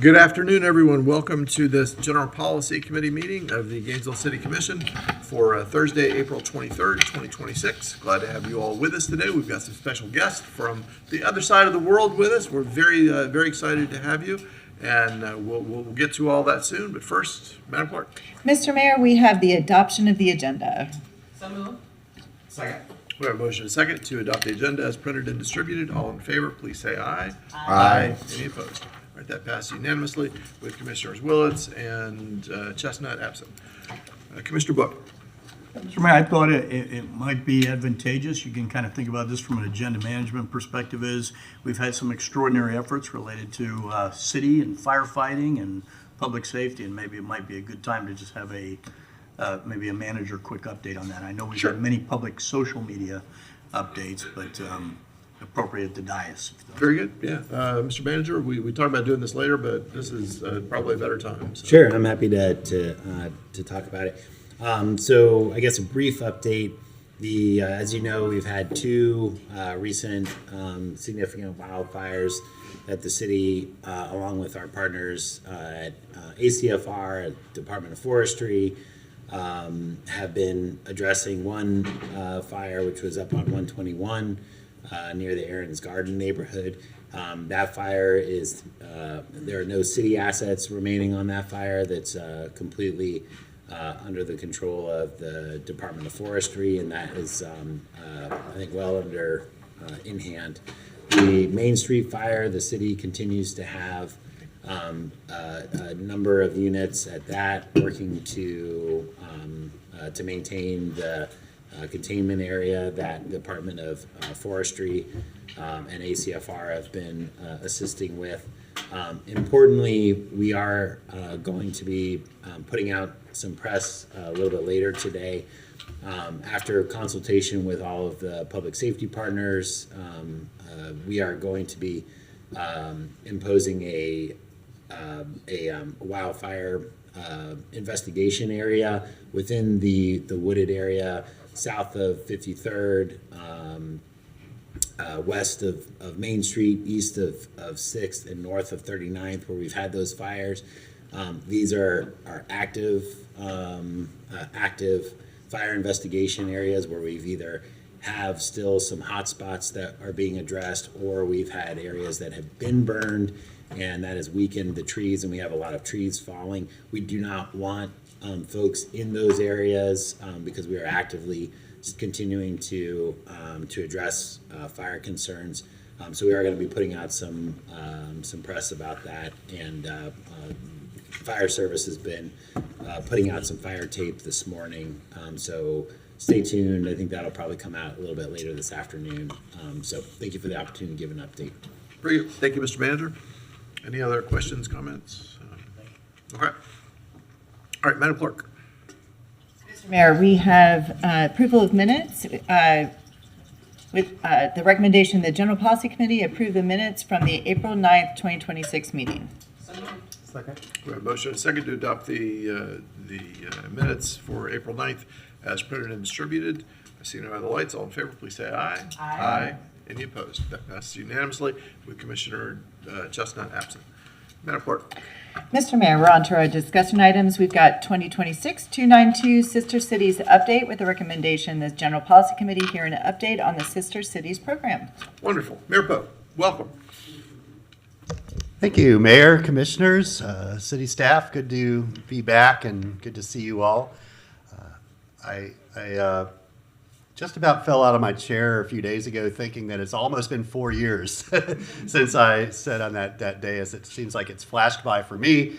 Good afternoon, everyone. Welcome to this General Policy Committee meeting of the Gainesville City Commission for Thursday, April 23rd, 2026. Glad to have you all with us today. We've got some special guests from the other side of the world with us. We're very excited to have you, and we'll get to all that soon. But first, Madam Clerk. Mr. Mayor, we have the adoption of the agenda. So moved. Second. We have a motion and a second to adopt the agenda as printed and distributed. All in favor, please say aye. Aye. Any opposed? All right, that passed unanimously with Commissioners Willits and Chestnut absent. Commissioner Book. Mr. Mayor, I thought it might be advantageous. You can kind of think about this from an agenda management perspective. We've had some extraordinary efforts related to city and firefighting and public safety, and maybe it might be a good time to just have maybe a manager quick update on that. I know we've Sure. had many public social media updates, but appropriate to dais. Very good, yeah. Mr. Manager, we talked about doing this later, but this is probably a better time. So. Sure, I'm happy to talk about it. So I guess a brief update. As you know, we've had two recent significant wildfires that the city, along with our partners at ACFR, at Department of Forestry, have been addressing. One fire, which was up on 121 near the Aaron's Garden neighborhood. That fire is, there are no city assets remaining on that fire. That's completely under the control of the Department of Forestry, and that is, I think, well under in hand. The Main Street fire, the city continues to have a number of units at that, working to maintain the containment area that Department of Forestry and ACFR have been assisting with. Importantly, we are going to be putting out some press a little bit later today. After consultation with all of the public safety partners, we are going to be imposing a wildfire investigation area within the wooded area south of 53rd, west of Main Street, east of 6th, and north of 39th, where we've had those fires. These are active fire investigation areas where we've either have still some hot spots that are being addressed, or we've had areas that have been burned and that has weakened the trees, and we have a lot of trees falling. We do not want folks in those areas because we are actively continuing to address fire concerns. So we are going to be putting out some press about that, and fire service has been putting out some fire tape this morning. So stay tuned. I think that'll probably come out a little bit later this afternoon. So thank you for the opportunity to give an update. Very good. Thank you, Mr. Manager. Any other questions, comments? Okay. All right, Madam Clerk. Mr. Mayor, we have approval of minutes with the recommendation the General Policy Committee approve the minutes from the April 9th, 2026 meeting. Second. We have a motion and a second to adopt the minutes for April 9th as printed and distributed. I see no other lights. All in favor, please say aye. Aye. Any opposed? That passes unanimously with Commissioner Chestnut absent. Madam Clerk. Mr. Mayor, we're on to our discussion items. We've got 2026-292 Sister Cities update with the recommendation the General Policy Committee hear an update on the Sister Cities program. Wonderful. Mayor Poe, welcome. Thank you, Mayor, Commissioners, City staff. Good to be back and good to see you all. I just about fell out of my chair a few days ago thinking that it's almost been 4 years since I sat on that day, as it seems like it's flashed by for me.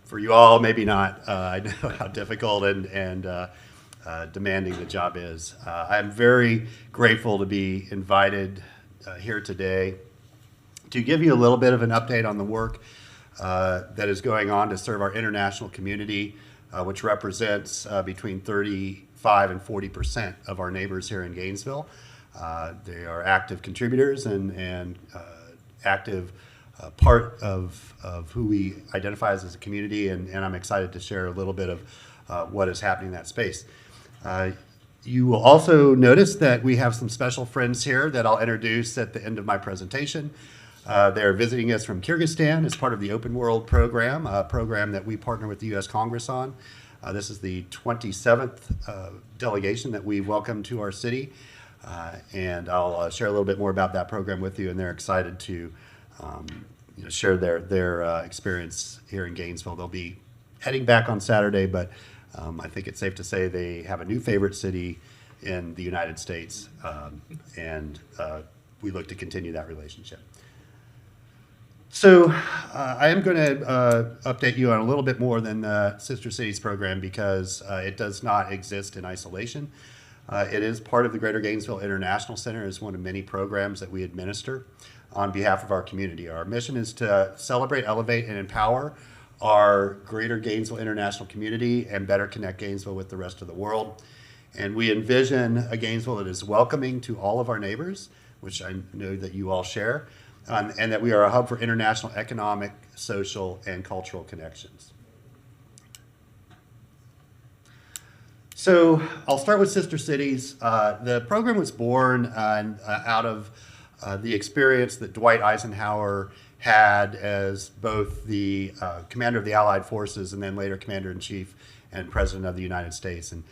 For you all, maybe not. I know how difficult and demanding the job is. I'm very grateful to be invited here today to give you a little bit of an update on the work that is going on to serve our international community, which represents between 35 and 40% of our neighbors here in Gainesville. They are active contributors and active part of who we identify as a community, and I'm excited to share a little bit of what is happening in that space. You will also notice that we have some special friends here that I'll introduce at the end of my presentation. They're visiting us from Kyrgyzstan as part of the Open World program, a program that we partner with the U.S. Congress on. This is the 27th delegation that we welcome to our city, and I'll share a little bit more about that program with you, and they're excited to share their experience here in Gainesville. They'll be heading back on Saturday, but I think it's safe to say they have a new favorite city in the United States, and we look to continue that relationship. So I am going to update you on a little bit more than the Sister Cities program because it does not exist in isolation. It is part of the Greater Gainesville International Center. It's one of many programs that we administer on behalf of our community. Our mission is to celebrate, elevate, and empower our Greater Gainesville International community and better connect Gainesville with the rest of the world. And we envision a Gainesville that is welcoming to all of our neighbors, which I know that you all share, and that we are a hub for international economic, social, and cultural connections. So I'll start with Sister Cities. The program was born out of the experience that Dwight Eisenhower had as both the commander of the Allied forces and then later commander-in-chief and president of the United States. And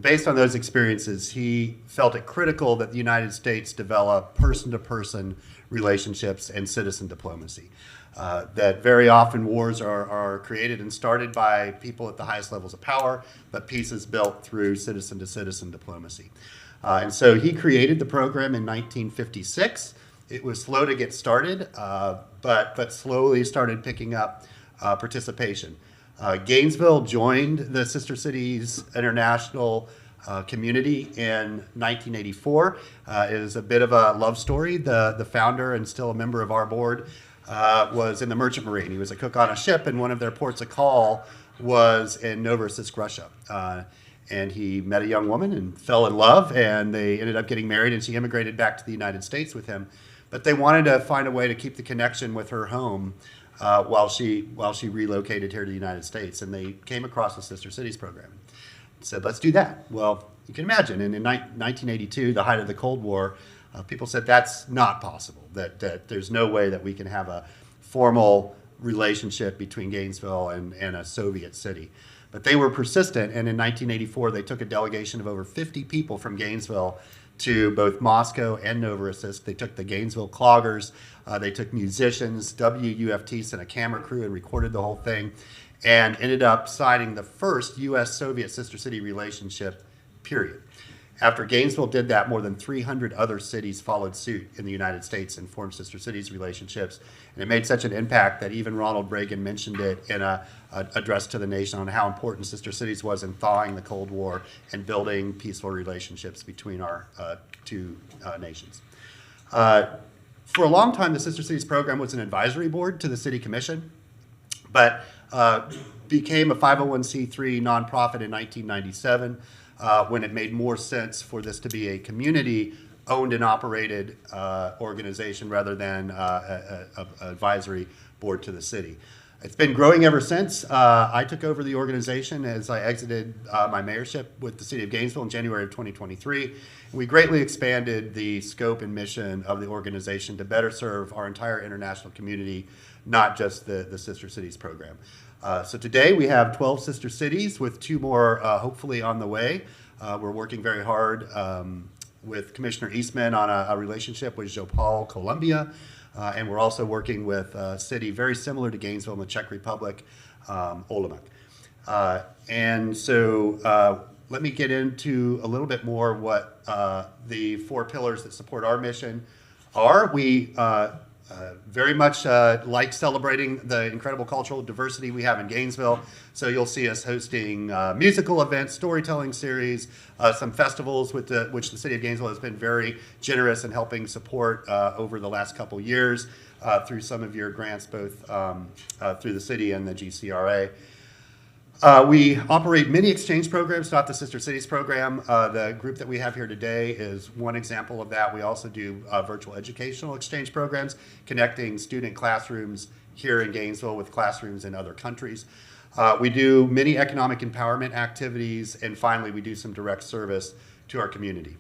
based on those experiences, he felt it critical that the United States develop person-to-person relationships and citizen diplomacy. That very often wars are created and started by people at the highest levels of power, but peace is built through citizen-to-citizen diplomacy. And so he created the program in 1956. It was slow to get started, but slowly started picking up participation. Gainesville joined the Sister Cities International community in 1984. It is a bit of a love story. The founder and still a member of our board was in the Merchant Marine. He was a cook on a ship, and one of their ports of call was in Novorossiysk, Russia. And he met a young woman and fell in love, and they ended up getting married, and she immigrated back to the United States with him. But they wanted to find a way to keep the connection with her home while she relocated here to the United States, and they came across the Sister Cities program. Said, let's do that. Well, you can imagine, and in 1982, the height of the Cold War, people said that's not possible, that there's no way that we can have a formal relationship between Gainesville and a Soviet city. But they were persistent, and in 1984, they took a delegation of over 50 people from Gainesville to both Moscow and Novorossiysk. They took the Gainesville Cloggers, they took musicians, WUFT sent a camera crew and recorded the whole thing, and ended up signing the first U.S.-Soviet Sister City relationship, period. After Gainesville did that, more than 300 other cities followed suit in the United States and formed Sister Cities relationships. And it made such an impact that even Ronald Reagan mentioned it in an address to the nation on how important Sister Cities was in thawing the Cold War and building peaceful relationships between our two nations. For a long time, the Sister Cities program was an advisory board to the City Commission, but became a 501c3 nonprofit in 1997 when it made more sense for this to be a community-owned and operated organization rather than an advisory board to the city. It's been growing ever since. I took over the organization as I exited my mayorship with the City of Gainesville in January of 2023. We greatly expanded the scope and mission of the organization to better serve our entire international community, not just the Sister Cities program. So today we have 12 Sister Cities with 2 more hopefully on the way. We're working very hard with Commissioner Eastman on a relationship with Jopal, Colombia. And we're also working with a city very similar to Gainesville in the Czech Republic, Olomouc. And so let me get into a little bit more what the 4 pillars that support our mission are. We very much like celebrating the incredible cultural diversity we have in Gainesville. So you'll see us hosting musical events, storytelling series, some festivals with which the City of Gainesville has been very generous in helping support over the last couple years through some of your grants, both through the city and the GCRA. We operate many exchange programs, not the Sister Cities program. The group that we have here today is one example of that. We also do virtual educational exchange programs, connecting student classrooms here in Gainesville with classrooms in other countries. We do many economic empowerment activities, and finally, we do some direct service to our community.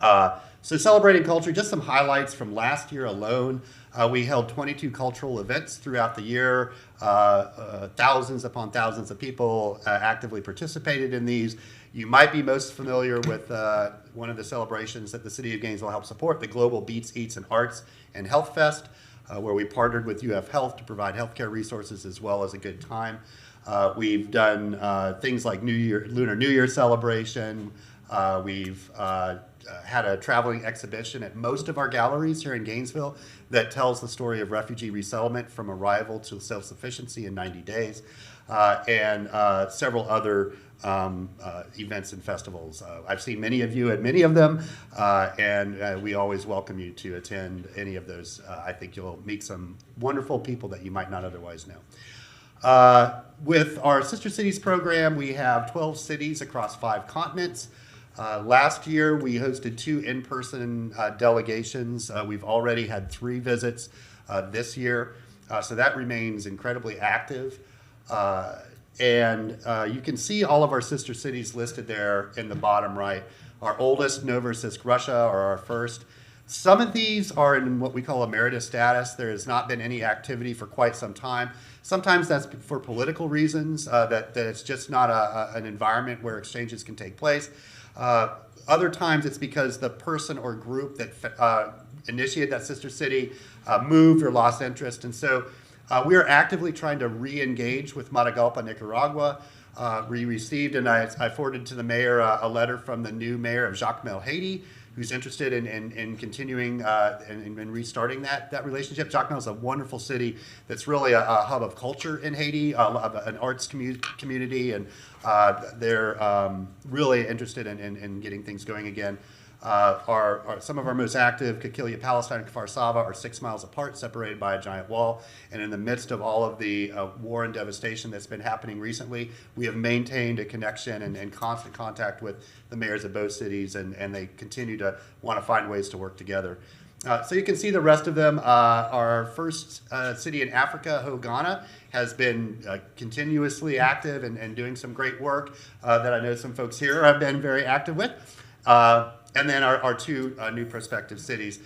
So celebrating culture, just some highlights from last year alone. We held 22 cultural events throughout the year. Thousands upon thousands of people actively participated in these. You might be most familiar with one of the celebrations that the City of Gainesville helped support, the Global Beats, Eats, and Arts and Health Fest, where we partnered with UF Health to provide healthcare resources as well as a good time. We've done things like Lunar New Year celebration. We've had a traveling exhibition at most of our galleries here in Gainesville that tells the story of refugee resettlement from arrival to self-sufficiency in 90 days, and several other events and festivals. I've seen many of you at many of them, and we always welcome you to attend any of those. I think you'll meet some wonderful people that you might not otherwise know. With our Sister Cities program, we have 12 cities across 5 continents. Last year, we hosted 2 in-person delegations. We've already had 3 visits this year, so that remains incredibly active. And you can see all of our sister cities listed there in the bottom right. Our oldest, Novorossiysk, Russia, are our first. Some of these are in what we call emeritus status. There has not been any activity for quite some time. Sometimes that's for political reasons, that it's just not an environment where exchanges can take place. Other times it's because the person or group that initiated that sister city moved or lost interest. And so we are actively trying to re-engage with Matagalpa, Nicaragua. We received, and I forwarded to the mayor, a letter from the new mayor of Jacmel, Haiti, who's interested in continuing and restarting that relationship. Jacmel is a wonderful city that's really a hub of culture in Haiti, an arts community, and they're really interested in getting things going again. Some of our most active, Kikilia, Palestine, and Kfar Sava, are 6 miles apart, separated by a giant wall. And in the midst of all of the war and devastation that's been happening recently, we have maintained a connection and constant contact with the mayors of both cities, and they continue to want to find ways to work together. So you can see the rest of them. Our first city in Africa, Ghana, has been continuously active and doing some great work that I know some folks here have been very active with. And then our 2 new prospective cities.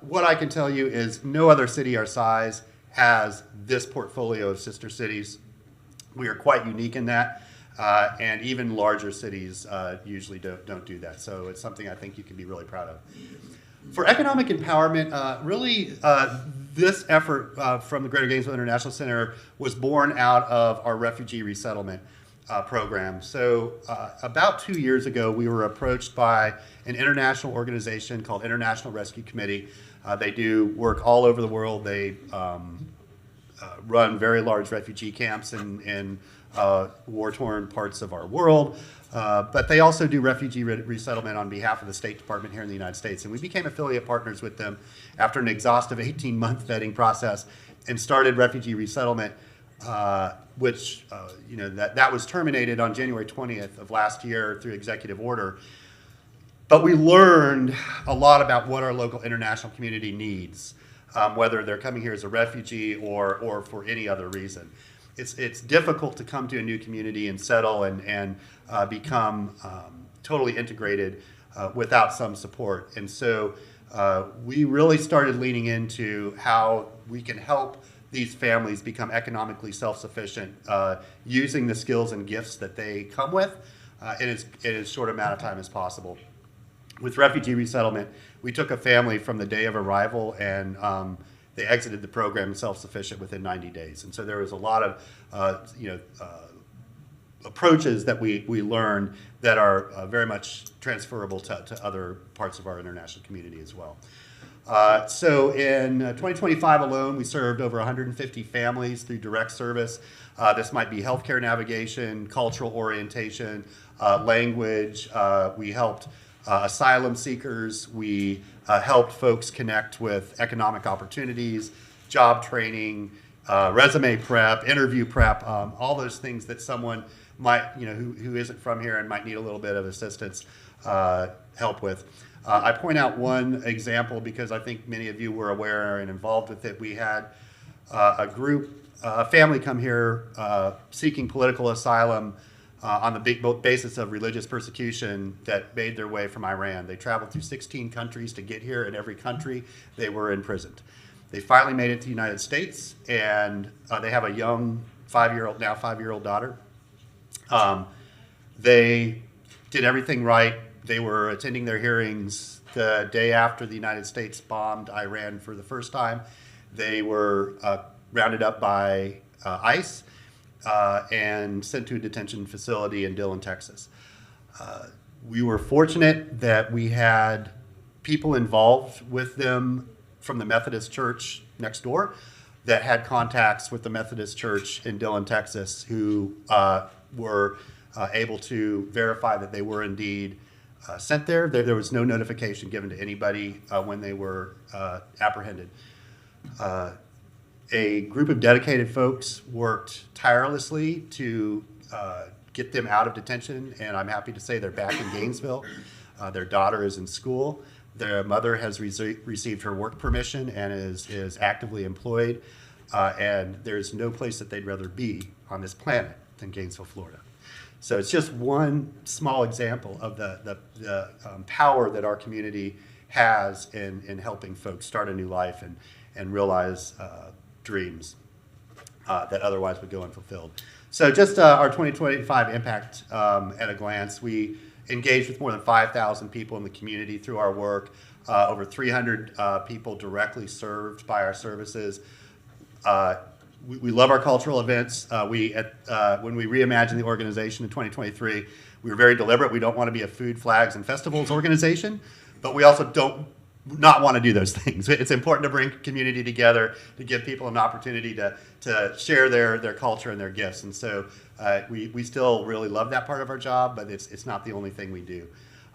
What I can tell you is no other city our size has this portfolio of sister cities. We are quite unique in that, and even larger cities usually don't do that. So it's something I think you can be really proud of. For economic empowerment, this effort from the Greater Gainesville International Center was born out of our refugee resettlement program. So about 2 years ago, we were approached by an international organization called International Rescue Committee. They do work all over the world. They run very large refugee camps in war-torn parts of our world. But they also do refugee resettlement on behalf of the State Department here in the United States. And we became affiliate partners with them after an exhaustive 18-month vetting process and started refugee resettlement, which that was terminated on January 20th of last year through executive order. But we learned a lot about what our local international community needs, whether they're coming here as a refugee or for any other reason. It's difficult to come to a new community and settle and become totally integrated without some support. And so we really started leaning into how we can help these families become economically self-sufficient using the skills and gifts that they come with in as short amount of time as possible. With refugee resettlement, we took a family from the day of arrival and they exited the program self-sufficient within 90 days. And so there was a lot of approaches that we learned that are very much transferable to other parts of our international community as well. So in 2025 alone, we served over 150 families through direct service. This might be healthcare navigation, cultural orientation, language. We helped asylum seekers. We helped folks connect with economic opportunities, job training, resume prep, interview prep, all those things that someone might, who isn't from here and might need a little bit of assistance, help with. I point out one example because I think many of you were aware and involved with it. We had a family come here seeking political asylum on the basis of religious persecution that made their way from Iran. They traveled through 16 countries to get here. In every country, they were imprisoned. They finally made it to the United States, and they have a young 5-year-old daughter. They did everything right. They were attending their hearings the day after the United States bombed Iran for the first time. They were rounded up by ICE and sent to a detention facility in Dillon, Texas. We were fortunate that we had people involved with them from the Methodist Church next door that had contacts with the Methodist Church in Dillon, Texas, who were able to verify that they were indeed sent there. There was no notification given to anybody when they were apprehended. A group of dedicated folks worked tirelessly to get them out of detention, and I'm happy to say they're back in Gainesville. Their daughter is in school. Their mother has received her work permission and is actively employed, and there's no place that they'd rather be on this planet than Gainesville, Florida. So it's just one small example of the power that our community has in helping folks start a new life and realize dreams that otherwise would go unfulfilled. So just our 2025 impact at a glance. We engaged with more than 5,000 people in the community through our work, over 300 people directly served by our services. We love our cultural events. When we reimagined the organization in 2023, we were very deliberate. We don't want to be a food, flags, and festivals organization, but we also don't not want to do those things. It's important to bring community together, to give people an opportunity to share their culture and their gifts. And so we still really love that part of our job, but it's not the only thing we do.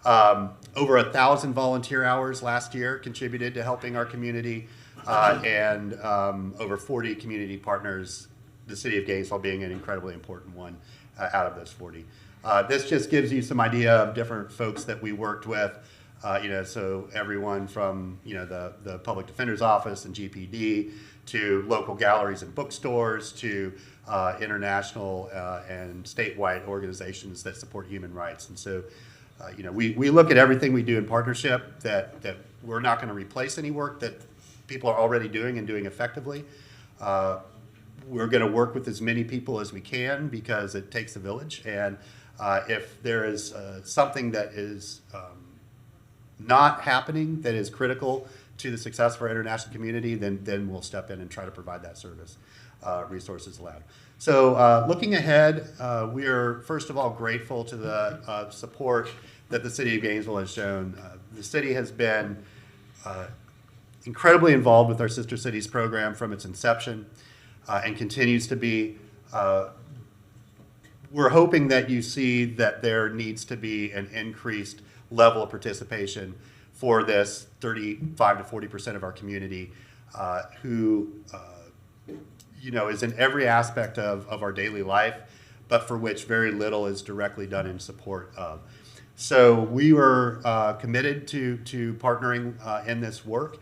Over 1,000 volunteer hours last year contributed to helping our community, and over 40 community partners, the city of Gainesville being an incredibly important one out of those 40. This just gives you some idea of different folks that we worked with. So everyone from the Public Defender's Office and GPD to local galleries and bookstores to international and statewide organizations that support human rights. And so, we look at everything we do in partnership, that we're not going to replace any work that people are already doing and doing effectively. We're going to work with as many people as we can because it takes a village. And if there is something that is not happening that is critical to the success of our international community, then we'll step in and try to provide that service, resources allowed. So looking ahead, we are first of all grateful to the support that the city of Gainesville has shown. The city has been incredibly involved with our Sister Cities program from its inception and continues to be. We're hoping that you see that there needs to be an increased level of participation for this 35 to 40% of our community who is in every aspect of our daily life, but for which very little is directly done in support of. So we were committed to partnering in this work,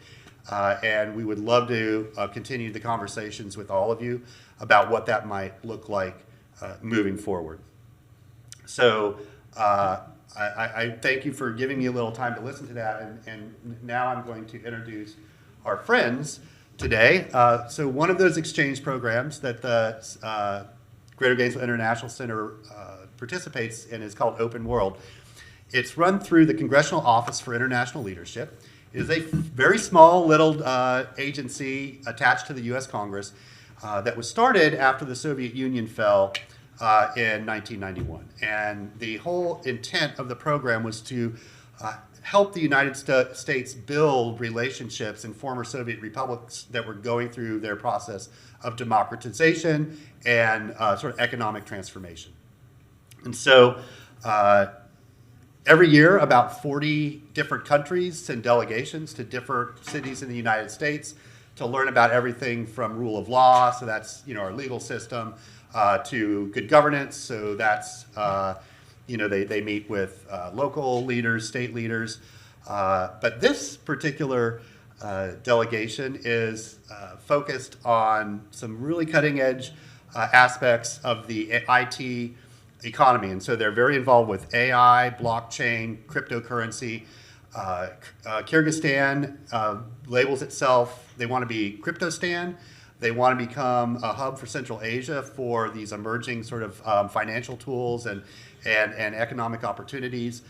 and we would love to continue the conversations with all of you about what that might look like moving forward. So I thank you for giving me a little time to listen to that, and now I'm going to introduce our friends today. So one of those exchange programs that the Greater Gainesville International Center participates in is called Open World. It's run through the Congressional Office for International Leadership. It is a very small little agency attached to the U.S. Congress that was started after the Soviet Union fell in 1991. And the whole intent of the program was to help the United States build relationships in former Soviet republics that were going through their process of democratization and sort of economic transformation. And so every year, about 40 different countries send delegations to different cities in the United States to learn about everything from rule of law, so that's our legal system, to good governance, so that's they meet with local leaders, state leaders, but this particular delegation is focused on some really cutting edge aspects of the IT economy. And so they're very involved with AI, blockchain, cryptocurrency. Kyrgyzstan labels itself, they want to be Cryptostan. They want to become a hub for Central Asia for these emerging sort of financial tools and economic opportunities.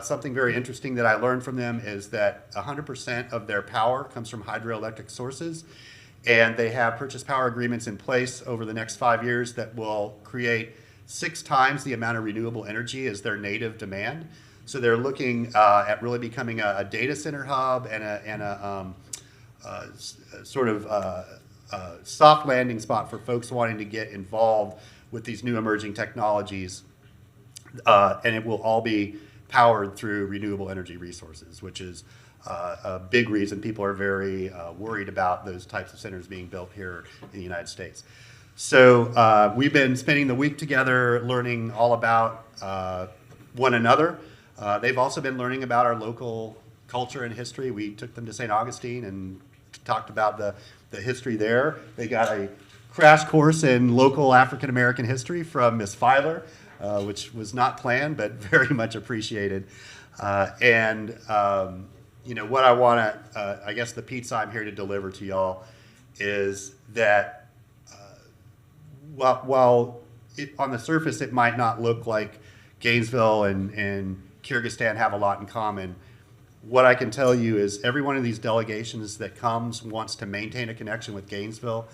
Something very interesting that I learned from them is that 100% of their power comes from hydroelectric sources, and they have purchase power agreements in place over the next 5 years that will create 6 times the amount of renewable energy as their native demand. So they're looking at really becoming a data center hub and a sort of soft landing spot for folks wanting to get involved with these new emerging technologies, and it will all be powered through renewable energy resources, which is a big reason people are very worried about those types of centers being built here in the United States. So we've been spending the week together learning all about one another. They've also been learning about our local culture and history. We took them to St. Augustine and talked about the history there. They got a crash course in local African American history from Miss Filer, which was not planned but very much appreciated. You know, what I want to, I guess the pizza I'm here to deliver to y'all is that while on the surface it might not look like Gainesville and Kyrgyzstan have a lot in common, what I can tell you is every one of these delegations that comes wants to maintain a connection with Gainesville.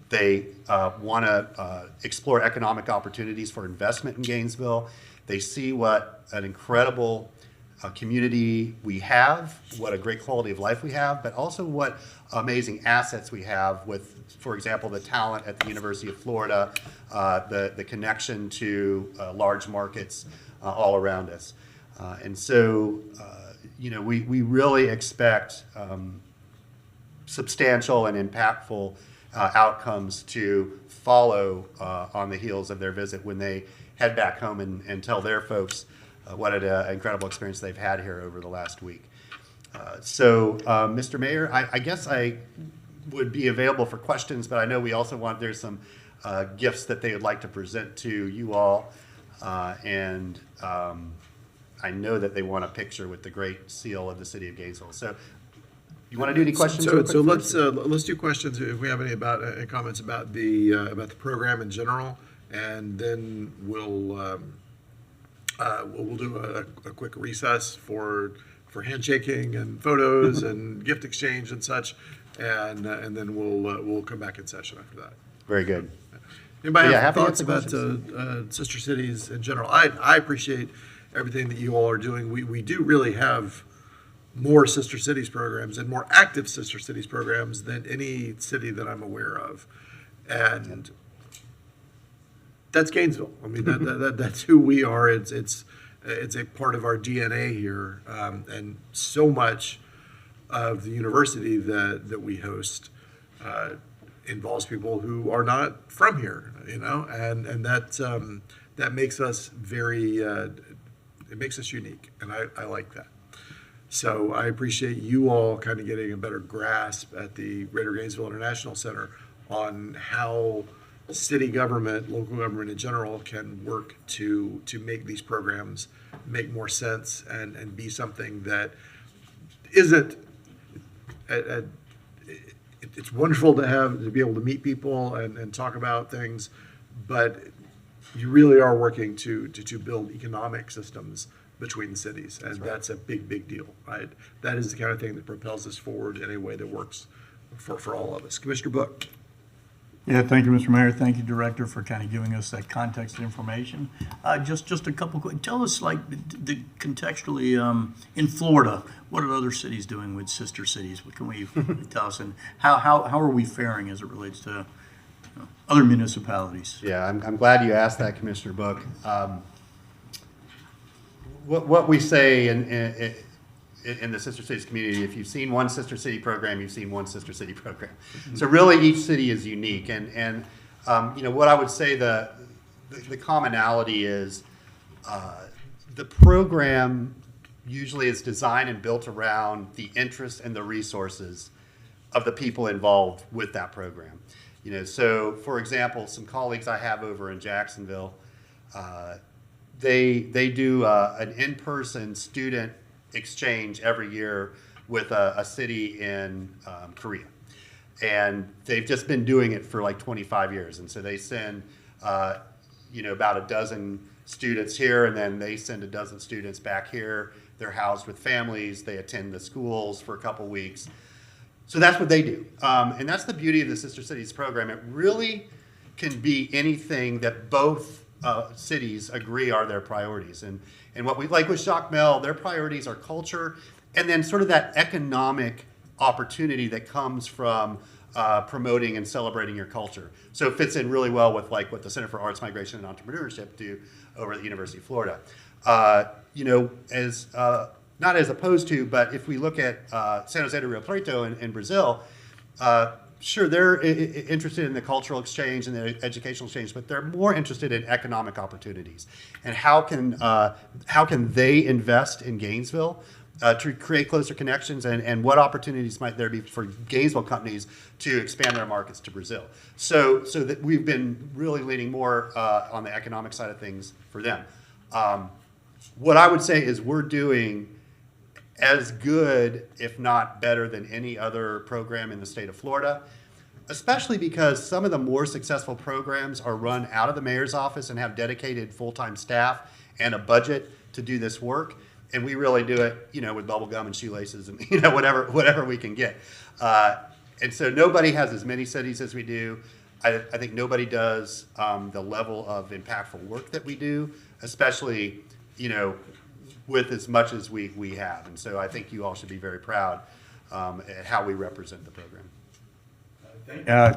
They want to explore economic opportunities for investment in Gainesville. They see what an incredible community we have, what a great quality of life we have, but also what amazing assets we have with, for example, the talent at the University of Florida, the connection to large markets all around us. And so, you know, we really expect substantial and impactful outcomes to follow on the heels of their visit when they head back home and tell their folks what an incredible experience they've had here over the last week. Mr. Mayor, I guess I would be available for questions, but I know we also there's some gifts that they would like to present to you all. I know that they want a picture with the great seal of the city of Gainesville. So you want to do any questions? So let's do questions if we have any comments about the program in general, and then we'll do a quick recess for handshaking and photos and gift exchange and such, and then we'll come back in session after that. Very good. Anybody have happy to thoughts answer about questions. sister cities in general? I appreciate everything that you all are doing. We do really have more sister cities programs and more active sister cities programs than any city that I'm aware of, and that's Gainesville. I mean, that's who we are. It's a part of our DNA here, and so much of the university that we host involves people who are not from here, you know, and that makes us very it makes us unique, and I like that. So I appreciate you all kind of getting a better grasp at the Greater Gainesville International Center on how city government, local government in general, can work to make these programs make more sense and be something that isn't. It's wonderful to be able to meet people and talk about things, but you really are working to build economic systems between the cities, and that's a big deal, right? That is the kind of thing that propels us forward in a way that works for all of us. Commissioner Book. Yeah, thank you, Mr. Mayor. Thank you, Director, for kind of giving us that context information. Just a couple quick, tell us contextually in Florida, what are other cities doing with sister cities? What can we tell us, and how are we faring as it relates to other municipalities? Yeah, I'm glad you asked that, Commissioner Book. What we say in the sister cities community, if you've seen one sister city program, you've seen one sister city program. So really, each city is unique, and you know what I would say the commonality is the program usually is designed and built around the interests and the resources of the people involved with that program. You know, so for example, some colleagues I have over in Jacksonville, they do an in-person student exchange every year with a city in Korea. And they've just been doing it for like 25 years. And so they send, about a dozen students here, and then they send a dozen students back here. They're housed with families. They attend the schools for a couple weeks. So that's what they do. And that's the beauty of the Sister Cities program. It really can be anything that both cities agree are their priorities. And what we like with Jacmel, their priorities are culture and then sort of that economic opportunity that comes from promoting and celebrating your culture. So it fits in really well with like what the Center for Arts, Migration, and Entrepreneurship do over at the University of Florida. Not as opposed to, but if we look at San Jose de Rio Preto in Brazil, sure, they're interested in the cultural exchange and the educational exchange, but they're more interested in economic opportunities. And how can they invest in Gainesville to create closer connections, and what opportunities might there be for Gainesville companies to expand their markets to Brazil? So that we've been really leaning more on the economic side of things for them. What I would say is we're doing as good, if not better, than any other program in the state of Florida, especially because some of the more successful programs are run out of the mayor's office and have dedicated full-time staff and a budget to do this work. And we really do it, with bubble gum and shoelaces and, whatever we can get. And so nobody has as many cities as we do. I think nobody does the level of impactful work that we do, especially, with as much as we have. And so I think you all should be very proud at how we represent the program.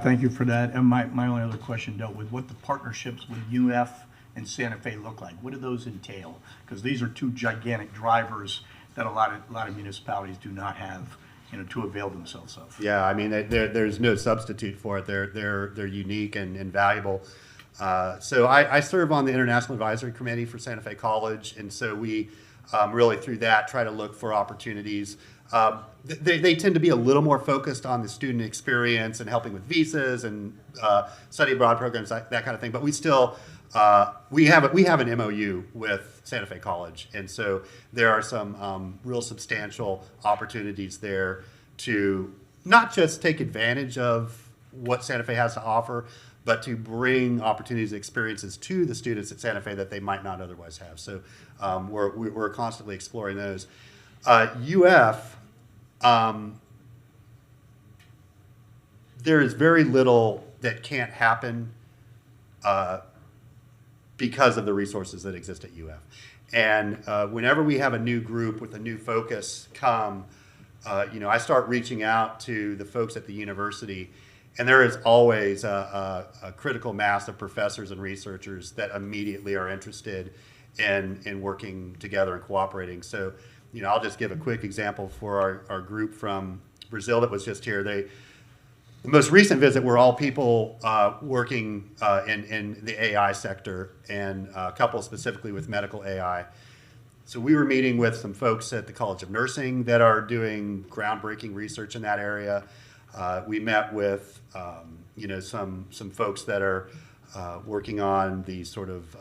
Thank you for that. And my only other question dealt with what the partnerships with UF and Santa Fe look like. What do those entail? Because these are two gigantic drivers that a lot of municipalities do not have, to avail themselves of. Yeah, I mean, there's no substitute for it. They're unique and valuable. So I serve on the International Advisory Committee for Santa Fe College, and so we really through that try to look for opportunities. They tend to be a little more focused on the student experience and helping with visas and study abroad programs, that kind of thing. But we still we have an MOU with Santa Fe College, and so there are some real substantial opportunities there to not just take advantage of what Santa Fe has to offer, but to bring opportunities and experiences to the students at Santa Fe that they might not otherwise have. So we're constantly exploring those. UF, there is very little that can't happen because of the resources that exist at UF. And whenever we have a new group with a new focus come, I start reaching out to the folks at the university, and there is always a critical mass of professors and researchers that immediately are interested in working together and cooperating. So, I'll just give a quick example for our group from Brazil that was just here. The most recent visit were all people working in the AI sector, and a couple specifically with medical AI. So we were meeting with some folks at the College of Nursing that are doing groundbreaking research in that area. We met with some folks that are working on the sort of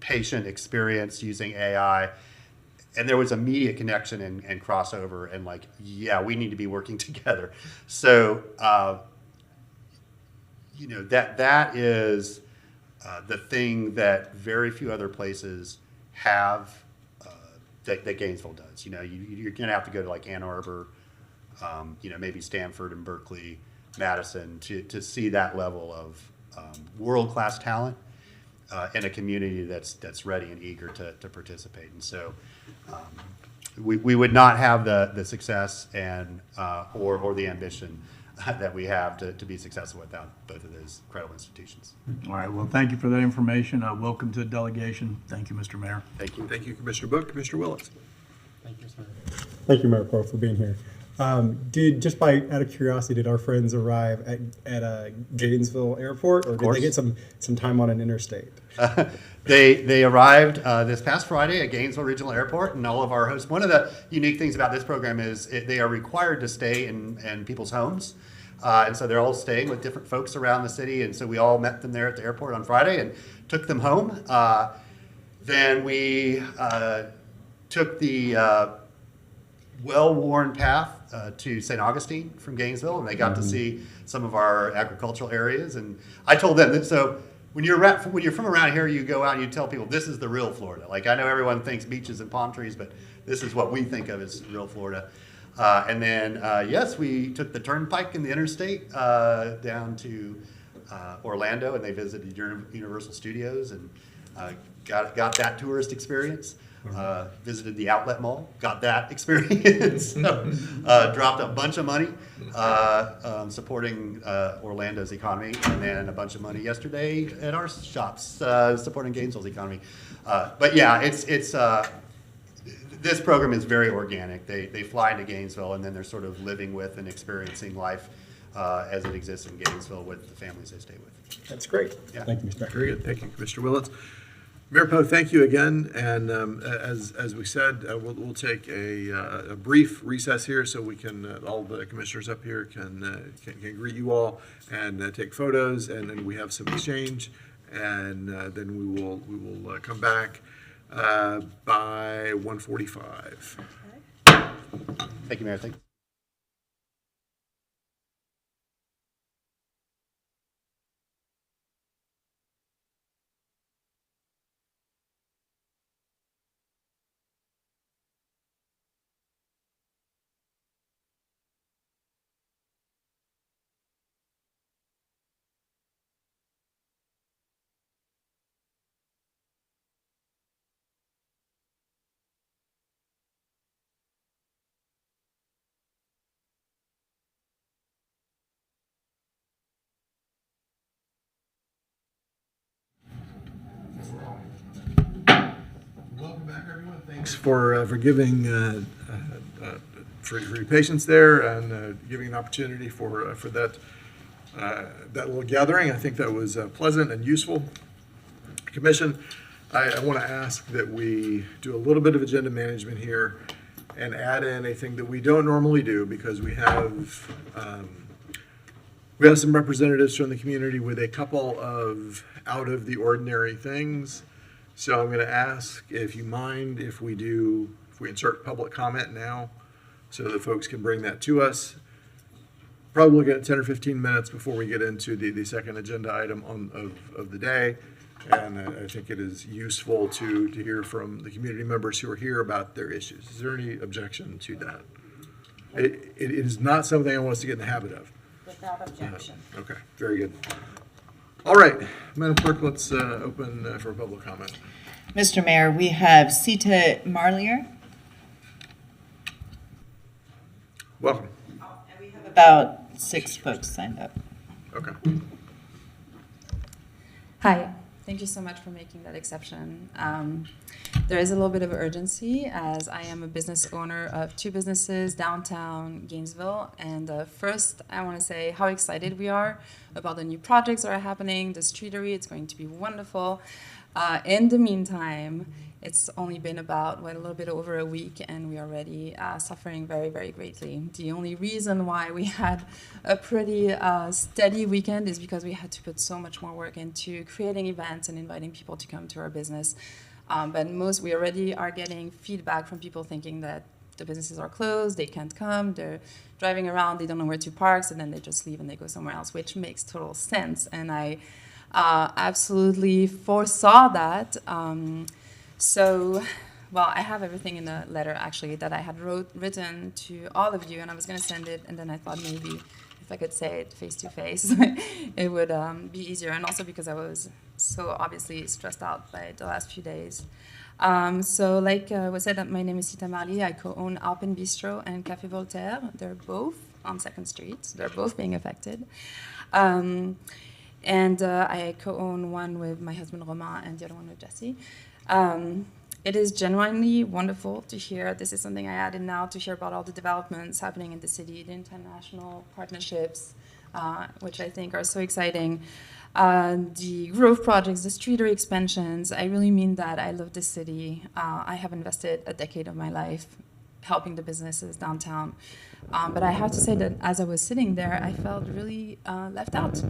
patient experience using AI. And there was immediate connection and crossover, and we need to be working together. So, that is the thing that very few other places have that Gainesville does. You're going to have to go to Ann Arbor, maybe Stanford and Berkeley, Madison to see that level of world-class talent in a community that's ready and eager to participate. And so we would not have the success and or the ambition that we have to be successful without both of those credible institutions. All right. Well, thank you for that information. Welcome to the delegation. Thank you, Mr. Mayor. Thank you. Thank you, Commissioner Book. Commissioner Willis. Thank you, Mayor Pro, for being here. Out of curiosity, did our friends arrive at Gainesville Airport, or did they get some time on an interstate? They arrived this past Friday at Gainesville Regional Airport, and all of our hosts. One of the unique things about this program is they are required to stay in people's homes. And so they're all staying with different folks around the city, and so we all met them there at the airport on Friday and took them home. Then we took the well-worn path to St. Augustine from Gainesville, and they got to see some of our agricultural areas. And I told them that, so when you're from around here, you go out and you tell people this is the real Florida. Like, I know everyone thinks beaches and palm trees, but this is what we think of as real Florida. And then, yes, we took the turnpike and the interstate down to Orlando, and they visited Universal Studios and got that tourist experience. Visited the outlet mall, got that experience. So, dropped a bunch of money supporting Orlando's economy, and then a bunch of money yesterday at our shops supporting Gainesville's economy. But yeah, it's this program is very organic. They fly into Gainesville, and then they're sort of living with and experiencing life as it exists in Gainesville with the families they stay with. That's great. Yeah. Thank you, Mr. Becker. Very good. Thank you, Commissioner Willits. Mayor Poe, thank you again. And as we said, we'll take a brief recess here so we can, all the commissioners up here can greet you all and take photos, and then we have some exchange, and then we will come back by 1:45. Thank you, Mayor. Thank you. Welcome back, everyone. Thanks for giving for your patience there and giving an opportunity for that little gathering. I think that was pleasant and useful. Commission, I want to ask that we do a little bit of agenda management here and add in a thing that we don't normally do, because we have some representatives from the community with a couple of out of the ordinary things. So I'm going to ask if you mind if we insert public comment now so that folks can bring that to us. Probably looking at 10 or 15 minutes before we get into the second agenda item of the day. And I think it is useful to hear from the community members who are here about their issues. Is there any objection to that? It is not something I want us to get in the habit of. Without objection. Okay, very good. All right, Madam Clerk, let's open for public comment. Mr. Mayor, we have Sita Marlier. Welcome. And we have about 6 folks signed up. Okay. Hi, thank you so much for making that exception. There is a little bit of urgency, as I am a business owner of 2 businesses downtown Gainesville. And first, I want to say how excited we are about the new projects that are happening, the streetery. It's going to be wonderful. In the meantime, it's only been about, a little bit over a week, and we are already suffering very, very greatly. The only reason why we had a pretty steady weekend is because we had to put so much more work into creating events and inviting people to come to our business. But we already are getting feedback from people thinking that the businesses are closed, they can't come, they're driving around, they don't know where to park, so then they just leave and they go somewhere else, which makes total sense. And I absolutely foresaw that. I have everything in a letter, actually, that I had written to all of you, and I was going to send it, and then I thought maybe if I could say it face-to-face, it would be easier, and also because I was so obviously stressed out by the last few days. Like was said, my name is Sita Marlier. I co-own Alpine Bistro and Café Voltaire. They're both on 2nd Street. So they're both being affected. I co-own one with my husband Romain and the other one with Jesse. It is genuinely wonderful to hear. This is something I added now, to hear about all the developments happening in the city, the international partnerships, which I think are so exciting. The growth projects, the streetery expansions. I really mean that. I love this city. I have invested a decade of my life helping the businesses downtown. But I have to say that as I was sitting there, I felt really left out.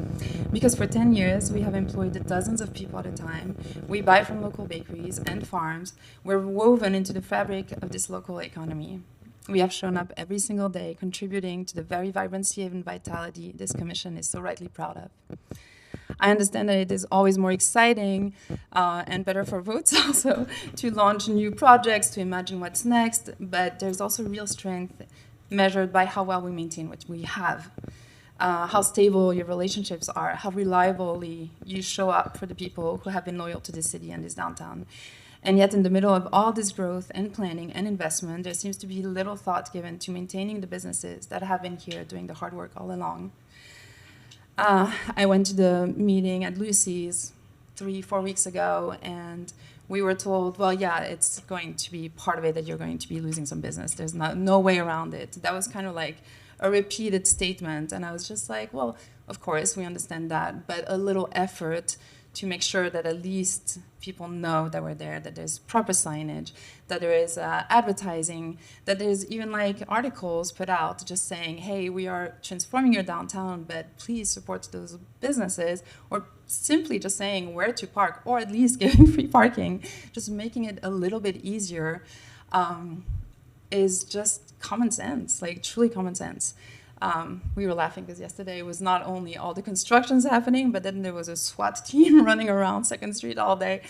Because for 10 years, we have employed dozens of people at a time. We buy from local bakeries and farms. We're woven into the fabric of this local economy. We have shown up every single day, contributing to the very vibrancy and vitality this commission is so rightly proud of. I understand that it is always more exciting and better for votes also to launch new projects, to imagine what's next, but there's also real strength measured by how well we maintain what we have, how stable your relationships are, how reliably you show up for the people who have been loyal to this city and this downtown. And yet in the middle of all this growth and planning and investment, there seems to be little thought given to maintaining the businesses that have been here doing the hard work all along. I went to the meeting at Lucy's 3-4 weeks ago, and we were told, well, yeah, it's going to be part of it that you're going to be losing some business. There's no way around it. That was kind of like a repeated statement, and I was just like, well, of course, we understand that, but a little effort to make sure that at least people know that we're there, that there's proper signage, that there is advertising, that there's even like articles put out just saying, hey, we are transforming your downtown, but please support those businesses, or simply just saying where to park, or at least giving free parking, just making it a little bit easier is just common sense, like truly common sense. We were laughing because yesterday was not only all the constructions happening, but then there was a SWAT team running around 2nd Street all day.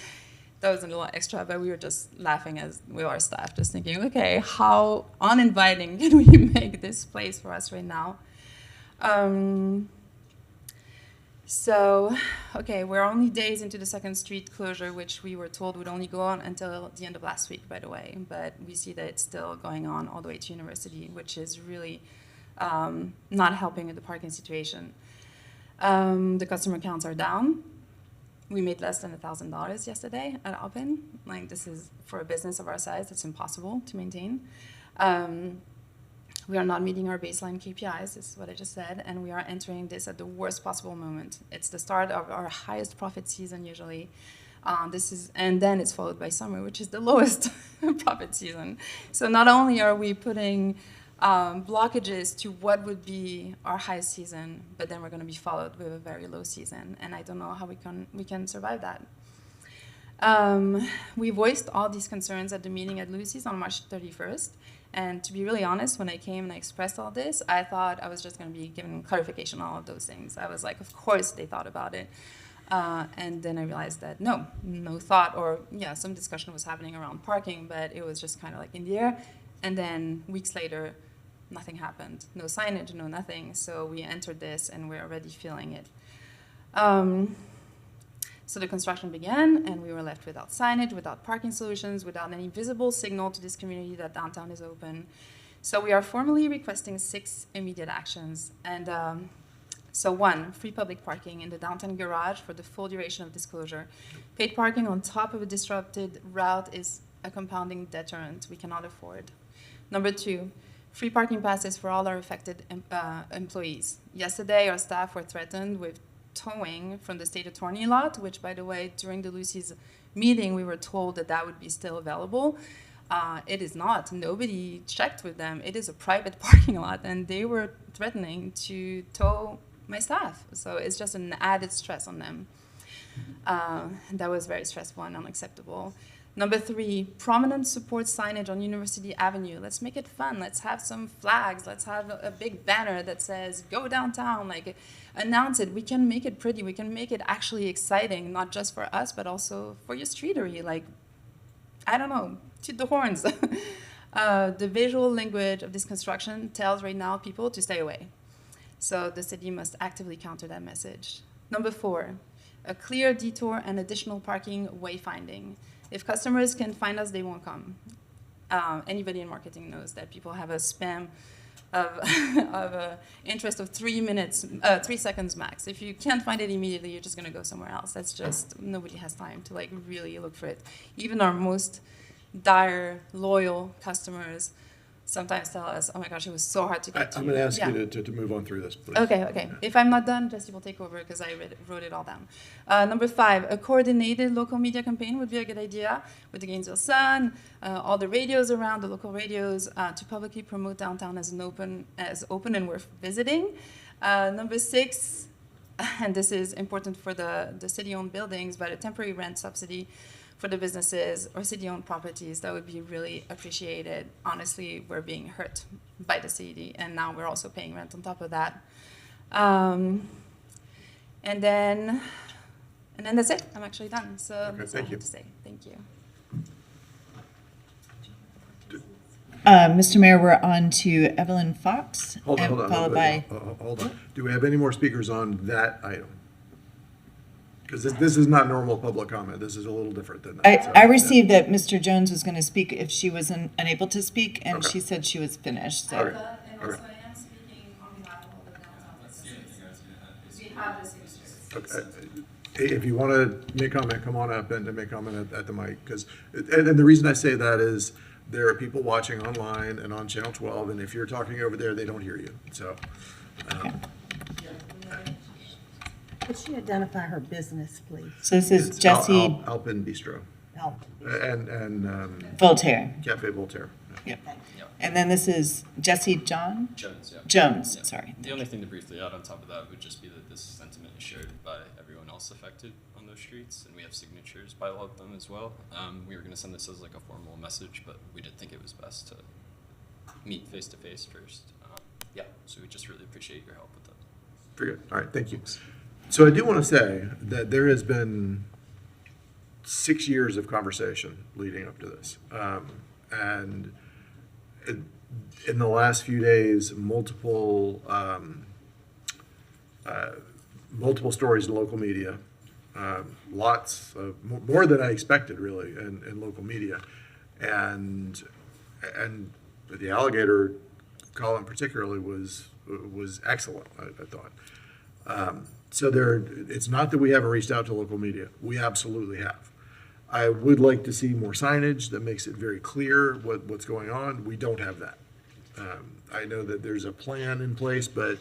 That was a little extra, but we were just laughing as with our staff, just thinking, okay, how uninviting can we make this place for us right now? Okay, we're only days into the 2nd Street closure, which we were told would only go on until the end of last week, by the way. But we see that it's still going on all the way to University, which is really not helping with the parking situation. The customer counts are down. We made less than $1,000 yesterday at Open. Like, this is, for a business of our size, it's impossible to maintain. We are not meeting our baseline KPIs, this is what I just said, and we are entering this at the worst possible moment. It's the start of our highest profit season usually. And then it's followed by summer, which is the lowest profit season. So not only are we putting blockages to what would be our high season, but then we're going to be followed with a very low season, and I don't know how we can survive that. We voiced all these concerns at the meeting at Lucy's on March 31st, and to be really honest, when I came and I expressed all this, I thought I was just going to be given clarification on all of those things. I was like, of course they thought about it. And then I realized that no thought, or yeah, some discussion was happening around parking, but it was just kind of like in the air. And then weeks later, nothing happened. No signage, no nothing. So we entered this and we're already feeling it. So the construction began and we were left without signage, without parking solutions, without any visible signal to this community that downtown is open. So we are formally requesting 6 immediate actions. And so 1, free public parking in the downtown garage for the full duration of this closure. Paid parking on top of a disrupted route is a compounding deterrent we cannot afford. Number 2, free parking passes for all our affected employees. Yesterday, our staff were threatened with towing from the state attorney lot, which, by the way, during the Lucy's meeting, we were told that that would be still available. It is not. Nobody checked with them. It is a private parking lot, and they were threatening to tow my staff. So it's just an added stress on them. That was very stressful and unacceptable. Number 3, prominent support signage on University Avenue. Let's make it fun. Let's have some flags. Let's have a big banner that says, go downtown, like announce it. We can make it pretty. We can make it actually exciting, not just for us, but also for your streetery. Like, I don't know, toot the horns. The visual language of this construction tells right now people to stay away. So the city must actively counter that message. Number 4, a clear detour and additional parking wayfinding. If customers can find us, they won't come. Anybody in marketing knows that people have a spam of interest of 3 seconds max. If you can't find it immediately, you're just going to go somewhere else. That's just, nobody has time to like really look for it. Even our most dire, loyal customers sometimes tell us, "Oh my gosh, it was so hard to get to." I'm going to ask Yeah. you to move on through this, please. Okay. If I'm not done, Jesse will take over because I wrote it all down. Number 5, a coordinated local media campaign would be a good idea with the Gainesville-SPAN, all the radios around, the local radios, to publicly promote downtown as open and worth visiting. Number 6, and this is important for the city-owned buildings, but a temporary rent subsidy for the businesses or city-owned properties, that would be really appreciated. Honestly, we're being hurt by the city, and now we're also paying rent on top of that. And then that's it. I'm actually done. So that's all I thank you. have to say. Thank you. Mr. Mayor, we're on to Evelyn Fox. Hold and on. Followed by, Hold on. Do we have any more speakers on that item? Because this is not normal public comment. This is a little different than that. So, I received that Mr. Jones was going to speak if she was unable to speak, and Okay. she said she was finished, so. Okay. And also, I am speaking on behalf of all the downtown businesses. We have the signatures. Okay. If you want to make comment, come on up and make comment at the mic. And the reason I say that is there are people watching online and on Channel 12, and if you're talking over there, they don't hear you. So, Could she identify her business, please? So this is it's Jesse Alpin Bistro Oh, and Voltaire. Cafe Voltaire. Yep. And then this is Jesse Jones, yeah. Jones, Yeah. sorry. The only thing to briefly add on top of that would just be that this sentiment is shared by everyone else affected on those streets, and we have signatures by all of them as well. We were going to send this as like a formal message, but we did think it was best to meet face to face first. So we just really appreciate your help with that. Very good. All right, thank you. So I do want to say that there has been 6 years of conversation leading up to this. And in the last few days, multiple stories in local media, lots of, more than I expected really in local media. And the alligator column particularly was excellent, I thought. So it's not that we haven't reached out to local media. We absolutely have. I would like to see more signage that makes it very clear what's going on. We don't have that. I know that there's a plan in place, but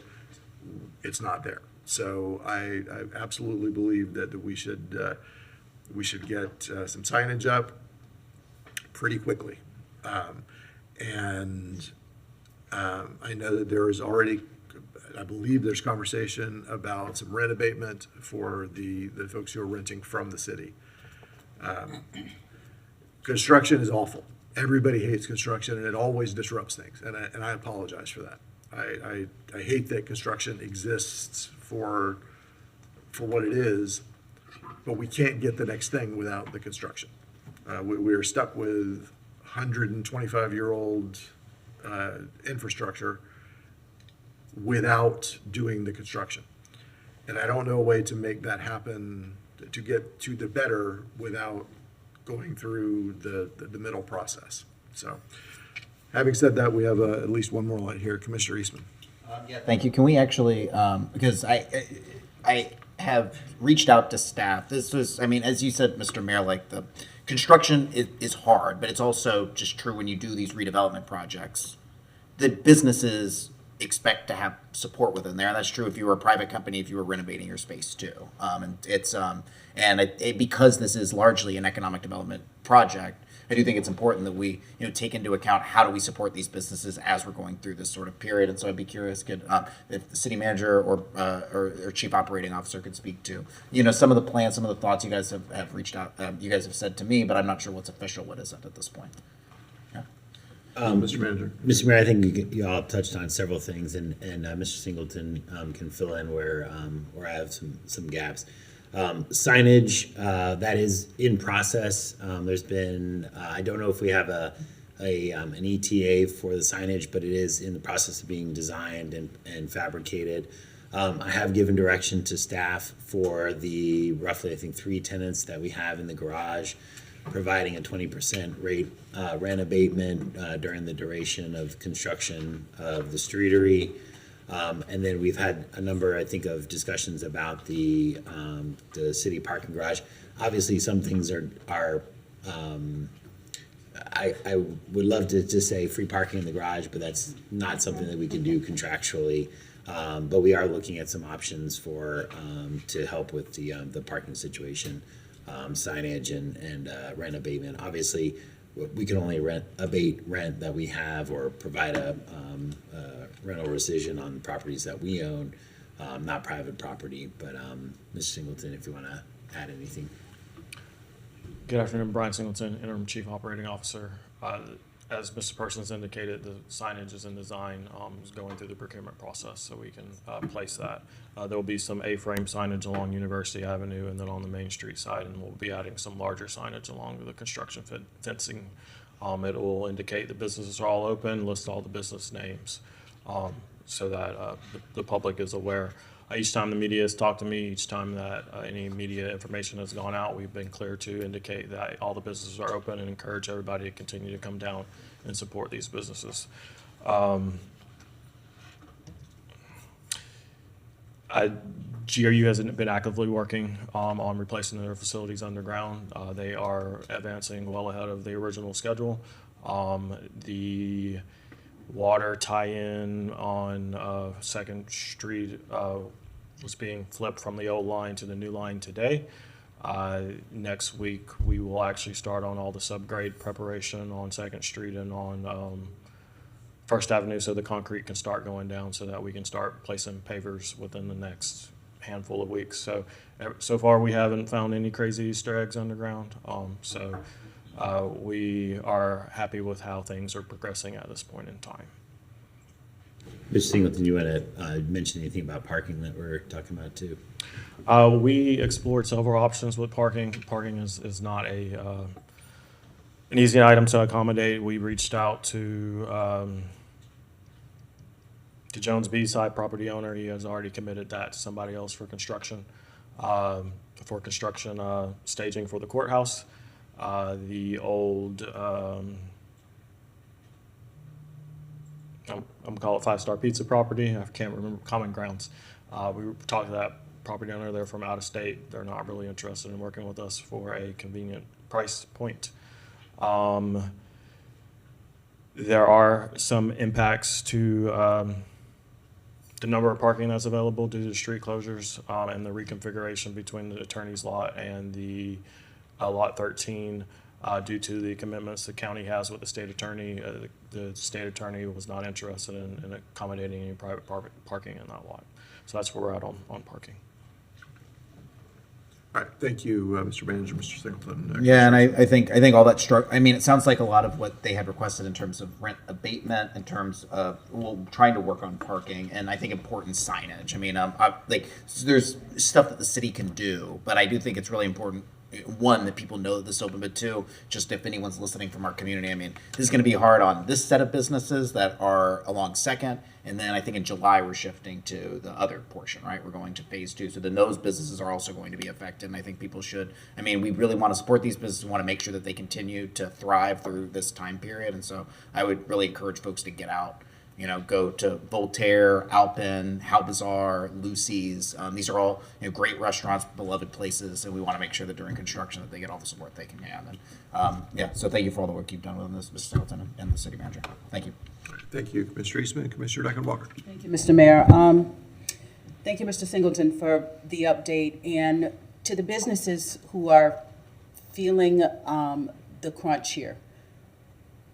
it's not there. So I absolutely believe that we should get some signage up pretty quickly. And I know that there is already, I believe there's conversation about some rent abatement for the folks who are renting from the city. Construction is awful. Everybody hates construction, and it always disrupts things, and I apologize for that. I hate that construction exists for what it is, but we can't get the next thing without the construction. We are stuck with 125-year-old infrastructure without doing the construction. And I don't know a way to make that happen, to get to the better without going through the middle process. So, having said that, we have at least one more light here. Commissioner Eastman. Yeah, thank you. Can we actually, because I have reached out to staff. This was, I mean, as you said, Mr. Mayor, like the construction is hard, but it's also just true when you do these redevelopment projects. The businesses expect to have support within there. And that's true if you were a private company, if you were renovating your space too. And it's because this is largely an economic development project, I do think it's important that we take into account how do we support these businesses as we're going through this sort of period. And so I'd be curious if the city manager or chief operating officer could speak to some of the plans, some of the thoughts you guys have reached out, you guys have said to me, but I'm not sure what's official, what isn't at this point. Mr. Manager. Mr. Mayor, I think you all touched on several things, and Mr. Singleton can fill in where I have some gaps. Signage that is in process. There's been I don't know if we have an ETA for the signage, but it is in the process of being designed and fabricated. I have given direction to staff for the roughly, I think, 3 tenants that we have in the garage, providing a 20% rent abatement during the duration of construction of the streetery. And then we've had a number, I think, of discussions about the city parking garage. Obviously, some things are I would love to just say free parking in the garage, but that's not something that we can do contractually. But we are looking at some options for to help with the parking situation, signage and rent abatement. Obviously, we can only abate rent that we have or provide a rental rescission on properties that we own, not private property. But Mr. Singleton, if you want to add anything. Good afternoon, Brian Singleton, Interim Chief Operating Officer. As Mr. Persons indicated, the signage is in design, is going through the procurement process, so we can place that. There will be some A-frame signage along University Avenue and then on the Main Street side, and we'll be adding some larger signage along the construction fencing. It will indicate the businesses are all open, list all the business names, so that the public is aware. Each time the media has talked to me, each time that any media information has gone out, we've been clear to indicate that all the businesses are open and encourage everybody to continue to come down and support these businesses. GRU has been actively working on replacing their facilities underground. They are advancing well ahead of the original schedule. The water tie-in on 2nd Street was being flipped from the old line to the new line today. Next week, we will actually start on all the subgrade preparation on 2nd Street and on 1st Avenue, so the concrete can start going down so that we can start placing pavers within the next handful of weeks. So far, we haven't found any crazy Easter eggs underground. We are happy with how things are progressing at this point in time. Mr. Singleton, you want to mention anything about parking that we're talking about too? We explored several options with parking. Parking is not an easy item to accommodate. We reached out to the Jones B side property owner. He has already committed that to somebody else for construction staging for the courthouse. The old, I'm gonna call it 5-Star Pizza property. I can't remember, Common Grounds. We talked to that property owner. They're from out of state. They're not really interested in working with us for a convenient price point. There are some impacts to the number of parking that's available due to street closures and the reconfiguration between the attorney's lot and the lot 13 due to the commitments the county has with the state attorney. The state attorney was not interested in accommodating any private parking in that lot. So that's where we're at on parking. All right, thank you, Mr. Manager, Mr. Singleton. Yeah, and I think all that I mean, it sounds like a lot of what they had requested in terms of rent abatement, in terms of trying to work on parking, and I think important signage. I mean, there's stuff that the city can do, but I do think it's really important. One, that people know that this is open, but two, just if anyone's listening from our community, I mean, this is going to be hard on this set of businesses that are along 2nd, and then I think in July we're shifting to the other portion, right? We're going to phase 2, so then those businesses are also going to be affected, and I think people should, I mean, we really want to support these businesses, we want to make sure that they continue to thrive through this time period, and so I would really encourage folks to get out. You know, go to Voltaire, Alpen, How Bazaar, Lucy's. These are all great restaurants, beloved places, and we want to make sure that during construction that they get all the support they can have. And so thank you for all the work you've done with this, Mr. Singleton and the city manager. Thank you. Thank you, Commissioner Eastman. Commissioner Duncan-Walker. Thank you, Mr. Mayor. Thank you, Mr. Singleton, for the update. And to the businesses who are feeling the crunch here,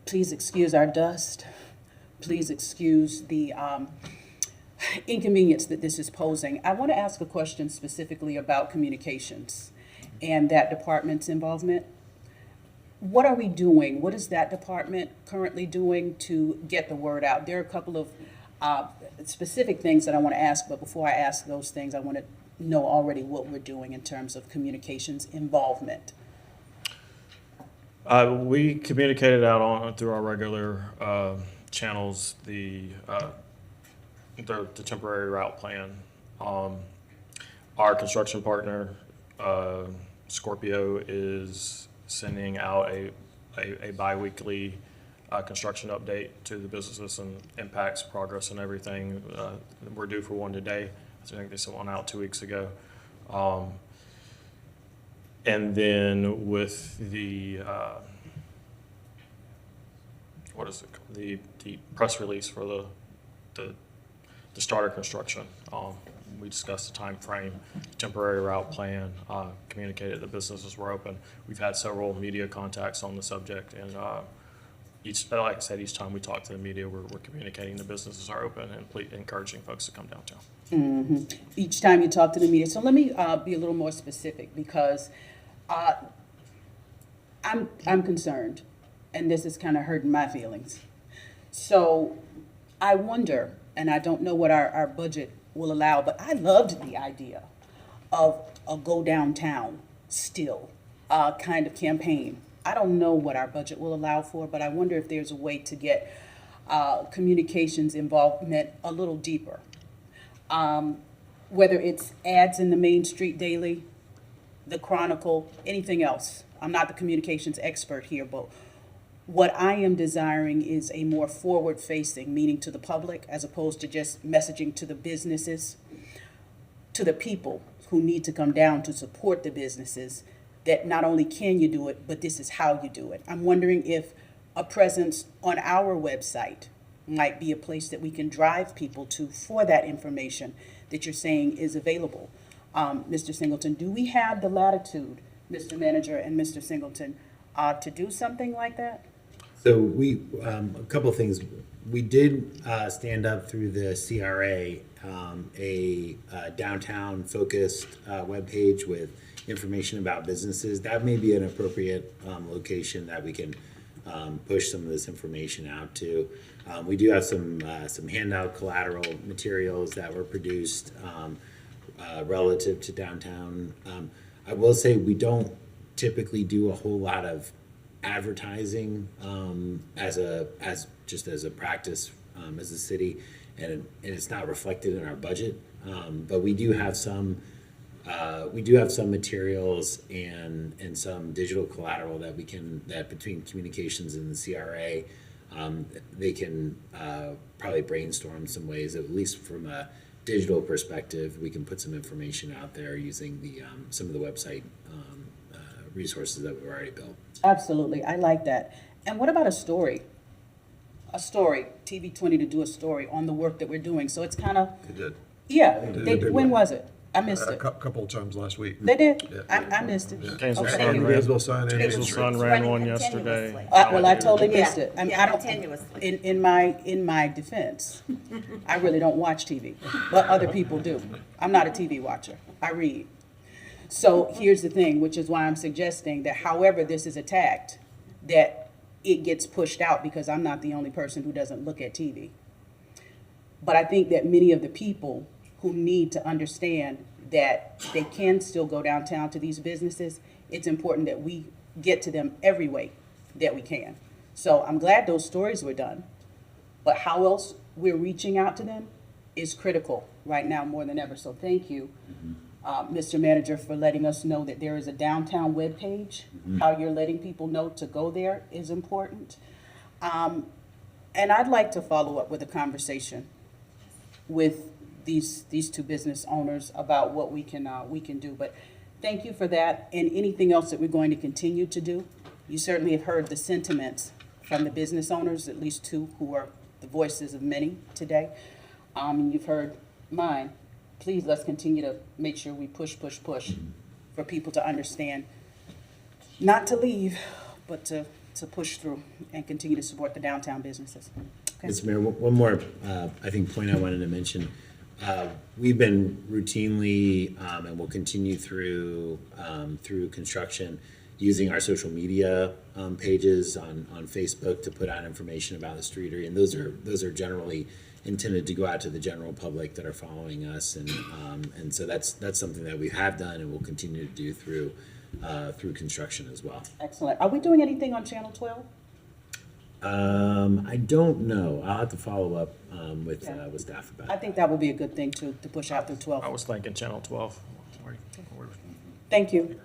please excuse our dust. Please excuse the inconvenience that this is posing. I want to ask a question specifically about communications and that department's involvement. What are we doing? What is that department currently doing to get the word out? There are a couple of specific things that I want to ask, but before I ask those things, I want to know already what we're doing in terms of communications involvement. We communicated out through our regular channels the temporary route plan. Our construction partner, Scorpio, is sending out a bi-weekly construction update to the businesses and impacts, progress, and everything. We're due for one today. I think they sent one out 2 weeks ago. And then with the what is it, the press release for the starter construction. We discussed the time frame, temporary route plan, communicated the businesses were open. We've had several media contacts on the subject, and like I said, each time we talk to the media, we're communicating the businesses are open and encouraging folks to come downtown. Each time you talk to the media. So let me be a little more specific, because I'm concerned, and this is kind of hurting my feelings. So I wonder, and I don't know what our budget will allow, but I loved the idea of a go downtown still kind of campaign. I don't know what our budget will allow for, but I wonder if there's a way to get communications involvement a little deeper. Whether it's ads in the Main Street Daily, the Chronicle, anything else. I'm not the communications expert here, but what I am desiring is a more forward-facing, meaning to the public, as opposed to just messaging to the businesses, to the people who need to come down to support the businesses, that not only can you do it, but this is how you do it. I'm wondering if a presence on our website might be a place that we can drive people to for that information that you're saying is available. Mr. Singleton, do we have the latitude, Mr. Manager and Mr. Singleton, to do something like that? So we, a couple of things. We did stand up through the CRA a downtown focused webpage with information about businesses. That may be an appropriate location that we can push some of this information out to. We do have some handout collateral materials that were produced relative to downtown. I will say we don't typically do a whole lot of advertising as a practice as a city, and it's not reflected in our budget. But we do have some materials and some digital collateral that between communications and the CRA, they can probably brainstorm some ways, at least from a digital perspective. We can put some information out there using some of the website resources that we've already built. Absolutely, I like that. And what about a story? A story, TV20 to do a story on the work that we're doing. So it's kind of, They did. yeah, They did. when was it? I missed A it. couple of times last week. They did? Yeah. I missed it. Gainesville Okay. Sun ran- Gainesville Sun and Gainesville Main Street. Sun ran running one yesterday. continuously. Well, I totally missed Yeah, it. I mean, yeah, I don't, continuously. in my defense, I really don't watch TV, but other people do. I'm not a TV watcher. I read. So here's the thing, which is why I'm suggesting that however this is attacked, that it gets pushed out, because I'm not the only person who doesn't look at TV. But I think that many of the people who need to understand that they can still go downtown to these businesses, it's important that we get to them every way that we can. So I'm glad those stories were done, but how else we're reaching out to them is critical right now more than ever. So thank you, Mr. Manager, for letting us know that there is a downtown webpage. How you're letting people know to go there is important. And I'd like to follow up with a conversation with these two business owners about what we can do. But thank you for that, and anything else that we're going to continue to do. You certainly have heard the sentiments from the business owners, at least two who are the voices of many today. And you've heard mine. Please, let's continue to make sure we push for people to understand, not to leave, but to push through and continue to support the downtown businesses. Okay. Mr. Mayor, one more, I think, point I wanted to mention. We've been routinely, and will continue through construction, using our social media pages on Facebook to put out information about the streetery, and those are generally intended to go out to the general public that are following us, and so that's something that we have done and will continue to do through construction as well. Excellent. Are we doing anything on Channel 12? I don't know. I'll have to follow up with staff about I it. think that would be a good thing to push out through I 12. was thinking Channel 12. Thank you.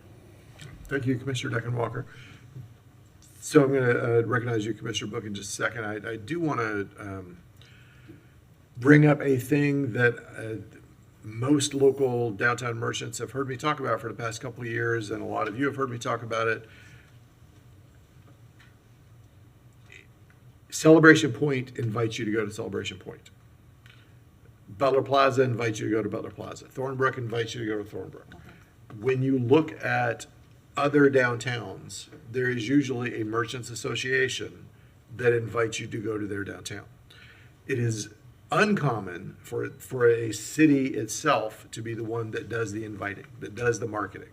Thank you, Commissioner Deckenwalker. So I'm going to recognize you, Commissioner Book, in just a second. I do want to bring up a thing that most local downtown merchants have heard me talk about for the past couple of years, and a lot of you have heard me talk about it. Celebration Point invites you to go to Celebration Point. Butler Plaza invites you to go to Butler Plaza. Thornbrook invites you to go to Thornbrook. When you look at other downtowns, there is usually a merchants association that invites you to go to their downtown. It is uncommon for a city itself to be the one that does the inviting, that does the marketing.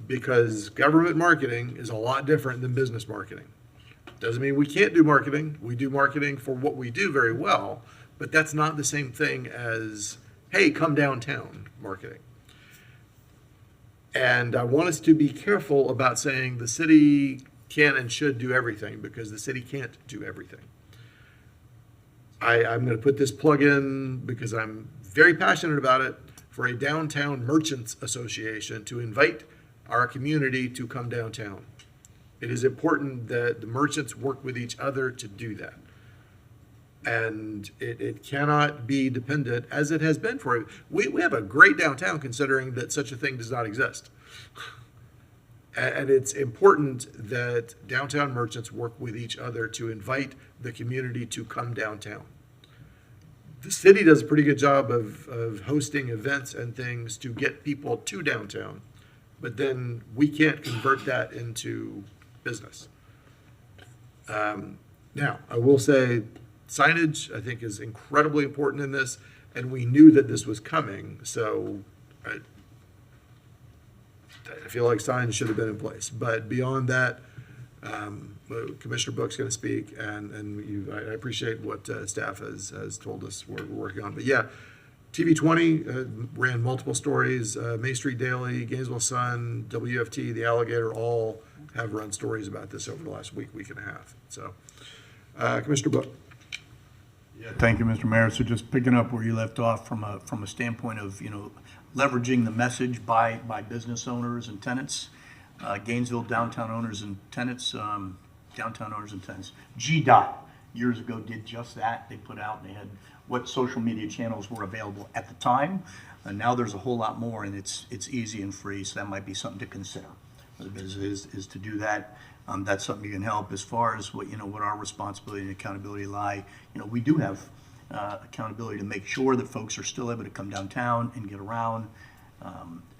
Because government marketing is a lot different than business marketing. Doesn't mean we can't do marketing. We do marketing for what we do very well, but that's not the same thing as, hey, come downtown marketing. And I want us to be careful about saying the city can and should do everything, because the city can't do everything. I'm going to put this plug in because I'm very passionate about it, for a downtown merchants association to invite our community to come downtown. It is important that the merchants work with each other to do that. And it cannot be dependent, as it has been for, we have a great downtown considering that such a thing does not exist. And it's important that downtown merchants work with each other to invite the community to come downtown. The city does a pretty good job of hosting events and things to get people to downtown, but then we can't convert that into business. Now, I will say signage, I think, is incredibly important in this, and we knew that this was coming, so I feel like signs should have been in place. But beyond that, Commissioner Book's going to speak, and I appreciate what staff has told us we're working on. But yeah, TV20 ran multiple stories. Main Street Daily, Gainesville Sun, WFT, The Alligator, all have run stories about this over the last week and a half. So, Commissioner Book. Yeah, thank you, Mr. Mayor. So just picking up where you left off from a standpoint of, leveraging the message by business owners and tenants, Gainesville downtown owners and tenants, GDOT years ago did just that. They put out, they had what social media channels were available at the time, and now there's a whole lot more, and it's easy and free, so that might be something to consider. Is to do that. That's something you can help. As far as what our responsibility and accountability lie, we do have accountability to make sure that folks are still able to come downtown and get around.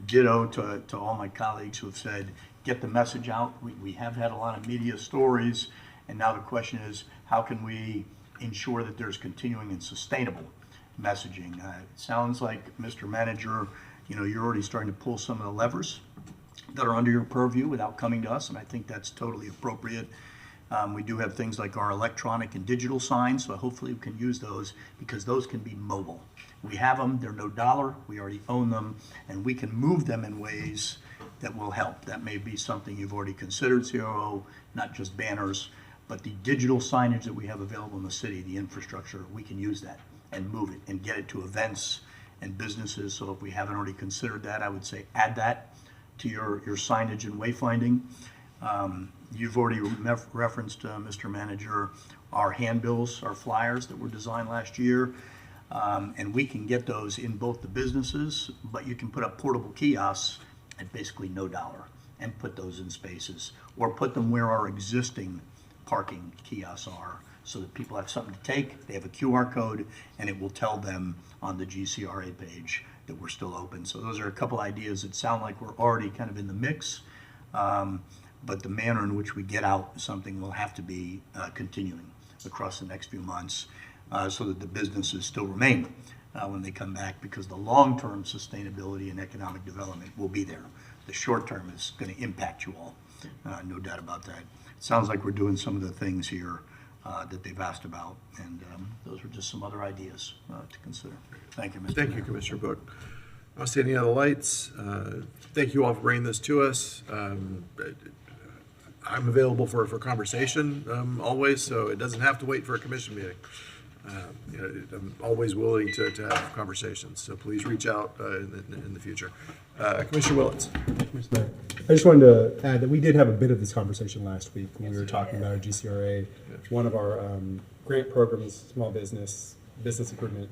Ditto to all my colleagues who have said, get the message out. We have had a lot of media stories, and now the question is, how can we ensure that there's continuing and sustainable messaging? It sounds like, Mr. Manager, you're already starting to pull some of the levers that are under your purview without coming to us, and I think that's totally appropriate. We do have things like our electronic and digital signs, so hopefully we can use those, because those can be mobile. We have them, they're no dollar, we already own them, and we can move them in ways that will help. That may be something you've already considered, COO, not just banners, but the digital signage that we have available in the city, the infrastructure, we can use that and move it and get it to events and businesses. So if we haven't already considered that, I would say add that to your signage and wayfinding. You've already referenced, Mr. Manager, our handbills, our flyers that were designed last year. And we can get those in both the businesses, but you can put up portable kiosks at basically no dollar and put those in spaces, or put them where our existing parking kiosks are, so that people have something to take, they have a QR code, and it will tell them on the GCRA page that we're still open. So those are a couple ideas that sound like we're already kind of in the mix, but the manner in which we get out something will have to be continuing across the next few months, so that the businesses still remain when they come back, because the long-term sustainability and economic development will be there. The short term is going to impact you all, no doubt about that. It sounds like we're doing some of the things here that they've asked about, and those were just some other ideas to consider. Thank you, Mr. Thank you, Commissioner Book. I don't see any other lights. Thank you all for bringing this to us. I'm available for conversation always, so it doesn't have to wait for a commission meeting. I'm always willing to have conversations, so please reach out in the future. Commissioner Willits. I just wanted to add that we did have a bit of this conversation last week when we were talking about our GCRA. One of our grant programs, small business improvement,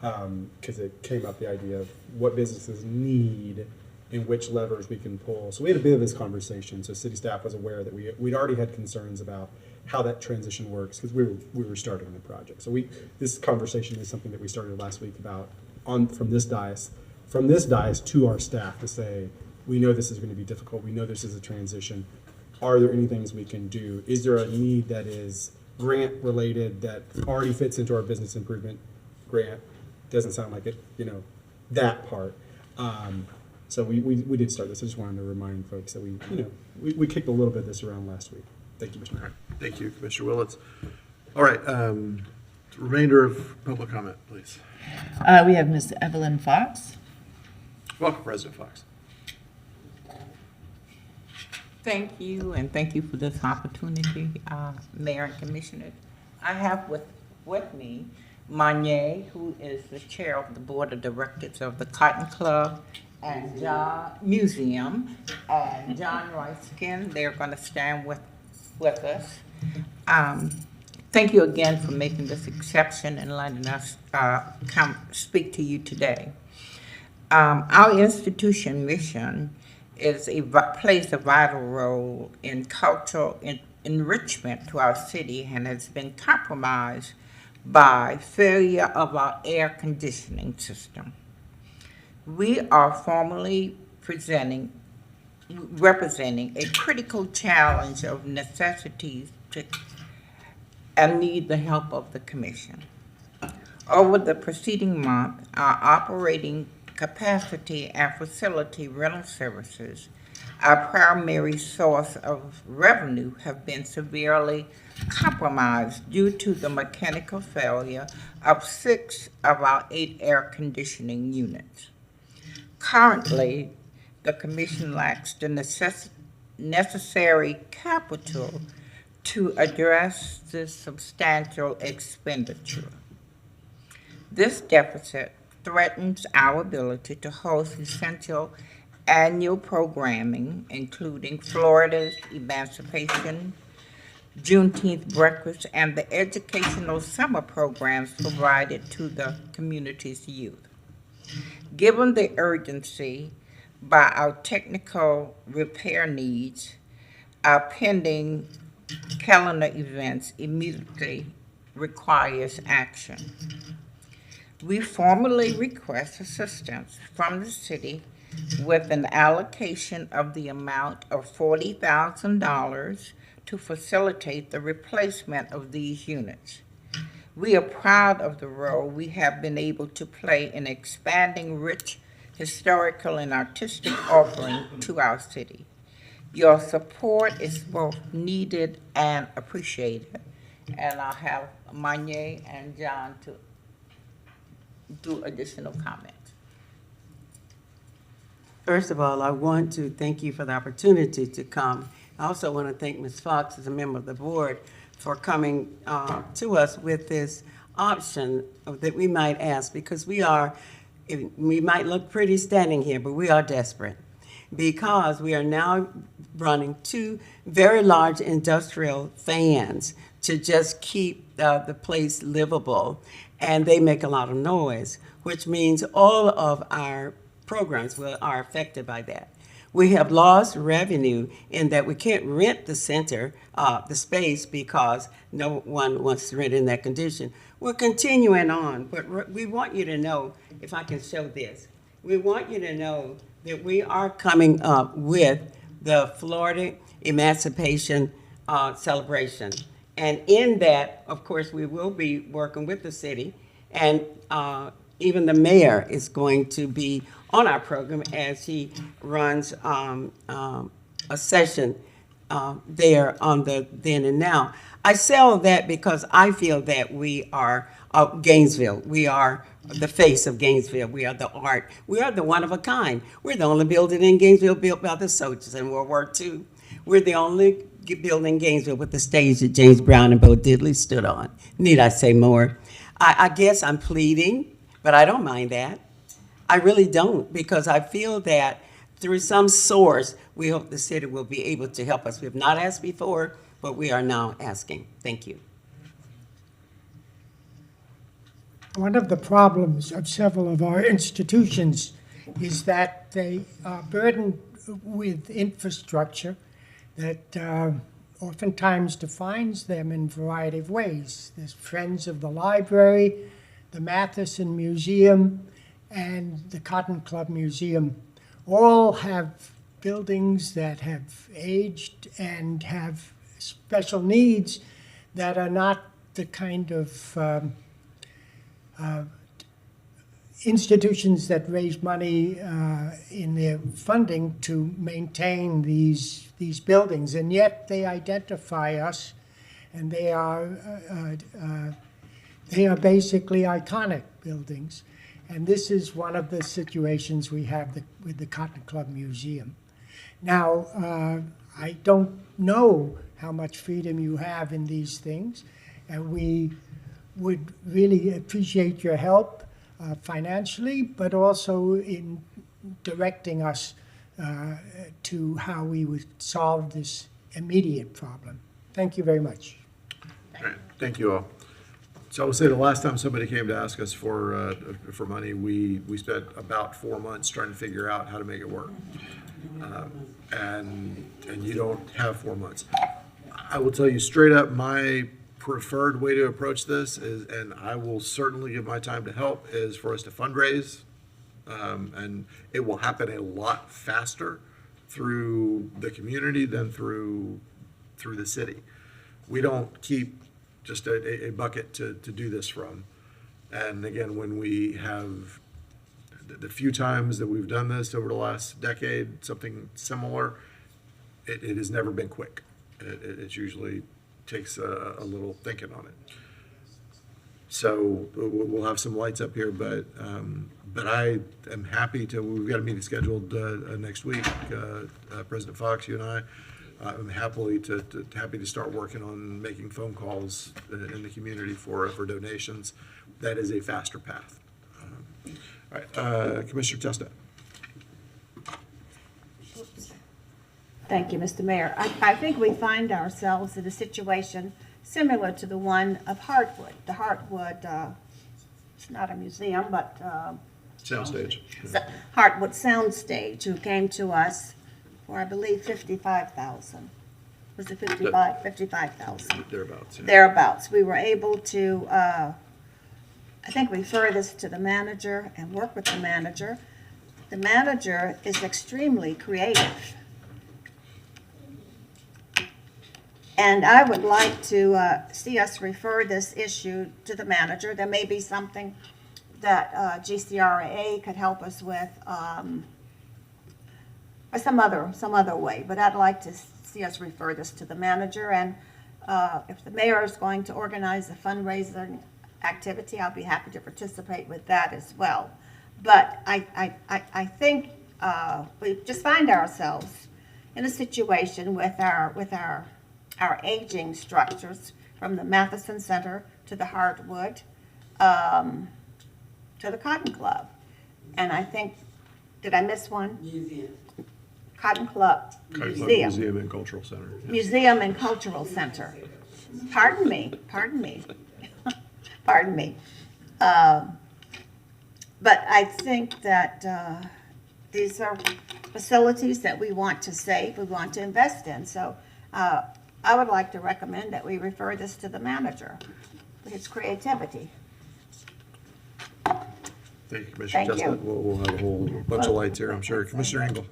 because it came up the idea of what businesses need and which levers we can pull. So we had a bit of this conversation. So city staff was aware that we'd already had concerns about how that transition works, because we were starting the project. So this conversation is something that we started last week about from this dais to our staff to say, we know this is going to be difficult. We know this is a transition. Are there any things we can do? Is there a need that is grant related that already fits into our business improvement grant? Doesn't sound like it, that part. So we did start this. I just wanted to remind folks that we kicked a little bit of this around last week. Thank you, Mr. Mayor. Thank you, Commissioner Willits. All right, remainder of public comment, please. We have Ms. Evelyn Fox. Welcome, President Fox. Thank you, and thank you for this opportunity, Mayor and Commissioners. I have with me Manye, who is the chair of the board of directors of the Cotton Club and John Museum, and John Royskin. They're going to stand with us. Thank you again for making this exception and letting us come speak to you today. Our institution mission plays a vital role in cultural enrichment to our city and has been compromised by failure of our air conditioning system. We are formally representing a critical challenge of necessities and need the help of the Commission. Over the preceding month, our operating capacity and facility rental services, our primary source of revenue, have been severely compromised due to the mechanical failure of 6 of our 8 air conditioning units. Currently, the Commission lacks the necessary capital to address this substantial expenditure. This deficit threatens our ability to host essential annual programming, including Florida's Emancipation, Juneteenth breakfast, and the educational summer programs provided to the community's youth. Given the urgency by our technical repair needs, our pending calendar events immediately requires action. We formally request assistance from the city with an allocation of the amount of $40,000 to facilitate the replacement of these units. We are proud of the role we have been able to play in expanding rich historical and artistic offering to our city. Your support is both needed and appreciated. And I'll have Manye and John to do additional comments. First of all, I want to thank you for the opportunity to come. I also want to thank Ms. Fox, as a member of the board, for coming to us with this option that we might ask, because we might look pretty standing here, but we are desperate, because we are now running 2 very large industrial fans to just keep the place livable, and they make a lot of noise, which means all of our programs are affected by that. We have lost revenue in that we can't rent the center, the space, because no one wants to rent in that condition. We're continuing on, but we want you to know, if I can show this, we want you to know that we are coming up with the Florida Emancipation celebration. And in that, of course, we will be working with the city, and even the mayor is going to be on our program as he runs a session there on the then and now. I say all that because I feel that we are Gainesville. We are the face of Gainesville. We are the art. We are the one of a kind. We're the only building in Gainesville built by the soldiers in World War II. We're the only building in Gainesville with the stage that James Brown and Bo Diddley stood on. Need I say more? I guess I'm pleading, but I don't mind that. I really don't, because I feel that through some source, we hope the city will be able to help us. We have not asked before, but we are now asking. Thank you. One of the problems of several of our institutions is that they are burdened with infrastructure that oftentimes defines them in a variety of ways. There's Friends of the Library, the Matheson Museum, and the Cotton Club Museum. All have buildings that have aged and have special needs that are not the kind of institutions that raise money in their funding to maintain these buildings, and yet they identify us, and they are basically iconic buildings. And this is one of the situations we have with the Cotton Club Museum. Now, I don't know how much freedom you have in these things, and we would really appreciate your help financially, but also in directing us to how we would solve this immediate problem. Thank you very much. All right, thank you all. So I will say the last time somebody came to ask us for money, we spent about 4 months trying to figure out how to make it work. And you don't have 4 months. I will tell you straight up, my preferred way to approach this is, and I will certainly give my time to help, is for us to fundraise. And it will happen a lot faster through the community than through the city. We don't keep just a bucket to do this from. And again, when we have the few times that we've done this over the last decade, something similar, it has never been quick. It usually takes a little thinking on it. So we'll have some lights up here, but I am happy to. We've got a meeting scheduled next week. President Fox, you and I. I'm happy to start working on making phone calls in the community for donations. That is a faster path. All right, Commissioner Testa. Thank you, Mr. Mayor. I think we find ourselves in a situation similar to the one of Heartwood. The Heartwood, it's not a museum, but Soundstage. Heartwood Soundstage, who came to us for, I believe, $55,000. Was it 55? $55,000. Thereabouts. Yeah. Thereabouts. We were able to, I think, refer this to the manager and work with the manager. The manager is extremely creative. And I would like to see us refer this issue to the manager. There may be something that GCRA could help us with, or some other way. But I'd like to see us refer this to the manager. And if the mayor is going to organize a fundraising activity, I'll be happy to participate with that as well. But I think we just find ourselves in a situation with our aging structures, from the Matheson Center to the Heartwood to the Cotton Club. And I think, did I miss one? Museum. Cotton Club Museum. Museum and Cultural Center. Yes. Museum and Cultural Center. Pardon me. Pardon me. But I think that these are facilities that we want to save, we want to invest in. So I would like to recommend that we refer this to the manager with his creativity. Thank you, Commissioner Thank Testa. you. We'll have a whole bunch of lights here, I'm sure. Commissioner Engel.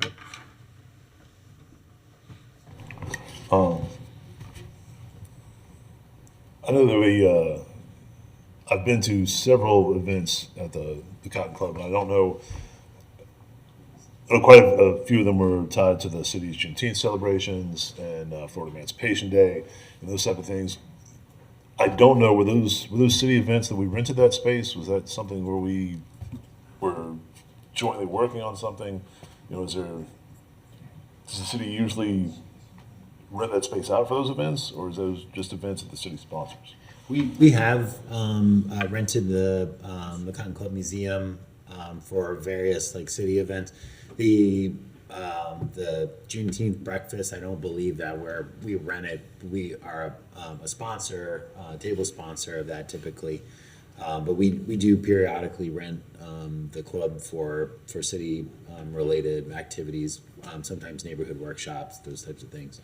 I know that I've been to several events at the Cotton Club, and I don't know, quite a few of them were tied to the city's Juneteenth celebrations and Florida Emancipation Day and those type of things. I don't know, were those city events that we rented that space? Was that something where we were jointly working on something? You know, does the city usually rent that space out for those events, or is those just events that the city sponsors? We have rented the Cotton Club Museum for various city events. The Juneteenth breakfast, I don't believe that we rent it. We are a sponsor, table sponsor of that typically, but we do periodically rent the club for city related activities, sometimes neighborhood workshops, those types of things.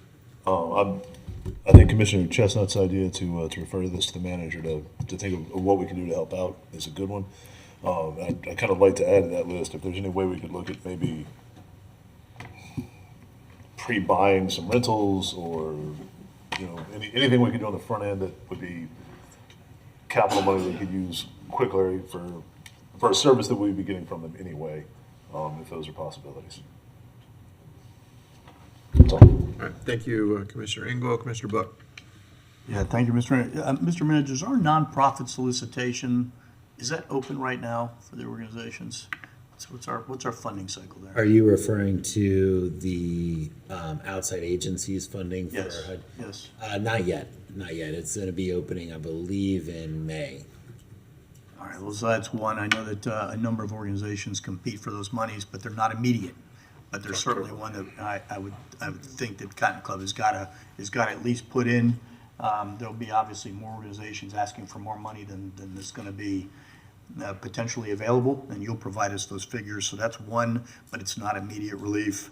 I think Commissioner Chestnut's idea to refer this to the manager to think of what we can do to help out is a good one. I kind of like to add to that list, if there's any way we could look at maybe pre-buying some rentals or, anything we could do on the front end that would be capital money we could use quickly for a service that we'd be getting from them anyway, if those are possibilities. That's all. All right, thank you, Commissioner Engel. Commissioner Book. Yeah, thank you, Mr. Manager. Is our nonprofit solicitation, is that open right now for the organizations? So what's our funding cycle there? Are you referring to the outside agencies funding for Yes, HUD? yes. Not yet. It's going to be opening, I believe, in May. All right, well, so that's one. I know that a number of organizations compete for those monies, but they're not immediate. But there's certainly one that I would think that Cotton Club has got to at least put in. There'll be obviously more organizations asking for more money than is going to be potentially available, and you'll provide us those figures. So that's one, but it's not immediate relief.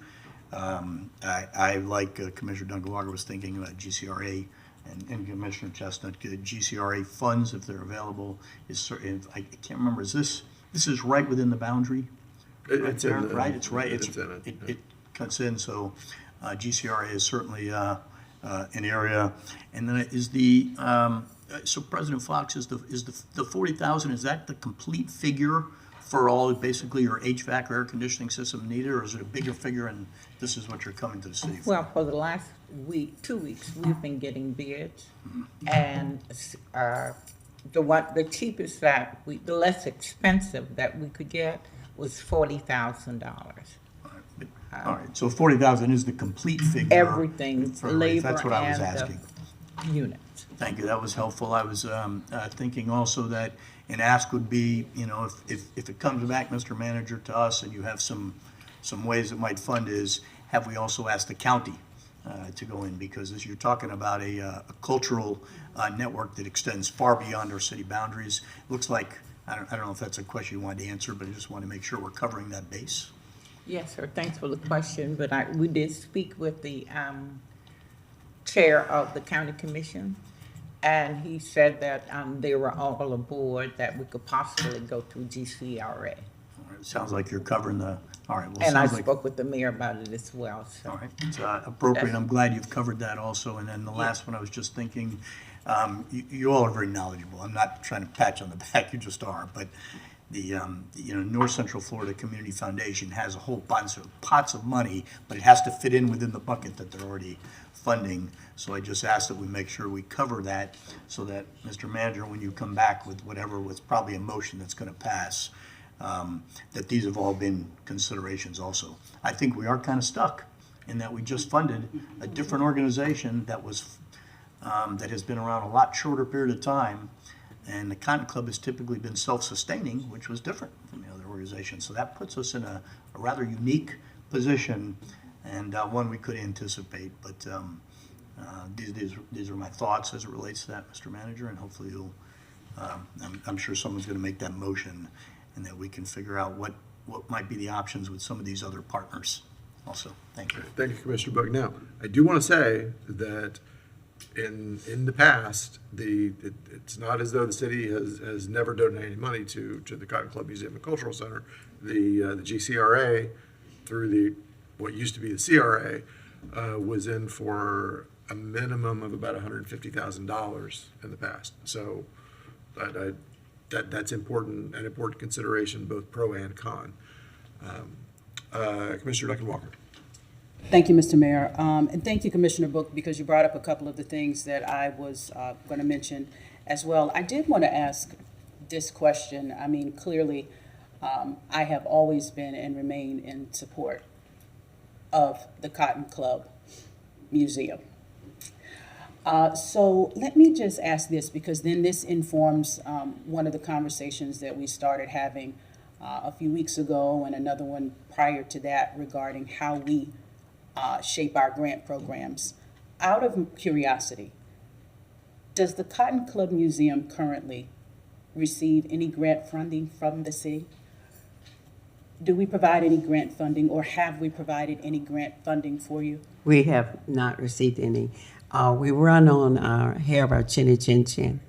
I like Commissioner Dunkelwager was thinking about GCRA and Commissioner Chestnut. GCRA funds, if they're available, I can't remember. Is this is right within the boundary? It's in the, right. It's right. It's in it. It cuts in. So GCRA is certainly an area. And then is the so President Fox is the 40,000. Is that the complete figure for all basically your HVAC or air conditioning system needed, or is it a bigger figure and this is what you're coming to the city for? Well, for the last 2 weeks, we've been getting bids, and the cheapest the less expensive that we could get was $40,000. All right, so 40,000 is the complete figure. Everything, for labor that's what I was and asking. the units. Thank you, that was helpful. I was thinking also that an ask would be, if it comes back, Mr. Manager, to us and you have some ways it might fund is, have we also asked the county to go in? Because as you're talking about a cultural network that extends far beyond our city boundaries, looks like, I don't know if that's a question you wanted to answer, but I just want to make sure we're covering that base. Yes, sir. Thanks for the question. But we did speak with the chair of the county commission, and he said that they were all aboard that we could possibly go through GCRA. All right, it sounds like you're covering the. All right. Well, And I sounds like, spoke with the mayor about it as well. So. all right, it's appropriate. I'm glad you've covered that also. And then the last one, I was just thinking, you all are very knowledgeable. I'm not trying to pat you on the back, you just are. But the North Central Florida Community Foundation has a whole bunch of pots of money, but it has to fit in within the bucket that they're already funding. So I just asked that we make sure we cover that so that, Mr. Manager, when you come back with whatever was probably a motion that's going to pass, that these have all been considerations also. I think we are kind of stuck in that we just funded a different organization that was that has been around a lot shorter period of time, and the Cotton Club has typically been self-sustaining, which was different from the other organizations. So that puts us in a rather unique position, and one we could anticipate. But these are my thoughts as it relates to that, Mr. Manager, and hopefully you'll. I'm sure someone's going to make that motion, and that we can figure out what might be the options with some of these other partners. Also, thank you. Thank you, Commissioner Bug. Now, I do want to say that in the past, it's not as though the city has never donated any money to the Cotton Club Museum and Cultural Center. The GCRA, through what used to be the CRA, was in for a minimum of about $150,000 in the past. So that's important, an important consideration, both pro and con. Commissioner Duncan-Walker. Thank you, Mr. Mayor. And thank you, Commissioner Book, because you brought up a couple of the things that I was going to mention as well. I did want to ask this question. I mean, clearly, I have always been and remain in support of the Cotton Club Museum. So let me just ask this, because then this informs one of the conversations that we started having a few weeks ago and another one prior to that regarding how we shape our grant programs. Out of curiosity, does the Cotton Club Museum currently receive any grant funding from the city? Do we provide any grant funding, or have we provided any grant funding for you? We have not received any. We run on our hair of our chinny chin chin.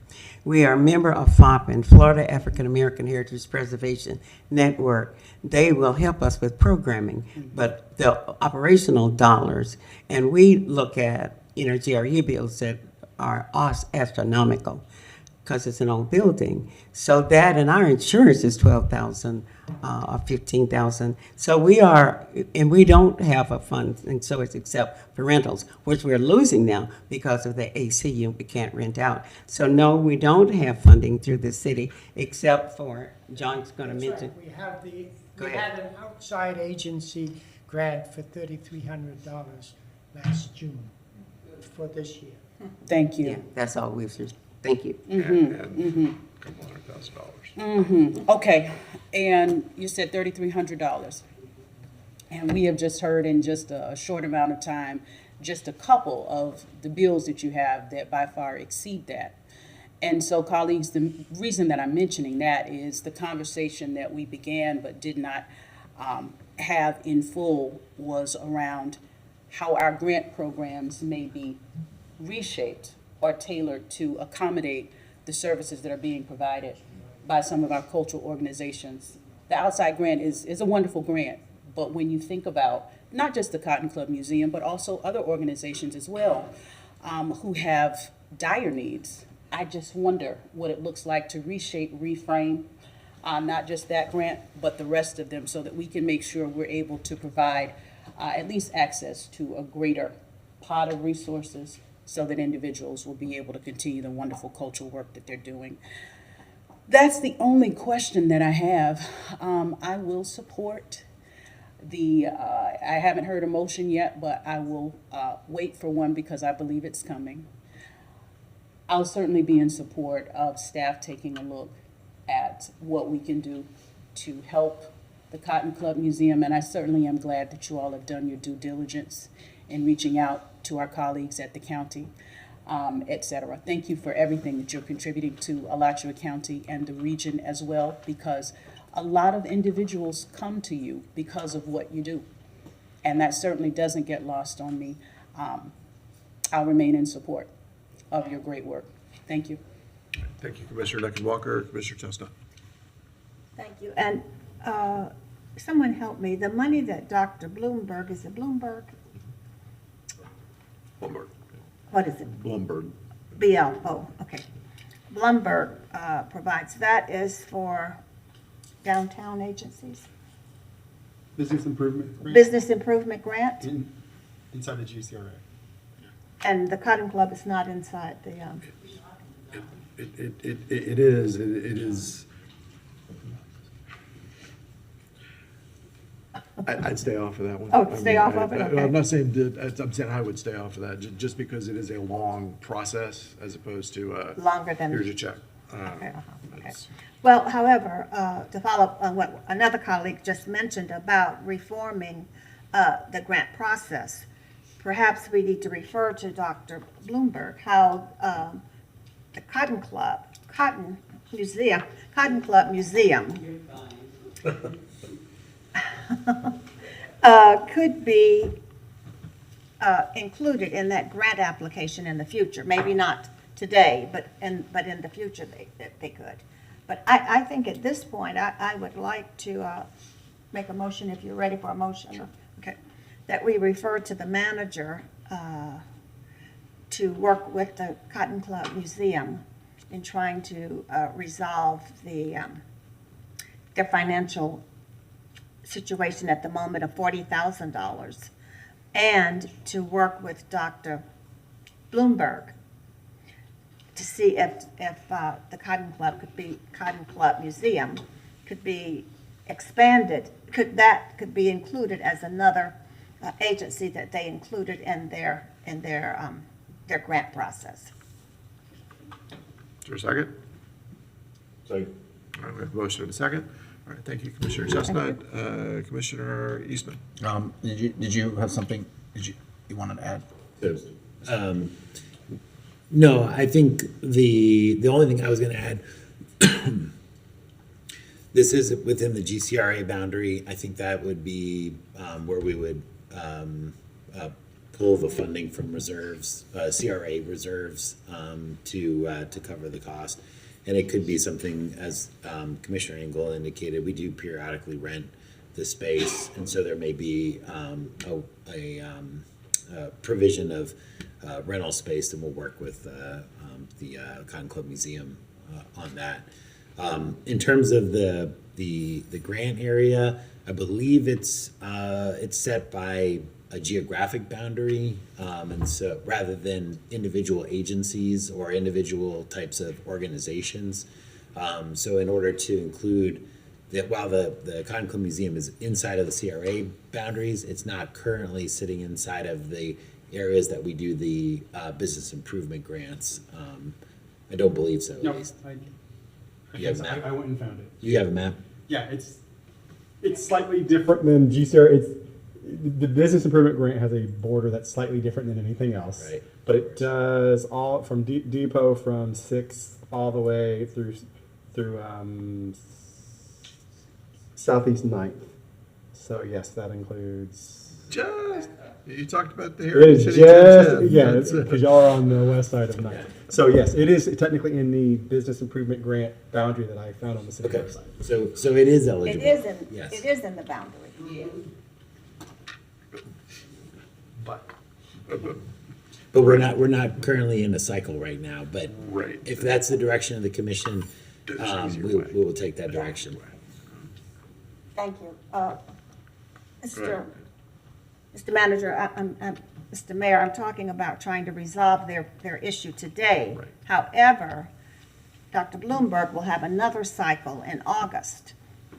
We are a member of FAPN, Florida African American Heritage Preservation Network. They will help us with programming, but the operational dollars, and we look at, GRE bills that are astronomical because it's an old building. So that, and our insurance is $12,000 or $15,000. So we are, and we don't have a fund, and so it's except for rentals, which we're losing now because of the AC we can't rent out. So no, we don't have funding through the city except for, John's going to That's mention. right. We have Go we ahead. had an outside agency grant for $3,300 last June for this year. Thank you. Yeah, that's all we've, thank you. And a couple $100,000. Okay, and you said $3,300. And we have just heard in just a short amount of time, just a couple of the bills that you have that by far exceed that. And so, colleagues, the reason that I'm mentioning that is the conversation that we began but did not have in full was around how our grant programs may be reshaped or tailored to accommodate the services that are being provided by some of our cultural organizations. The outside grant is a wonderful grant, but when you think about not just the Cotton Club Museum, but also other organizations as well who have dire needs, I just wonder what it looks like to reshape, reframe, not just that grant, but the rest of them, so that we can make sure we're able to provide at least access to a greater pot of resources so that individuals will be able to continue the wonderful cultural work that they're doing. That's the only question that I have. I will support I haven't heard a motion yet, but I will wait for one because I believe it's coming. I'll certainly be in support of staff taking a look at what we can do to help the Cotton Club Museum, and I certainly am glad that you all have done your due diligence in reaching out to our colleagues at the county, et cetera. Thank you for everything that you're contributing to Alachua County and the region as well, because a lot of individuals come to you because of what you do, and that certainly doesn't get lost on me. I'll remain in support of your great work. Thank you. Thank you, Commissioner Duncan Walker. Commissioner Chestnut. Thank you. And someone help me. The money that Dr. Bloomberg, is it Bloomberg? Bloomberg. What is it? Bloomberg. BL, okay. Bloomberg provides, that is for downtown agencies? Business improvement grant Business improvement grant? inside the GCRA. And the Cotton Club is not inside the, It is. I'd stay off of that one. Oh, stay off of it? Okay. I'm not saying that, I'm saying I would stay off of that, just because it is a long process as opposed to, longer than. here's your check. Okay. Well, however, to follow up on what another colleague just mentioned about reforming the grant process, perhaps we need to refer to Dr. Bloomberg how the Cotton Club Museum could be included in that grant application in the future. Maybe not today, but in the future they could. But I think at this point, I would like to make a motion, if you're ready for a motion. Okay. That we refer to the manager to work with the Cotton Club Museum in trying to resolve their financial situation at the moment of $40,000, and to work with Dr. Bloomberg to see if the Cotton Club Museum could be expanded, could be included as another agency that they included in their grant process. Is there a second? Second. All right, we have a motion and a second. All right, thank you, Commissioner Chestnut. Commissioner Eastman. Did you have something you wanted to add? No, I think the only thing I was going to add, this is within the GCRA boundary. I think that would be where we would pull the funding from reserves, CRA reserves, to cover the cost. And it could be something, as Commissioner Engel indicated, we do periodically rent the space, and so there may be a provision of rental space, and we'll work with the Cotton Club Museum on that. In terms of the grant area, I believe it's set by a geographic boundary, and so rather than individual agencies or individual types of organizations. So in order to include that, while the Cotton Club Museum is inside of the CRA boundaries, it's not currently sitting inside of the areas that we do the business improvement grants. I don't believe so, at No, least. I went and found it. You have a map? Yeah, it's slightly different than GCR. The business improvement grant has a border that's slightly different than anything else. Right. But it does all from Depot from 6th all the way through Southeast 9th. So yes, that includes. You talked about the It Heritage is City just 10. yeah, because y'all are on the west side of 9th. So yes, it is technically in the business improvement grant boundary that I found on the city website. So it is eligible. It is in the boundary. But we're not currently in a cycle right now. But Right. if that's the direction of the commission, we will take that direction. Thank you. Mr. Manager, Mr. Mayor, I'm talking about trying to resolve their issue today. Right. However, Dr. Bloomberg will have another cycle in August,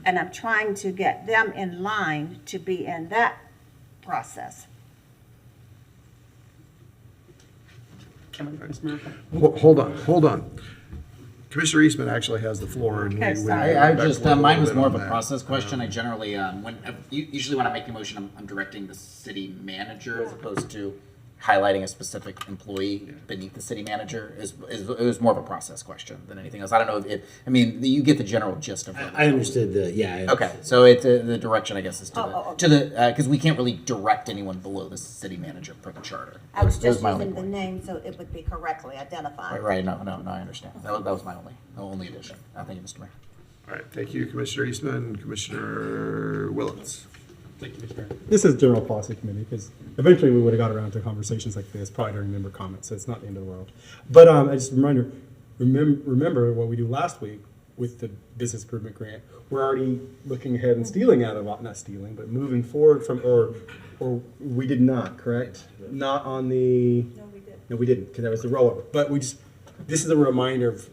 and I'm trying to get them in line to be in that process. Hold on. Commissioner Eastman actually has the floor. And Okay, we sorry. I back just, a little mine was bit more on of a that. process question. I generally, usually when I make the motion, I'm directing the city manager as opposed to highlighting a specific employee beneath the city manager. It was more of a process question than anything else. I don't know you get the general gist of it. I understood the. Okay, so it's the direction, I guess, is Oh, to the because we can't really direct anyone below the city manager per the charter. I was That just my only using the point. name so it would be correctly identified. Right, no, I understand. That was my only addition. Thank you, Mr. Mayor. All right, thank you, Commissioner Eastman. Commissioner Willets. Thank you, Mr. Mayor. This is General Policy Committee, because eventually we would have got around to conversations like this, probably during member comments, so it's not the end of the world. But I just remember what we do last week with the business improvement grant. We're already looking ahead and not stealing, but moving forward from, or we did not, correct? Not on the. No, we didn't, because that was the rollover. But this is a reminder of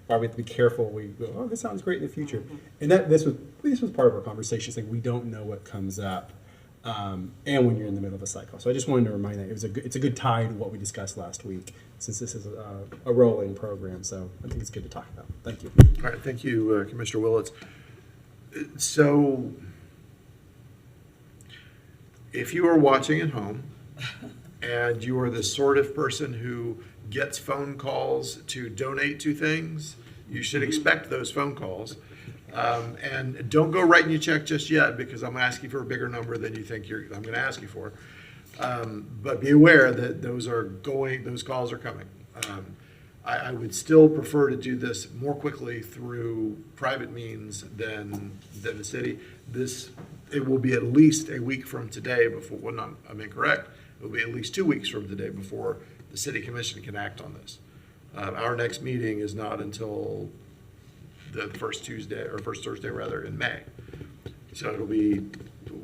why we have to be careful. We go, oh, this sounds great in the future. And this was part of our conversation, saying we don't know what comes up, and when you're in the middle of a cycle. So I just wanted to remind that it's a good tie to what we discussed last week, since this is a rolling program. So I think it's good to talk about. Thank you. All right, thank you, Commissioner Willets. So if you are watching at home and you are the sort of person who gets phone calls to donate to things, you should expect those phone calls. And don't go writing your check just yet, because I'm asking for a bigger number than you think I'm going to ask you for. But be aware that those calls are coming. I would still prefer to do this more quickly through private means than the city. It will be at least a week from today before, well, I'm incorrect. It will be at least 2 weeks from today before the city commission can act on this. Our next meeting is not until the first Thursday rather in May. So we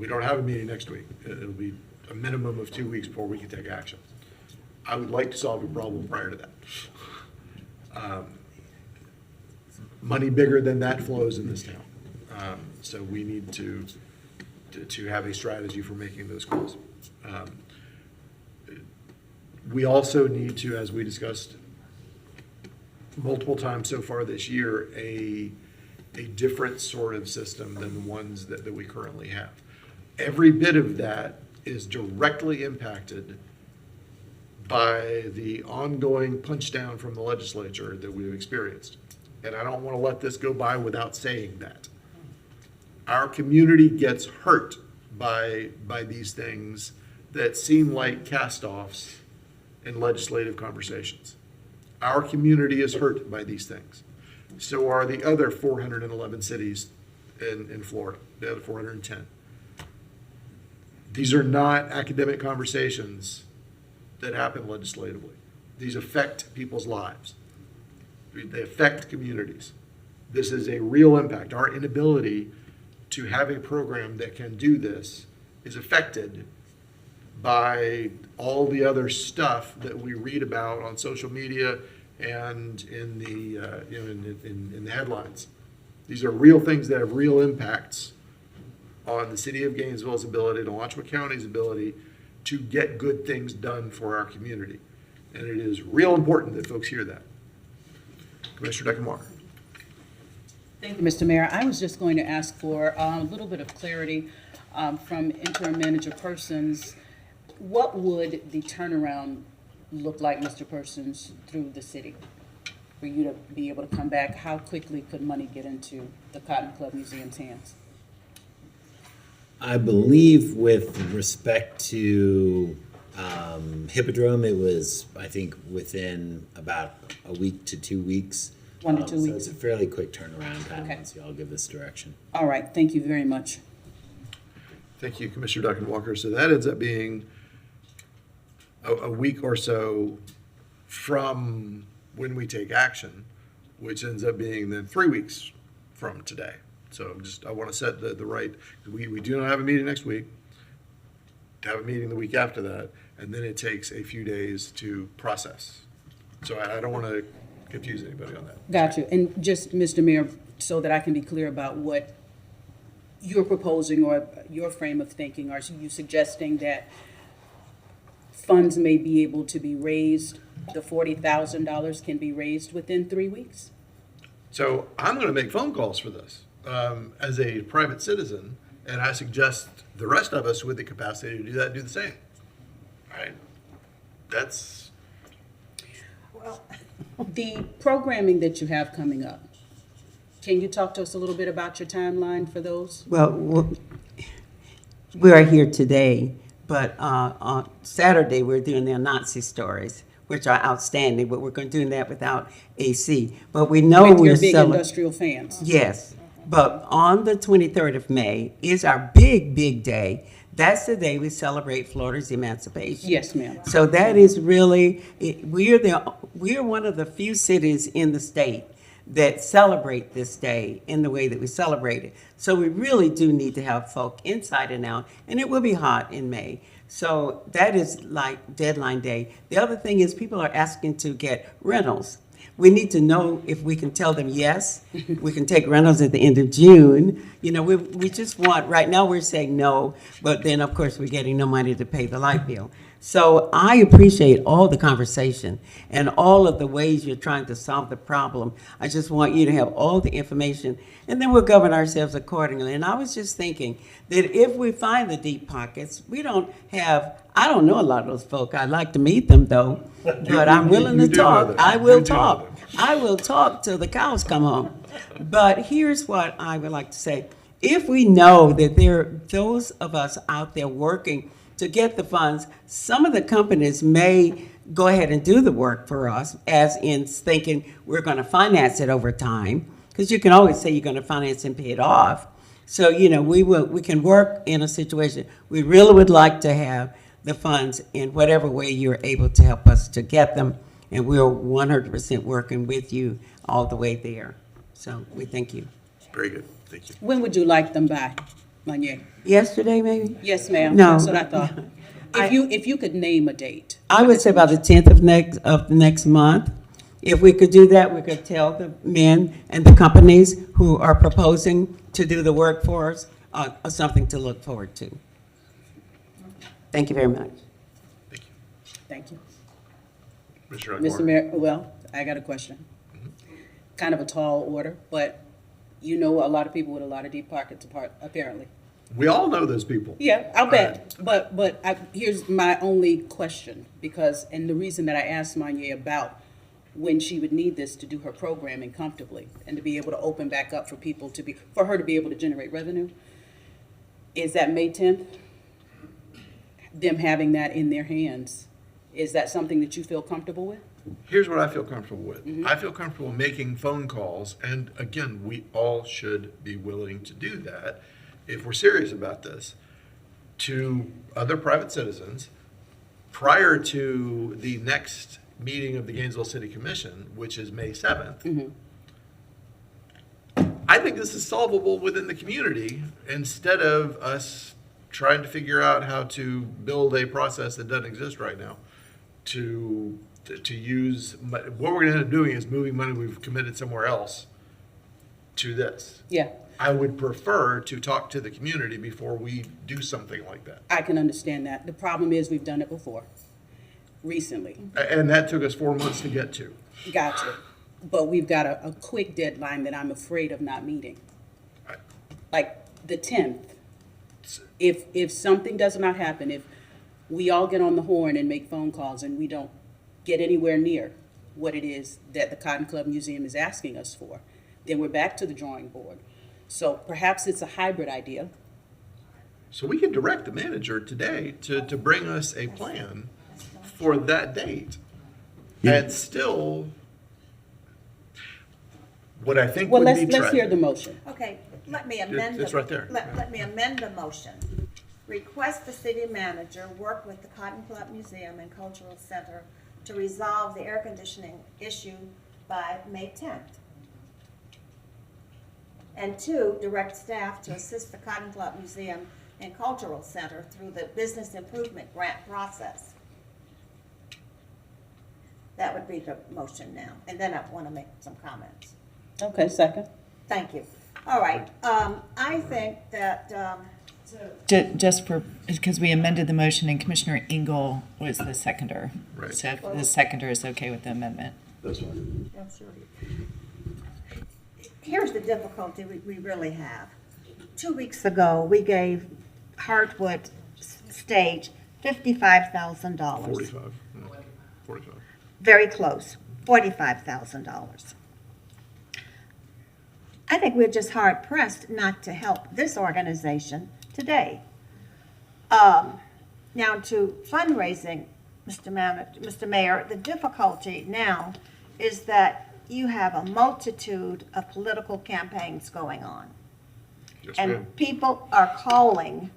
don't have a meeting next week. It'll be a minimum of 2 weeks before we can take action. I would like to solve your problem prior to that. Money bigger than that flows in this town. So we need to have a strategy for making those calls. We also need to, as we discussed multiple times so far this year, a different sort of system than the ones that we currently have. Every bit of that is directly impacted by the ongoing punch down from the legislature that we've experienced. And I don't want to let this go by without saying that. Our community gets hurt by these things that seem like cast-offs in legislative conversations. Our community is hurt by these things. So are the other 411 cities in Florida, the other 410. These are not academic conversations that happen legislatively. These affect people's lives. They affect communities. This is a real impact. Our inability to have a program that can do this is affected by all the other stuff that we read about on social media and in the in the headlines. These are real things that have real impacts on the city of Gainesville's ability, to Alachua County's ability to get good things done for our community. And it is real important that folks hear that. Commissioner Deckenwalker. Thank you, Mr. Mayor. I was just going to ask for a little bit of clarity from interim manager Persons. What would the turnaround look like, Mr. Persons, through the city? For you to be able to come back, how quickly could money get into the Cotton Club Museum's hands? I believe with respect to Hippodrome, it was, I think, within about a week to 2 weeks. 1 to 2 So weeks. it's a fairly quick turnaround time Okay. once you all give this direction. All right, thank you very much. Thank you, Commissioner Deckenwalker. So that ends up being a week or so from when we take action, which ends up being then 3 weeks from today. So I want to set the right, we do not have a meeting next week, to have a meeting the week after that, and then it takes a few days to process. So I don't want to confuse anybody on that. Got you. And just, Mr. Mayor, so that I can be clear about what you're proposing or your frame of thinking, are you suggesting that funds may be able to be raised, the $40,000 can be raised within 3 weeks? So I'm going to make phone calls for this as a private citizen, and I suggest the rest of us with the capacity to do that do the same. All right? That's The programming that you have coming up, can you talk to us a little bit about your timeline for those? Well, we are here today, but on Saturday, we're doing the Nazi stories, which are outstanding, but we're going to do that without AC. But we know With we're your big selling. industrial fans. Yes, but on the 23rd of May is our big, big day. That's the day we celebrate Florida's emancipation. Yes, ma'am. So that is really, we're one of the few cities in the state that celebrate this day in the way that we celebrate it. So we really do need to have folk inside and out, and it will be hot in May. So that is like deadline day. The other thing is people are asking to get rentals. We need to know if we can tell them, yes, we can take rentals at the end of June. You know, we just want, right now we're saying no, but then of course we're getting no money to pay the light bill. So I appreciate all the conversation and all of the ways you're trying to solve the problem. I just want you to have all the information, and then we'll govern ourselves accordingly. And I was just thinking that if we find the deep pockets, we don't have, I don't know a lot of those folk. I'd like to meet them though, but I'm willing to do know talk. them. I will You do know talk. them. I will talk till the cows come home. But here's what I would like to say. If we know that there are those of us out there working to get the funds, some of the companies may go ahead and do the work for us, as in thinking we're going to finance it over time, because you can always say you're going to finance and pay it off. So, you know, we can work in a situation. We really would like to have the funds in whatever way you're able to help us to get them, and we're 100% working with you all the way there. So we thank you. very good. Thank you. When would you like them by, Lanier? Yesterday, maybe? Yes, ma'am. No. That's what I thought. If you could name a date. I would say about the 10th of the next month. If we could do that, we could tell the men and the companies who are proposing to do the work for us something to look forward to. Thank you very much. Thank you. Mr. Mr. Mayor, well, I got a question. Kind of a tall order, but you know a lot of people with a lot of deep pockets apparently. We all know those people. Yeah, I'll bet. But here's my only question, and the reason that I asked Manye about when she would need this to do her programming comfortably and to be able to open back up for her to be able to generate revenue, is that May 10th. them having that in their hands. Is that something that you feel comfortable with? Here's what I feel comfortable with. I feel comfortable making phone calls, and again, we all should be willing to do that if we're serious about this, to other private citizens prior to the next meeting of the Gainesville City Commission, which is May 7th. I think this is solvable within the community instead of us trying to figure out how to build a process that doesn't exist right now to use. What we're going to end up doing is moving money we've committed somewhere else to this. Yeah. I would prefer to talk to the community before we do something like that. I can understand that. The problem is we've done it before, recently. And that took us 4 months to get to. Gotcha. But we've got a quick deadline that I'm afraid of not meeting. Like the 10th. If something does not happen, if we all get on the horn and make phone calls and we don't get anywhere near what it is that the Cotton Club Museum is asking us for, then we're back to the drawing board. So perhaps it's a hybrid idea. So we can direct the manager today to bring us a plan for that date. And still, what I think Well, would be let's hear the motion. Okay, let me amend. It's right there. Let me amend the motion. Request the city manager work with the Cotton Club Museum and Cultural Center to resolve the air conditioning issue by May 10th. And 2, direct staff to assist the Cotton Club Museum and Cultural Center through the business improvement grant process. That would be the motion now. And then I want to make some comments. Okay, second. Thank you. All right. I think that, Just for, because we amended the motion and Commissioner Engel was the seconder. Right. So if the seconder is okay with the amendment. That's fine. absolutely. Here's the difficulty we really have. 2 weeks ago, we gave Hardwood Stage $55,000. 45. 45. Very close, $45,000. I think we're just hard pressed not to help this organization today. Now to fundraising, Mr. Mayor, the difficulty now is that you have a multitude of political campaigns going on. Yes, ma'am. And people are calling,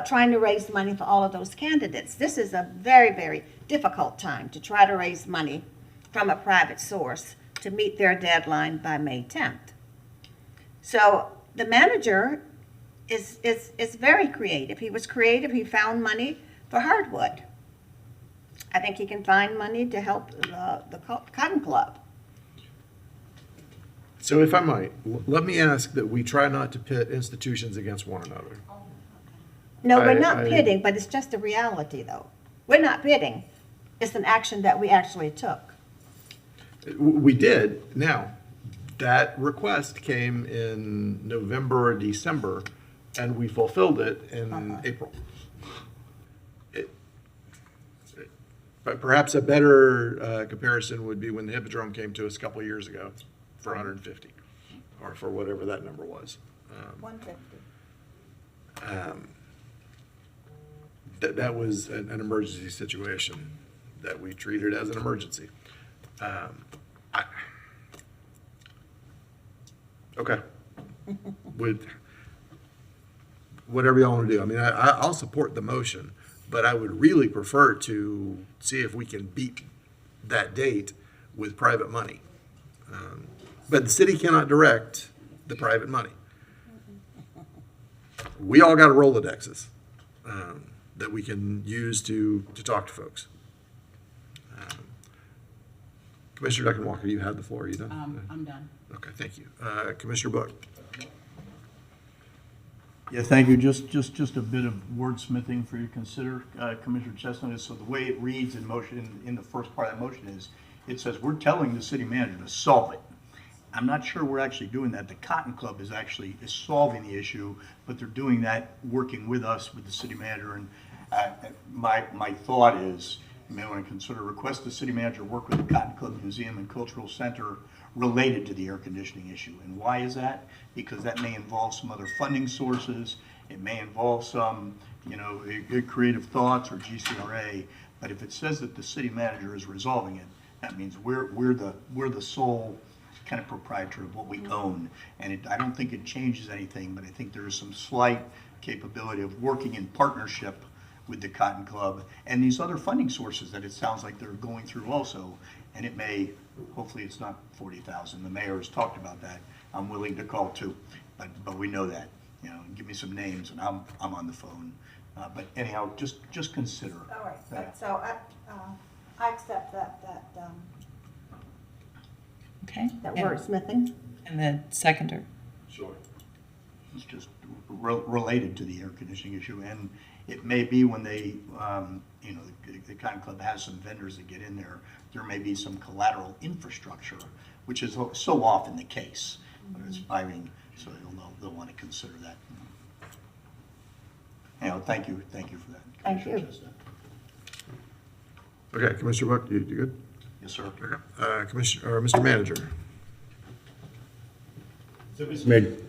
trying to raise money for all of those candidates. This is a very, very difficult time to try to raise money from a private source to meet their deadline by May 10th. So the manager is very creative. He was creative. He found money for Hardwood. I think he can find money to help the Cotton Club. So if I might, let me ask that we try not to pit institutions against one another. No, we're not pitting, but it's just a reality, though. We're not pitting. It's an action that we actually took. We did. Now, that request came in November or December, and we fulfilled it in April. But perhaps a better comparison would be when the Hippodrome came to us a couple of years ago for 150, or for whatever that number was. 150. That was an emergency situation that we treated as an emergency. Okay. With whatever y'all want to do. I mean, I'll support the motion, but I would really prefer to see if we can beat that date with private money. But the city cannot direct the private money. We all got Rolodexes that we can use to talk to folks. Commissioner Duncan-Walker, you have the floor. Are you done? I'm done. Okay, thank you. Commissioner Book. Yeah, thank you. Just a bit of wordsmithing for you to consider, Commissioner Chestnut. So the way it reads in motion, in the first part of that motion is, it says, we're telling the city manager to solve it. I'm not sure we're actually doing that. The Cotton Club is solving the issue, but they're doing that working with us, with the city manager. And my thought is, you may want to consider request the city manager work with the Cotton Club Museum and Cultural Center related to the air conditioning issue. And why is that? Because that may involve some other funding sources, It may involve some, good creative thoughts or GCRA, but if it says that the city manager is resolving it, that means we're the sole kind of proprietor of what we own. And I don't think it changes anything, but I think there is some slight capability of working in partnership with the Cotton Club and these other funding sources that it sounds like they're going through also. And it may, hopefully it's not 40,000. The mayor has talked about that. I'm willing to call too, but we know that. Give me some names and I'm on the phone. But anyhow, just consider. All right, that. so I accept that Okay. that And- wordsmithing. And the seconder. Sure. It's just related to the air conditioning issue, and it may be when they, the Cotton Club has some vendors that get in there, there may be some collateral infrastructure, which is so often the case. But it's so they'll want to consider that. Thank you for that. Thank Commissioner you. Chestnut. Okay, Commissioner Book, you good? Yes, sir. Mr. Manager.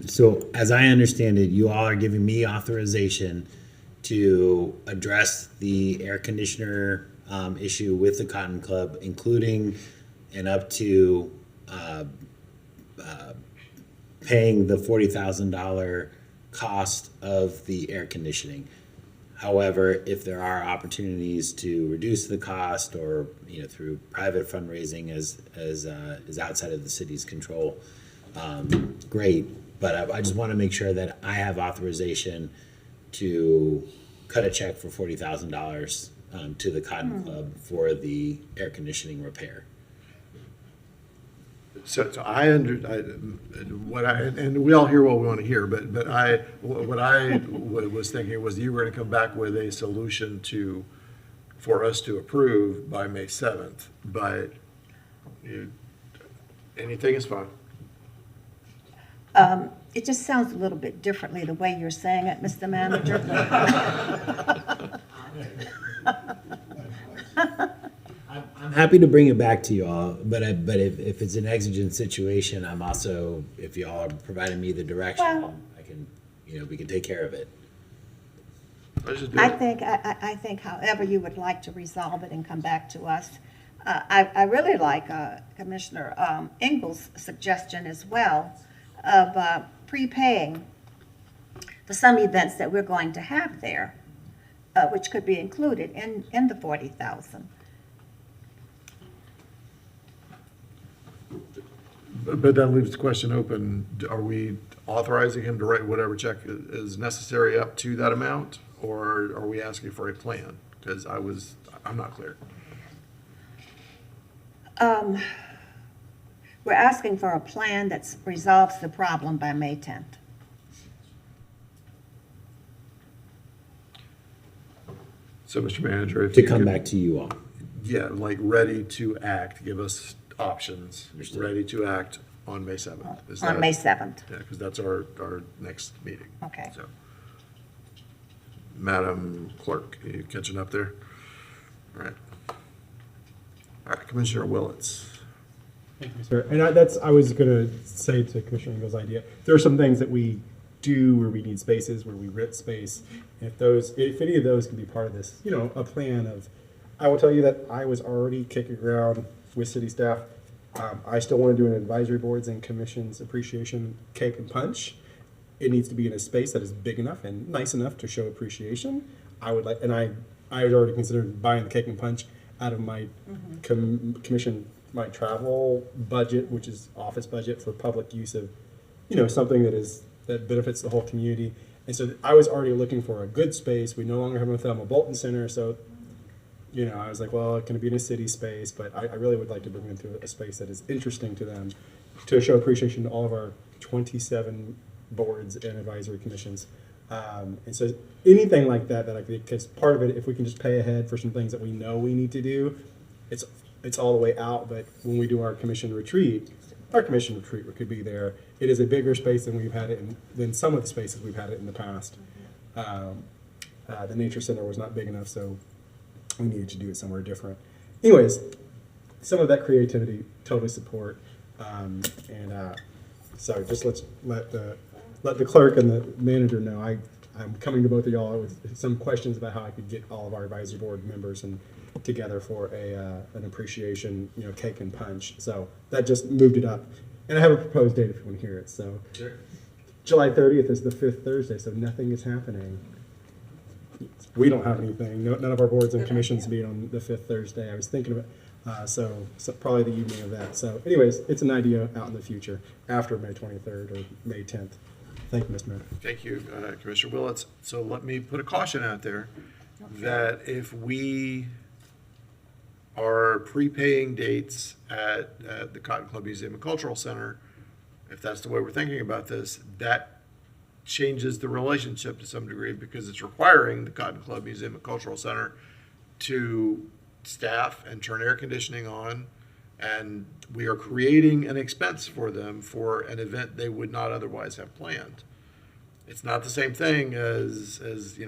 So as I understand it, you all are giving me authorization to address the air conditioner issue with the Cotton Club, including and up to paying the $40,000 cost of the air conditioning. However, if there are opportunities to reduce the cost or through private fundraising as is outside of the city's control, great. But I just want to make sure that I have authorization to cut a check for $40,000 to the Cotton Club for the air conditioning repair. So and we all hear what we want to hear, but what I was thinking was you were going to come back with a solution for us to approve by May 7th, but anything is fine. It just sounds a little bit differently the way you're saying it, Mr. Manager. I'm happy to bring it back to you all, but if it's an exigent situation, I'm also, if you all are providing me the direction, Well- I can, we can take care of it. I think however you would like to resolve it and come back to us. I really like Commissioner Engel's suggestion as well of prepaying for some events that we're going to have there, which could be included in the 40,000. But that leaves the question open, are we authorizing him to write whatever check is necessary up to that amount? Or are we asking for a plan? Because I'm not clear. We're asking for a plan that resolves the problem by May 10th. So, Mr. Manager, if To you come could- back to you all. Yeah, like ready to act, give us options, Understood. ready to act on May 7th. Is On that- May 7th. Yeah, because that's our next meeting. Okay. So, Madam Clerk, are you catching up there? All right. All right, Commissioner Willets. Thank you, sir. And I was going to say to Commissioner Engel's idea, there are some things that we do where we need spaces, where we rent space. If any of those can be part of this, a plan of, I will tell you that I was already kicking around with city staff. I still want to do an advisory boards and commissions appreciation cake and punch. It needs to be in a space that is big enough and nice enough to show appreciation. I would like, and I had already considered buying the cake and punch out of my commission, my travel budget, which is office budget for public use of, something that benefits the whole community. And so I was already looking for a good space. We no longer have a Thelma Bolton Center, so I was like, well, it can be in a city space, but I really would like to bring them to a space that is interesting to them, to show appreciation to all of our 27 boards and advisory commissions. And so anything like that I think, because part of it, if we can just pay ahead for some things that we know we need to do, it's all the way out. But when we do our commission retreat could be there. It is a bigger space than we've had it than some of the spaces we've had it in the past. The nature center was not big enough, so we needed to do it somewhere different. Anyways, some of that creativity, totally support. So just let the clerk and the manager know I'm coming to both of y'all with some questions about how I could get all of our advisory board members and together for an appreciation, cake and punch. So that just moved it up. And I have a proposed date if you want to hear it. So July 30th is the 5th Thursday, so nothing is happening. We don't have anything. None of our boards and commissions meet on the 5th Thursday. I was thinking of it. So probably the evening of that. So anyways, it's an idea out in the future after May 23rd or May 10th. Thank you, Mr. Mayor. Thank you, Commissioner Willits. So let me put a caution out there that if we are prepaying dates at the Cotton Club Museum and Cultural Center, if that's the way we're thinking about this, that changes the relationship to some degree because it's requiring the Cotton Club Museum and Cultural Center to staff and turn air conditioning on, and we are creating an expense for them for an event they would not otherwise have planned. It's not the same thing as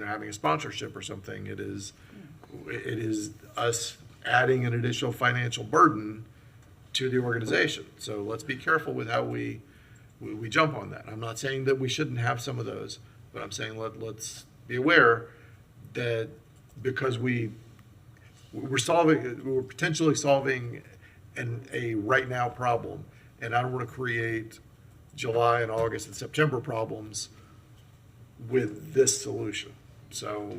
having a sponsorship or something. It is us adding an additional financial burden to the organization. So let's be careful with how we jump on that. I'm not saying that we shouldn't have some of those, but I'm saying let's be aware that because we're potentially solving a right now problem, and I don't want to create July and August and September problems with this solution. So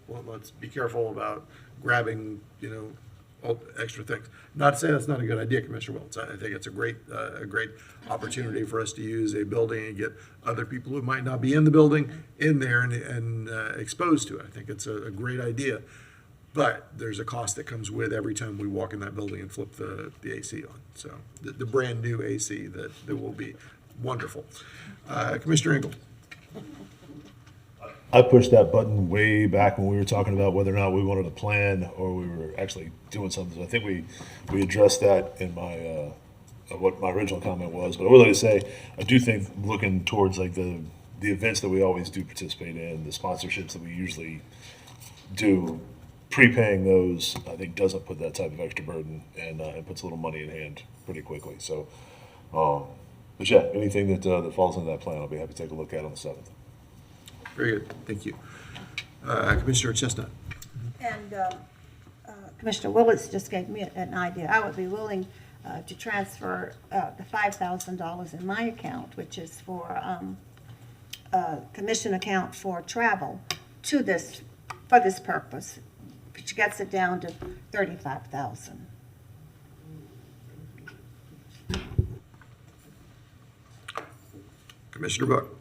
let's be careful about grabbing extra things. Not to say that's not a good idea, Commissioner Wiltz. I think it's a great opportunity for us to use a building and get other people who might not be in the building in there and exposed to it. I think it's a great idea. But there's a cost that comes with every time we walk in that building and flip the AC on. So the brand new AC that will be wonderful. Commissioner Engel. I pushed that button way back when we were talking about whether or not we wanted a plan or we were actually doing something. So I think we addressed that in my what my original comment was. But I would like to say I do think looking towards like the events that we always do participate in, the sponsorships that we usually do, prepaying those I think doesn't put that type of extra burden and puts a little money in hand pretty quickly. So, but yeah, anything that falls into that plan, I'll be happy to take a look at on the 7th. Very good, thank you. Commissioner Chestnut. And Commissioner Willis just gave me an idea. I would be willing to transfer the $5,000 in my account, which is for commission account for travel, for this purpose, which gets it down to $35,000. Commissioner Book.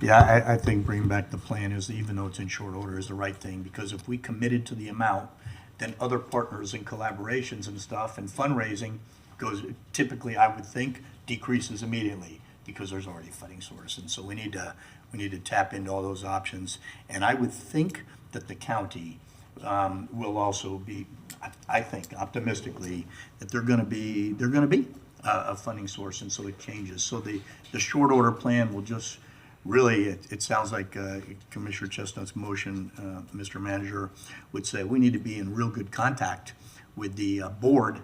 Yeah, I think bringing back the plan is, even though it's in short order, is the right thing, because if we committed to the amount, then other partners and collaborations and stuff and fundraising typically, I would think, decreases immediately because there's already a funding source. And so we need to tap into all those options. And I would think that the county will also be, I think optimistically, that they're going to be a funding source, and so it changes. So the short order plan will just really, it sounds like Commissioner Chestnut's motion, Mr. Manager, would say we need to be in real good contact with the board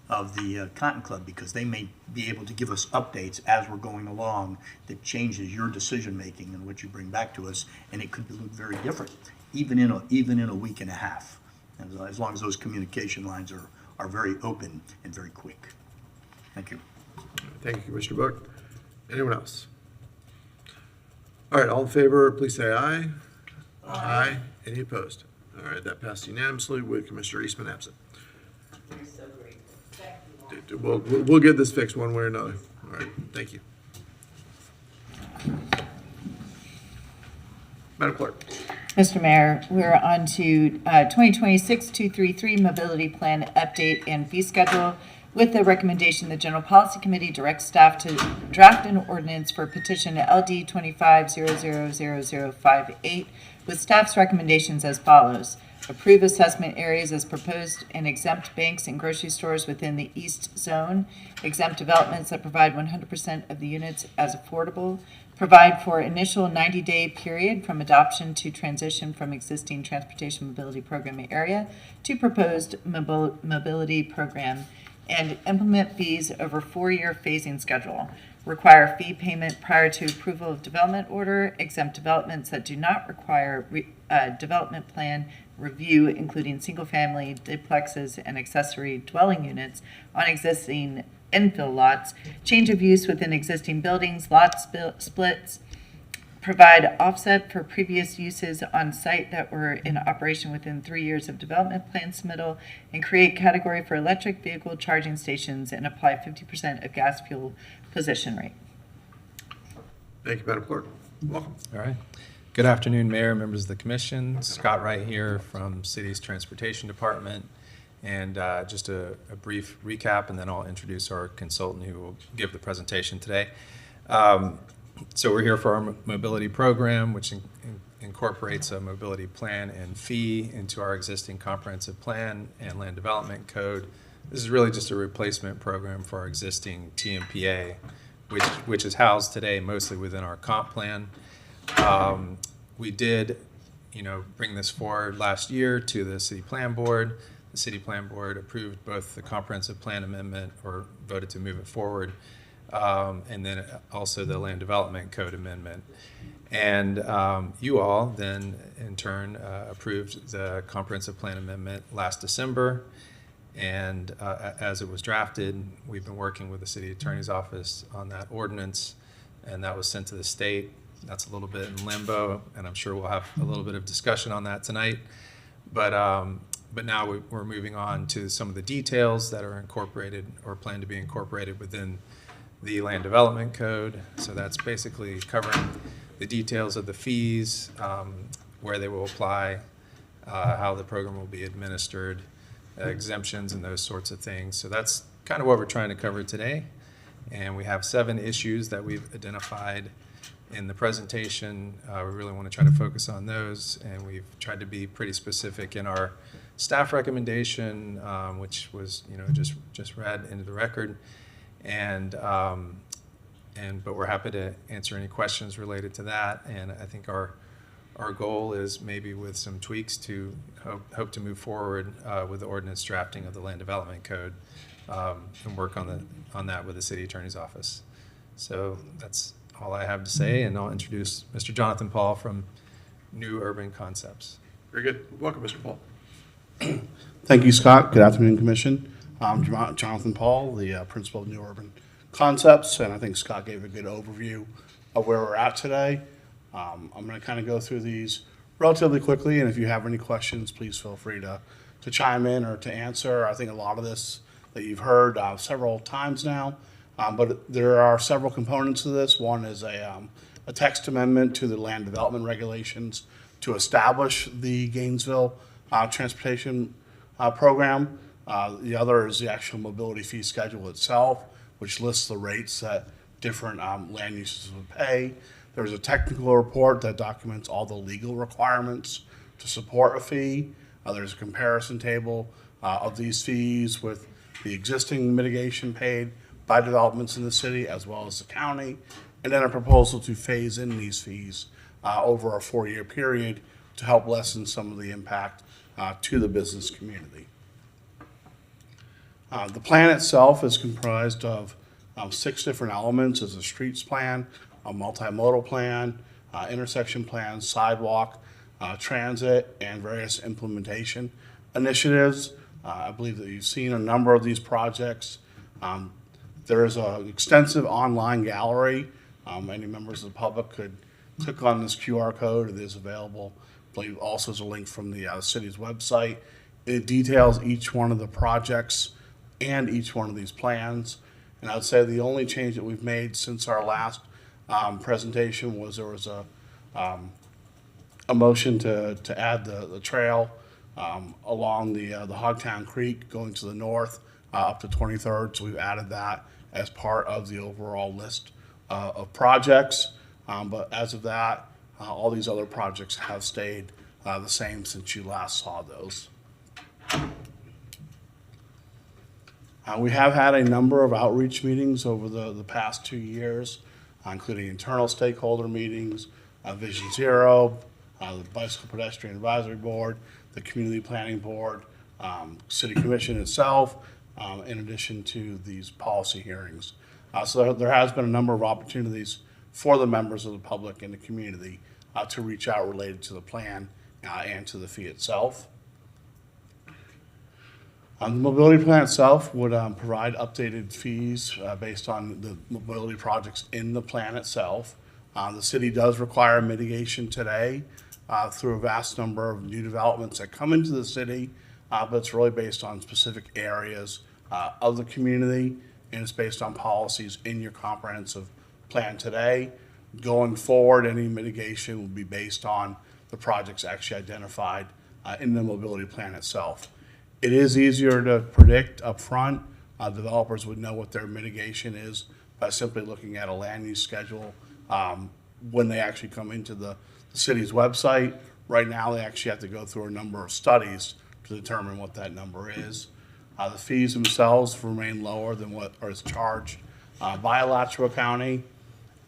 of the Cotton Club, because they may be able to give us updates as we're going along that changes your decision making and what you bring back to us, and it could look very different, even in a week and a half, as long as those communication lines are very open and very quick. Thank you. Thank you, Commissioner Book. Anyone else? All right, all in favor, please say aye. Aye. Any opposed? All right, that passed unanimously with Commissioner Eastman absent. You're so great. Thank you. We'll get this fixed one way or another. All right, thank you. Madam Clerk. Mr. Mayor, we're on to 2026-233 Mobility Plan Update and Fee Schedule. With the recommendation, the General Policy Committee directs staff to draft an ordinance for petition LD 25000058 with staff's recommendations as follows. Approve assessment areas as proposed and exempt banks and grocery stores within the East Zone. Exempt developments that provide 100% of the units as affordable. Provide for initial 90-day period from adoption to transition from existing transportation mobility program area to proposed mobility program, and implement fees over 4-year phasing schedule. require fee payment prior to approval of development order, exempt developments that do not require development plan review, including single-family duplexes and accessory dwelling units on existing infill lots, change of use within existing buildings, splits, provide offset for previous uses on site that were in operation within 3 years of development plan submittal, and create category for electric vehicle charging stations and apply 50% of gas fuel position rate. Thank you, Madam Clerk. Welcome. All right. Good afternoon, Mayor, members of the Commission. Scott Wright here from City's Transportation Department. And just a brief recap, and then I'll introduce our consultant who will give the presentation today. So we're here for our mobility program, which incorporates a mobility plan and fee into our existing comprehensive plan and land development code. This is really just a replacement program for our existing TMPA, which is housed today mostly within our comp plan. We did, bring this forward last year to the City Plan Board. The City Plan Board approved both the comprehensive plan amendment, or voted to move it forward, and then also the land development code amendment. And you all then, in turn, approved the comprehensive plan amendment last December. And as it was drafted, we've been working with the City Attorney's Office on that ordinance, and that was sent to the state. That's a little bit in limbo, and I'm sure we'll have a little bit of discussion on that tonight. But now we're moving on to some of the details that are incorporated or plan to be incorporated within the land development code. So that's basically covering the details of the fees, where they will apply, how the program will be administered, exemptions and those sorts of things. So that's kind of what we're trying to cover today. And we have 7 issues that we've identified in the presentation. We really want to try to focus on those, and we've tried to be pretty specific in our staff recommendation, which was just read into the record. But we're happy to answer any questions related to that. And I think our goal is, maybe with some tweaks, to hope to move forward with the ordinance drafting of the land development code, and work on that with the City Attorney's Office. So that's all I have to say, and I'll introduce Mr. Jonathan Paul from New Urban Concepts. Very good. Welcome, Mr. Paul. Thank you, Scott. Good afternoon, Commission. I'm Jonathan Paul, the principal of New Urban Concepts, and I think Scott gave a good overview of where we're at today. I'm going to kind of go through these relatively quickly, and if you have any questions, please feel free to chime in or to answer. I think a lot of this that you've heard several times now, but there are several components to this. One is a text amendment to the land development regulations to establish the Gainesville transportation program. The other is the actual mobility fee schedule itself, which lists the rates that different land uses would pay. There's a technical report that documents all the legal requirements to support a fee. There's a comparison table of these fees with the existing mitigation paid by developments in the city as well as the county, and then a proposal to phase in these fees over a 4-year period to help lessen some of the impact to the business community. The plan itself is comprised of 6 different elements. There's a streets plan, a multimodal plan, intersection plan, sidewalk, transit, and various implementation initiatives. I believe that you've seen a number of these projects. There is an extensive online gallery. Any members of the public could click on this QR code. It is available. I believe also is a link from the city's website. It details each one of the projects and each one of these plans. And I would say the only change that we've made since our last presentation was there was a motion to add the trail along the Hogtown Creek going to the north up to 23rd. So we've added that as part of the overall list of projects. But as of that, all these other projects have stayed the same since you last saw those. We have had a number of outreach meetings over the past 2 years, including internal stakeholder meetings, Vision Zero, the Bicycle Pedestrian Advisory Board, the Community Planning Board, City Commission itself, in addition to these policy hearings. So there has been a number of opportunities for the members of the public and the community to reach out related to the plan and to the fee itself. The mobility plan itself would provide updated fees based on the mobility projects in the plan itself. The city does require mitigation today through a vast number of new developments that come into the city, but it's really based on specific areas of the community, and it's based on policies in your comprehensive plan today. Going forward, any mitigation will be based on the projects actually identified in the mobility plan itself. It is easier to predict upfront. Developers would know what their mitigation is by simply looking at a land use schedule when they actually come into the city's website. Right now, they actually have to go through a number of studies to determine what that number is. The fees themselves remain lower than what is charged by Alachua County.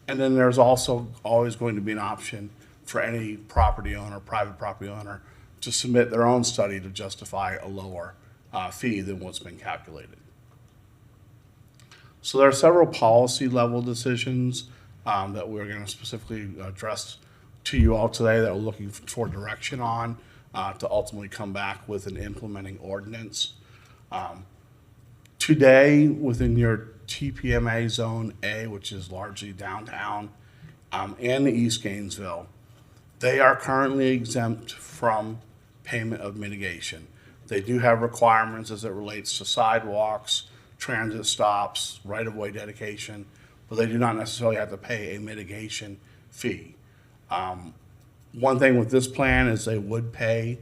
And then there's also always going to be an option for any property owner, private property owner, to submit their own study to justify a lower fee than what's been calculated. So there are several policy level decisions that we're going to specifically address to you all today that we're looking for direction on to ultimately come back with an implementing ordinance. Today, within your TPMA Zone A, which is largely downtown, and the East Gainesville, they are currently exempt from payment of mitigation. They do have requirements as it relates to sidewalks, transit stops, right-of-way dedication, but they do not necessarily have to pay a mitigation fee. One thing with this plan is they would pay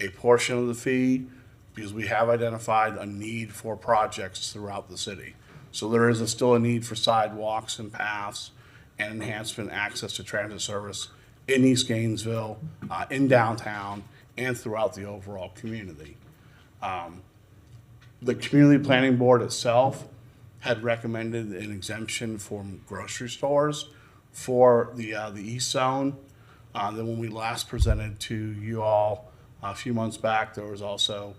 a portion of the fee because we have identified a need for projects throughout the city. So there is still a need for sidewalks and paths and enhancement access to transit service in East Gainesville, in downtown, and throughout the overall community. The Community Planning Board itself had recommended an exemption for grocery stores for the East Zone. Then when we last presented to you all a few months back, there was also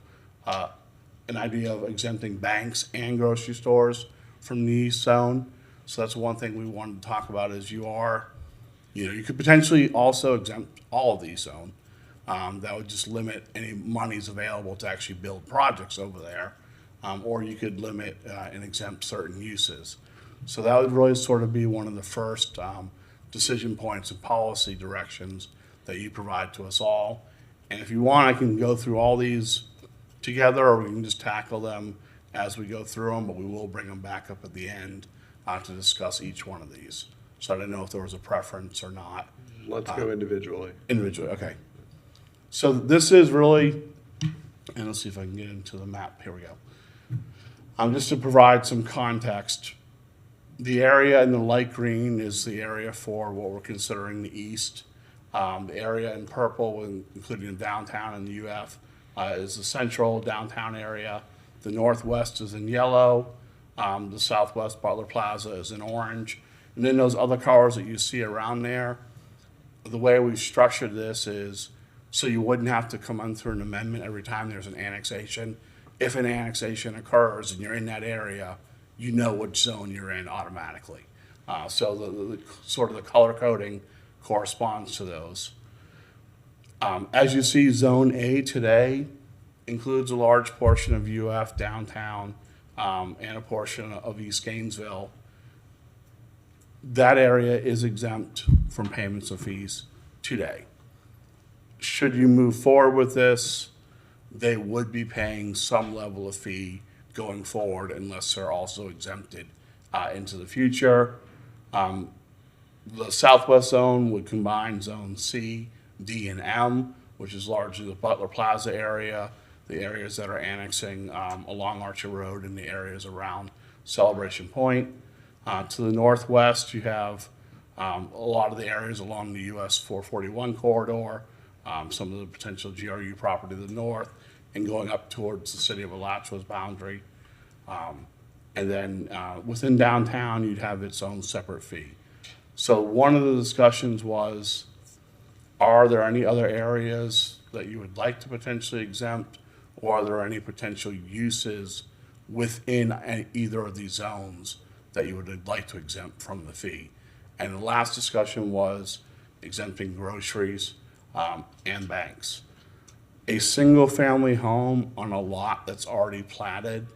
an idea of exempting banks and grocery stores from the East Zone. So that's one thing we wanted to talk about is you could potentially also exempt all of the East Zone. That would just limit any monies available to actually build projects over there. Or you could limit and exempt certain uses. So that would really sort of be one of the first decision points and policy directions that you provide to us all. And if you want, I can go through all these together, or we can just tackle them as we go through them, but we will bring them back up at the end to discuss each one of these. So I didn't know if there was a preference or not. Let's go individually. Individually, okay. So this is really, and let's see if I can get into the map. Here we go. Just to provide some context, the area in the light green is the area for what we're considering the east. The area in purple, including the downtown and the UF, is the central downtown area. The northwest is in yellow. The southwest, Butler Plaza, is in orange. And then those other colors that you see around there, the way we've structured this is so you wouldn't have to come in through an amendment every time there's an annexation. If an annexation occurs and you're in that area, you know which zone you're in automatically. So the sort of the color coding corresponds to those. As you see, Zone A today includes a large portion of UF downtown and a portion of East Gainesville. That area is exempt from payments of fees today. Should you move forward with this, they would be paying some level of fee going forward unless they're also exempted into the future. The southwest zone would combine Zone C, D, and M, which is largely the Butler Plaza area, the areas that are annexing along Archer Road and the areas around Celebration Point. To the northwest, you have a lot of the areas along the US 441 corridor, some of the potential GRU property to the north, and going up towards the city of Alachua's boundary. And then within downtown, you'd have its own separate fee. So one of the discussions was, are there any other areas that you would like to potentially exempt, or are there any potential uses within either of these zones that you would like to exempt from the fee. And the last discussion was exempting groceries and banks. A single-family home on a lot that's already platted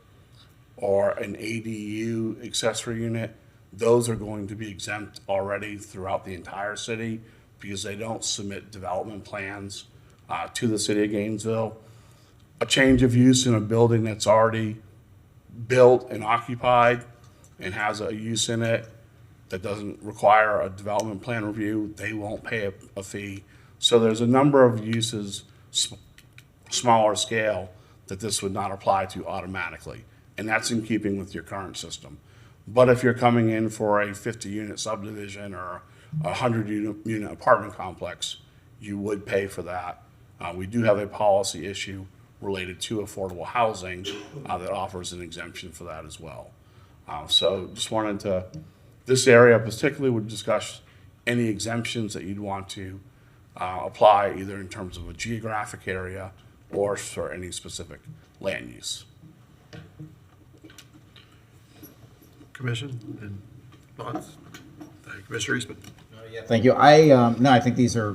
or an ADU accessory unit, those are going to be exempt already throughout the entire city because they don't submit development plans to the city of Gainesville. A change of use in a building that's already built and occupied and has a use in it that doesn't require a development plan review, they won't pay a fee. So there's a number of uses, smaller scale, that this would not apply to automatically. And that's in keeping with your current system. But if you're coming in for a 50-unit subdivision or a 100-unit apartment complex, you would pay for that. We do have a policy issue related to affordable housing that offers an exemption for that as well. So just wanted to, this area particularly would discuss any exemptions that you'd want to apply either in terms of a geographic area or for any specific land use. Commission and thoughts? Commissioner Eastman. Thank you. No, I think these are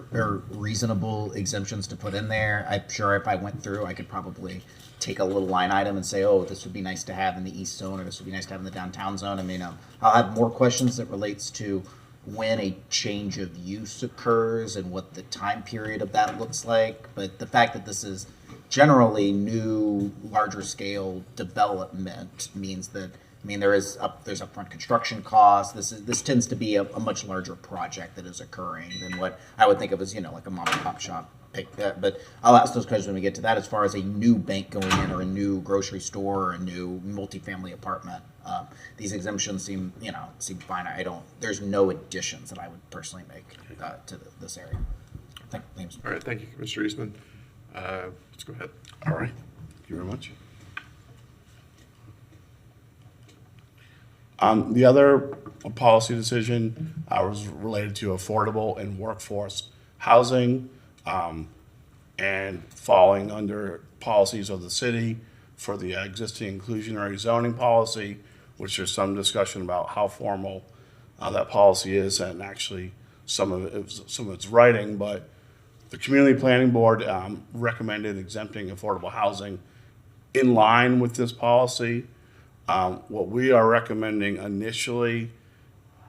reasonable exemptions to put in there. I'm sure if I went through, I could probably take a little line item and say, oh, this would be nice to have in the east zone, or this would be nice to have in the downtown zone. I mean, I'll have more questions that relates to when a change of use occurs and what the time period of that looks like. But the fact that this is generally new, larger scale development means that, I mean, there's upfront construction costs. This tends to be a much larger project that is occurring than what I would think of as, like a mom and pop shop. But I'll ask those questions when we get to that. As far as a new bank going in, or a new grocery store, or a new multifamily apartment, these exemptions seem fine. There's no additions that I would personally make to this area. Thanks. All right, thank you, Commissioner Eastman. Let's go ahead. All right, thank you very much. The other policy decision was related to affordable and workforce housing, and falling under policies of the city for the existing inclusionary zoning policy, which there's some discussion about how formal that policy is, and actually some of its writing. But the Community Planning Board recommended exempting affordable housing in line with this policy. What we are recommending initially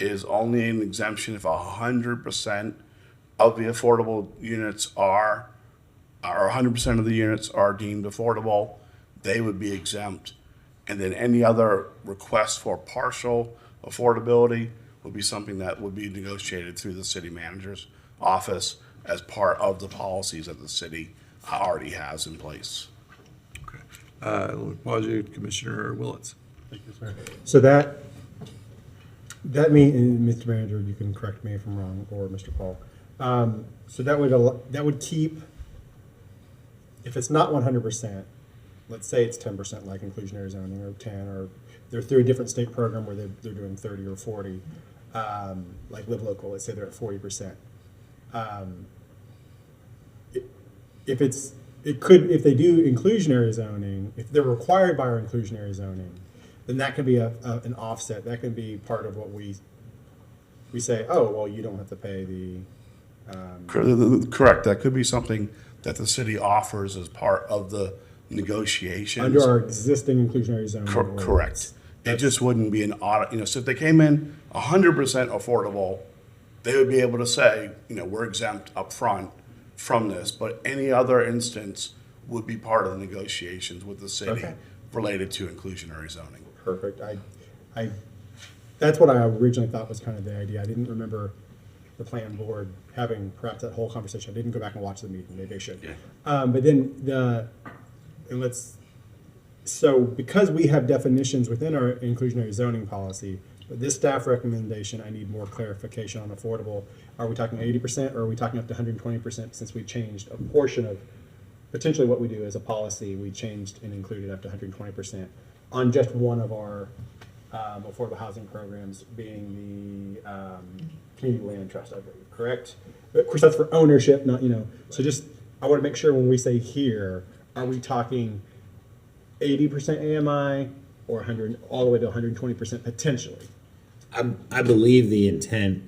is only an exemption if 100% of the affordable units or 100% of the units are deemed affordable, they would be exempt. And then any other request for partial affordability would be something that would be negotiated through the city manager's office as part of the policies that the city already has in place. Okay. Let me pause you, Commissioner Willets. Thank you, sir. So that means, Mr. Manager, you can correct me if I'm wrong, or Mr. Paul. So that would keep, if it's not 100%, let's say it's 10% like inclusionary zoning, or 10, or they're through a different state program where they're doing 30 or 40, like Live Local, let's say they're at 40%. If they do inclusionary zoning, if they're required by our inclusionary zoning, then that can be an offset. That can be part of what we say, oh, well, you don't have to pay the... Correct. That could be something that the city offers as part of the negotiations. Under our existing inclusionary zoning. Correct. It just wouldn't be an audit. So if they came in 100% affordable, they would be able to say, we're exempt up front from this. But any other instance would be part of the negotiations with the city related to inclusionary zoning. Perfect. That's what I originally thought was kind of the idea. I didn't remember the plan board having perhaps that whole conversation. I didn't go back and watch the meeting. Maybe I should. Yeah. But then so because we have definitions within our inclusionary zoning policy, but this staff recommendation, I need more clarification on affordable. Are we talking 80%, or are we talking up to 120%, since we changed a portion of potentially what we do as a policy? We changed and included up to 120% on just one of our affordable housing programs, being the community land trust, I believe, correct? But of course, that's for ownership, not, so just, I want to make sure when we say here, are we talking 80% AMI or 100, all the way to 120% potentially? I believe the intent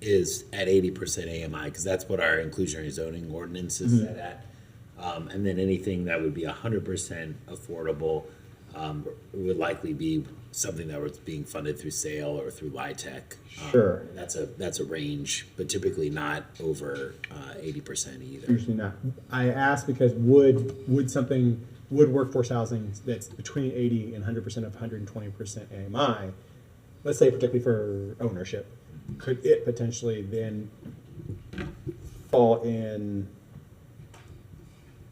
is at 80% AMI, because that's what our inclusionary zoning ordinance is set at. And then anything that would be 100% affordable would likely be something that was being funded through sale or through LIHTC. Sure. That's a range, but typically not over 80% either. Usually not. I asked because would workforce housing that's between 80 and 100% of 120% AMI, let's say particularly for ownership, could it potentially then fall in?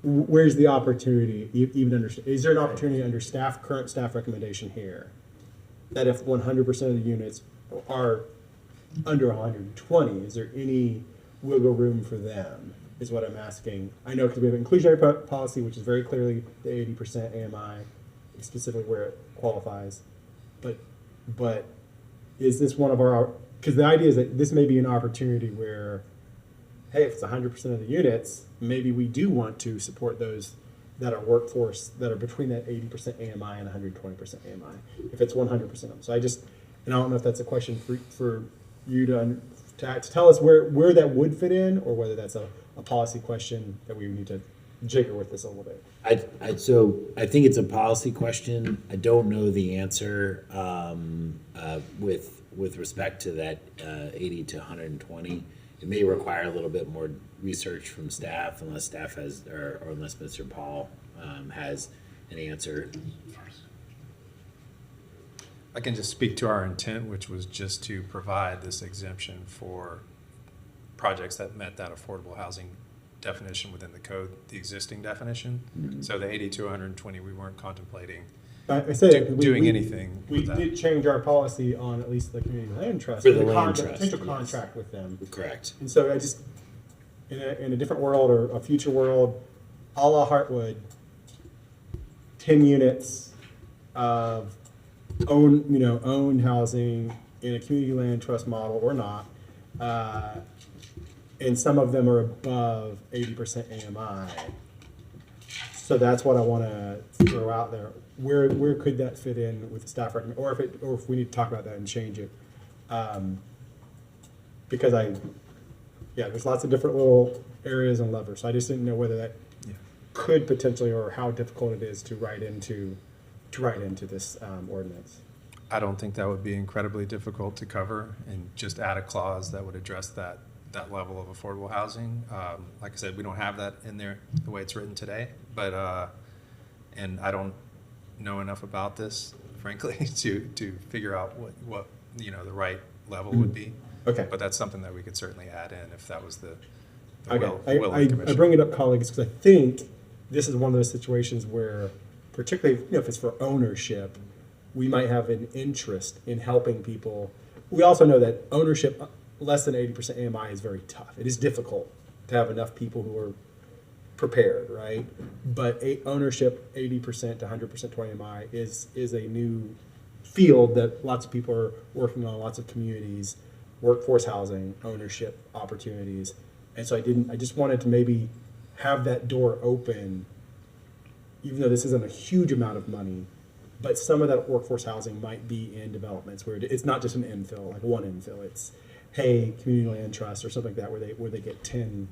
Where's the opportunity? Even under, is there an opportunity under current staff recommendation here that if 100% of the units are under 120, is there any wiggle room for them? Is what I'm asking. I know because we have an inclusionary policy, which is very clearly the 80% AMI, specifically where it qualifies. But is this one of our? Because the idea is that this may be an opportunity where, hey, if it's 100% of the units, maybe we do want to support those that are workforce that are between that 80% AMI and 120% AMI. If it's 100% of them, so I don't know if that's a question for you to tell us where that would fit in, or whether that's a policy question that we need to jigger with this a little bit. So I think it's a policy question. I don't know the answer with respect to that 80 to 120. It may require a little bit more research from staff, unless staff has, or unless Mr. Paul has an answer. I can just speak to our intent, which was just to provide this exemption for projects that met that affordable housing definition within the code, the existing definition. Mm-hmm. So the 80 to 120, we weren't contemplating I say doing anything. We with that. did change our policy on at least the community land trust For the land trust, potential yes. contract with them. Correct. And so I just in a different world or a future world, a la Heartwood, 10 units of owned housing in a community land trust model or not, and some of them are above 80% AMI. So that's what I want to throw out there. Where could that fit in with the staff recommendation, or if we need to talk about that and change it, because there's lots of different little areas and levers. So I just didn't know whether that could potentially, or how difficult it is to write into this ordinance. I don't think that would be incredibly difficult to cover, and just add a clause that would address that level of affordable housing. Like I said, we don't have that in there the way it's written today, but and I don't know enough about this, frankly, to figure out what the right level would be. Okay. But that's something that we could certainly add in if that was the Okay. will of the commission. I bring it up, colleagues, because I think this is one of those situations where, particularly if it's for ownership, we might have an interest in helping people. We also know that ownership less than 80% AMI is very tough. It is difficult to have enough people who are prepared, right? But ownership 80% to 100% to AMI is a new field that lots of people are working on, lots of communities, workforce housing, ownership opportunities. And so I just wanted to maybe have that door open, even though this isn't a huge amount of money, but some of that workforce housing might be in developments where it's not just an infill, like one infill. It's, hey, community land trust or something like that, where they get 10,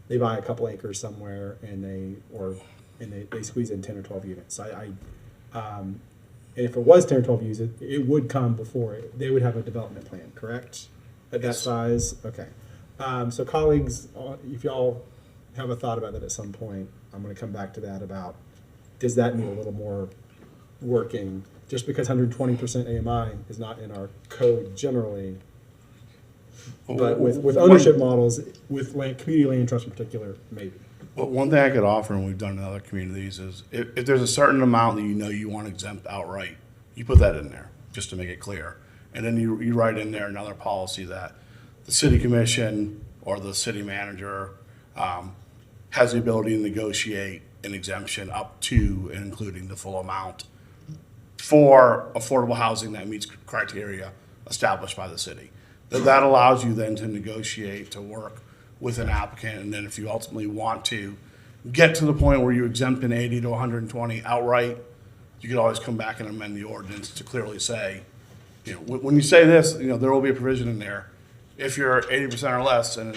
they buy a couple acres somewhere and they squeeze in 10 or 12 units. So and if it was 10 or 12 units, it would come before it. They would have a development plan, correct? At that size? Okay. So colleagues, if y'all have a thought about that at some point, I'm going to come back to that about, does that need a little more working? Just because 120% AMI is not in our code generally, but with ownership models, with community land trust in particular, maybe. Well, one thing I could offer, and we've done in other communities, is if there's a certain amount that you want exempt outright, you put that in there, just to make it clear. And then you write in there another policy that the city commission or the city manager has the ability to negotiate an exemption up to and including the full amount for affordable housing that meets criteria established by the city. That allows you then to negotiate, to work with an applicant, and then if you ultimately want to get to the point where you exempt an 80 to 120 outright, you could always come back and amend the ordinance to clearly say when you say this, there will be a provision in there. If you're 80% or less and,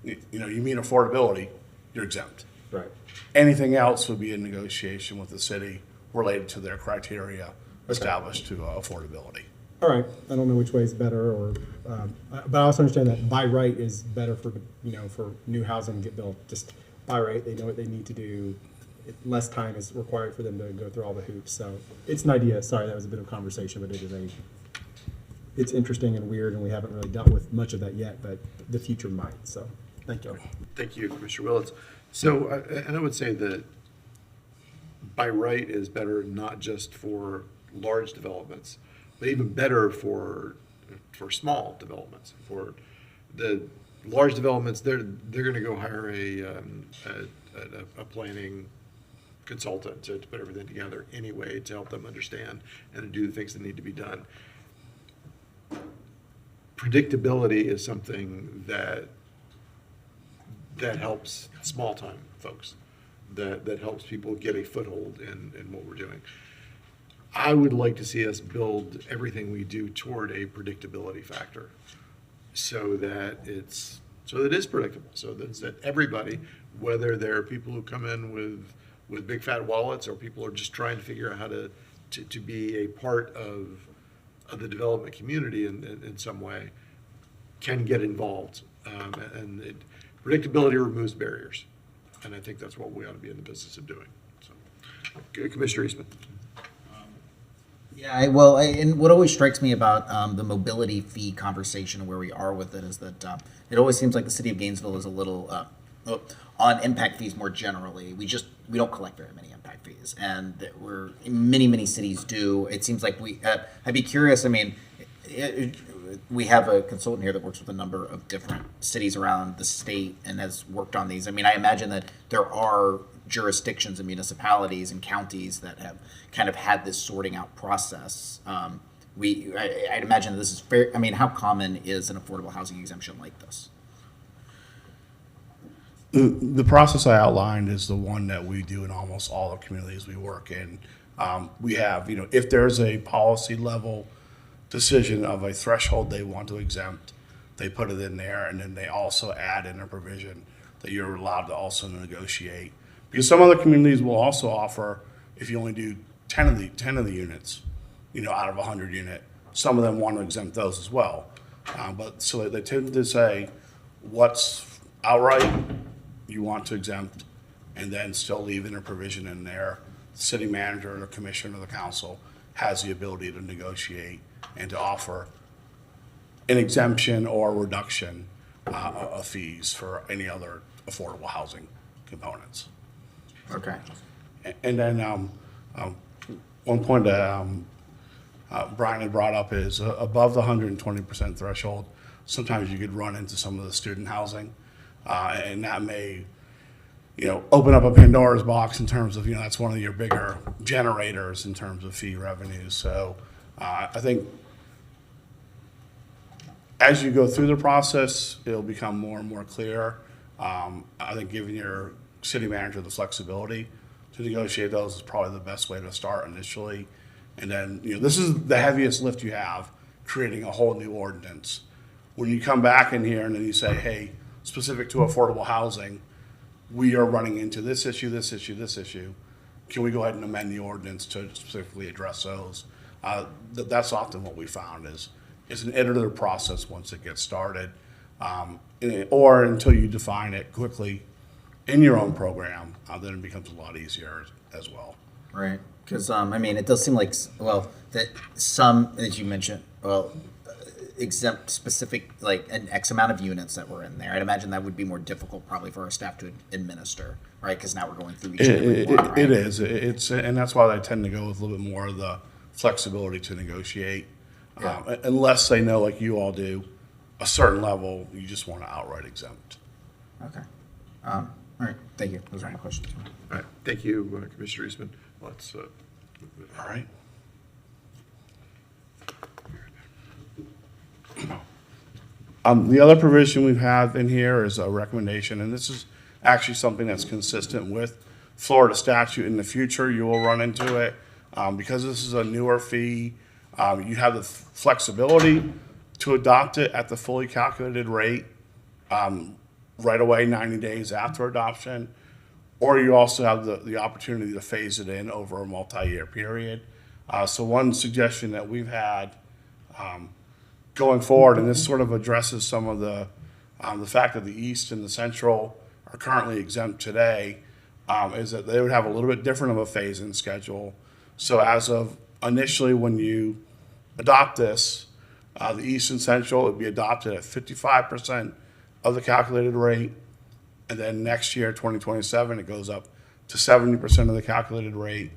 you meet affordability, you're exempt. Right. Anything else would be in negotiation with the city related to their criteria established to affordability. All right, I don't know which way is better, or, but I also understand that by right is better for, for new housing to get built. Just by right, they know what they need to do. Less time is required for them to go through all the hoops. So it's an idea. Sorry, that was a bit of conversation, but it's interesting and weird, and we haven't really dealt with much of that yet, but the future might. So thank you. Thank you, Commissioner Willetts. So, and I would say that by right is better not just for large developments, but even better for small developments. For the large developments, they're going to go hire a planning consultant to put everything together anyway, to help them understand and to do the things that need to be done. Predictability is something that helps small time folks, that helps people get a foothold in what we're doing. I would like to see us build everything we do toward a predictability factor, so that it is predictable, so that everybody, whether they're people who come in with big fat wallets or people who are just trying to figure out how to be a part of the development community in some way, can get involved. Predictability removes barriers, and I think that's what we ought to be in the business of doing. So, Commissioner Eastman. Yeah, and what always strikes me about the mobility fee conversation and where we are with it is that it always seems like the city of Gainesville is a little on impact fees more generally. We don't collect very many impact fees, and many cities do. It seems like I'd be curious. I mean, we have a consultant here that works with a number of different cities around the state and has worked on these. I mean, I imagine that there are jurisdictions and municipalities and counties that have kind of had this sorting out process. I'd imagine that this is fair. I mean, how common is an affordable housing exemption like this? The process I outlined is the one that we do in almost all the communities we work in. We have, if there's a policy level decision of a threshold they want to exempt, they put it in there, and then they also add in a provision that you're allowed to also negotiate. Because some other communities will also offer, if you only do 10 of the units, out of 100 unit, some of them want to exempt those as well. But so they tend to say what's outright you want to exempt, and then still leave in a provision in there. The city manager or the commission or the council has the ability to negotiate and to offer an exemption or reduction of fees for any other affordable housing components. Okay. And then one point that Brian had brought up is above the 120% threshold, sometimes you could run into some of the student housing, and that may open up a Pandora's box in terms of, that's one of your bigger generators in terms of fee revenues. So I think as you go through the process, it'll become more and more clear. I think giving your city manager the flexibility to negotiate those is probably the best way to start initially. And then, this is the heaviest lift you have, creating a whole new ordinance. When you come back in here and then you say, hey, specific to affordable housing, we are running into this issue, this issue, this issue. Can we go ahead and amend the ordinance to specifically address those? That's often what we found is an iterative process once it gets started, or until you define it quickly in your own program, then it becomes a lot easier as well. Right. Because, it does seem like, that some, as you mentioned, exempt specific, like an X amount of units that were in there. I'd imagine that would be more difficult probably for our staff to administer, right? Because now we're going through each and every one, right? It is. And that's why I tend to go with a little bit more of the flexibility to negotiate. Yeah. Unless they know, like you all do, a certain level, you just want to outright exempt. Okay. All right. Thank you. Those are my questions. All right. Thank you, Commissioner Eastman. Let's. All right. The other provision we've had in here is a recommendation, and this is actually something that's consistent with Florida statute. In the future, you will run into it because this is a newer fee. You have the flexibility to adopt it at the fully calculated rate right away, 90 days after adoption, or you also have the opportunity to phase it in over a multi-year period. So one suggestion that we've had going forward, and this sort of addresses some of the fact that the East and the Central are currently exempt today, is that they would have a little bit different of a phase-in schedule. So as of initially when you adopt this, the East and Central would be adopted at 55% of the calculated rate, and then next year, 2027, it goes up to 70% of the calculated rate,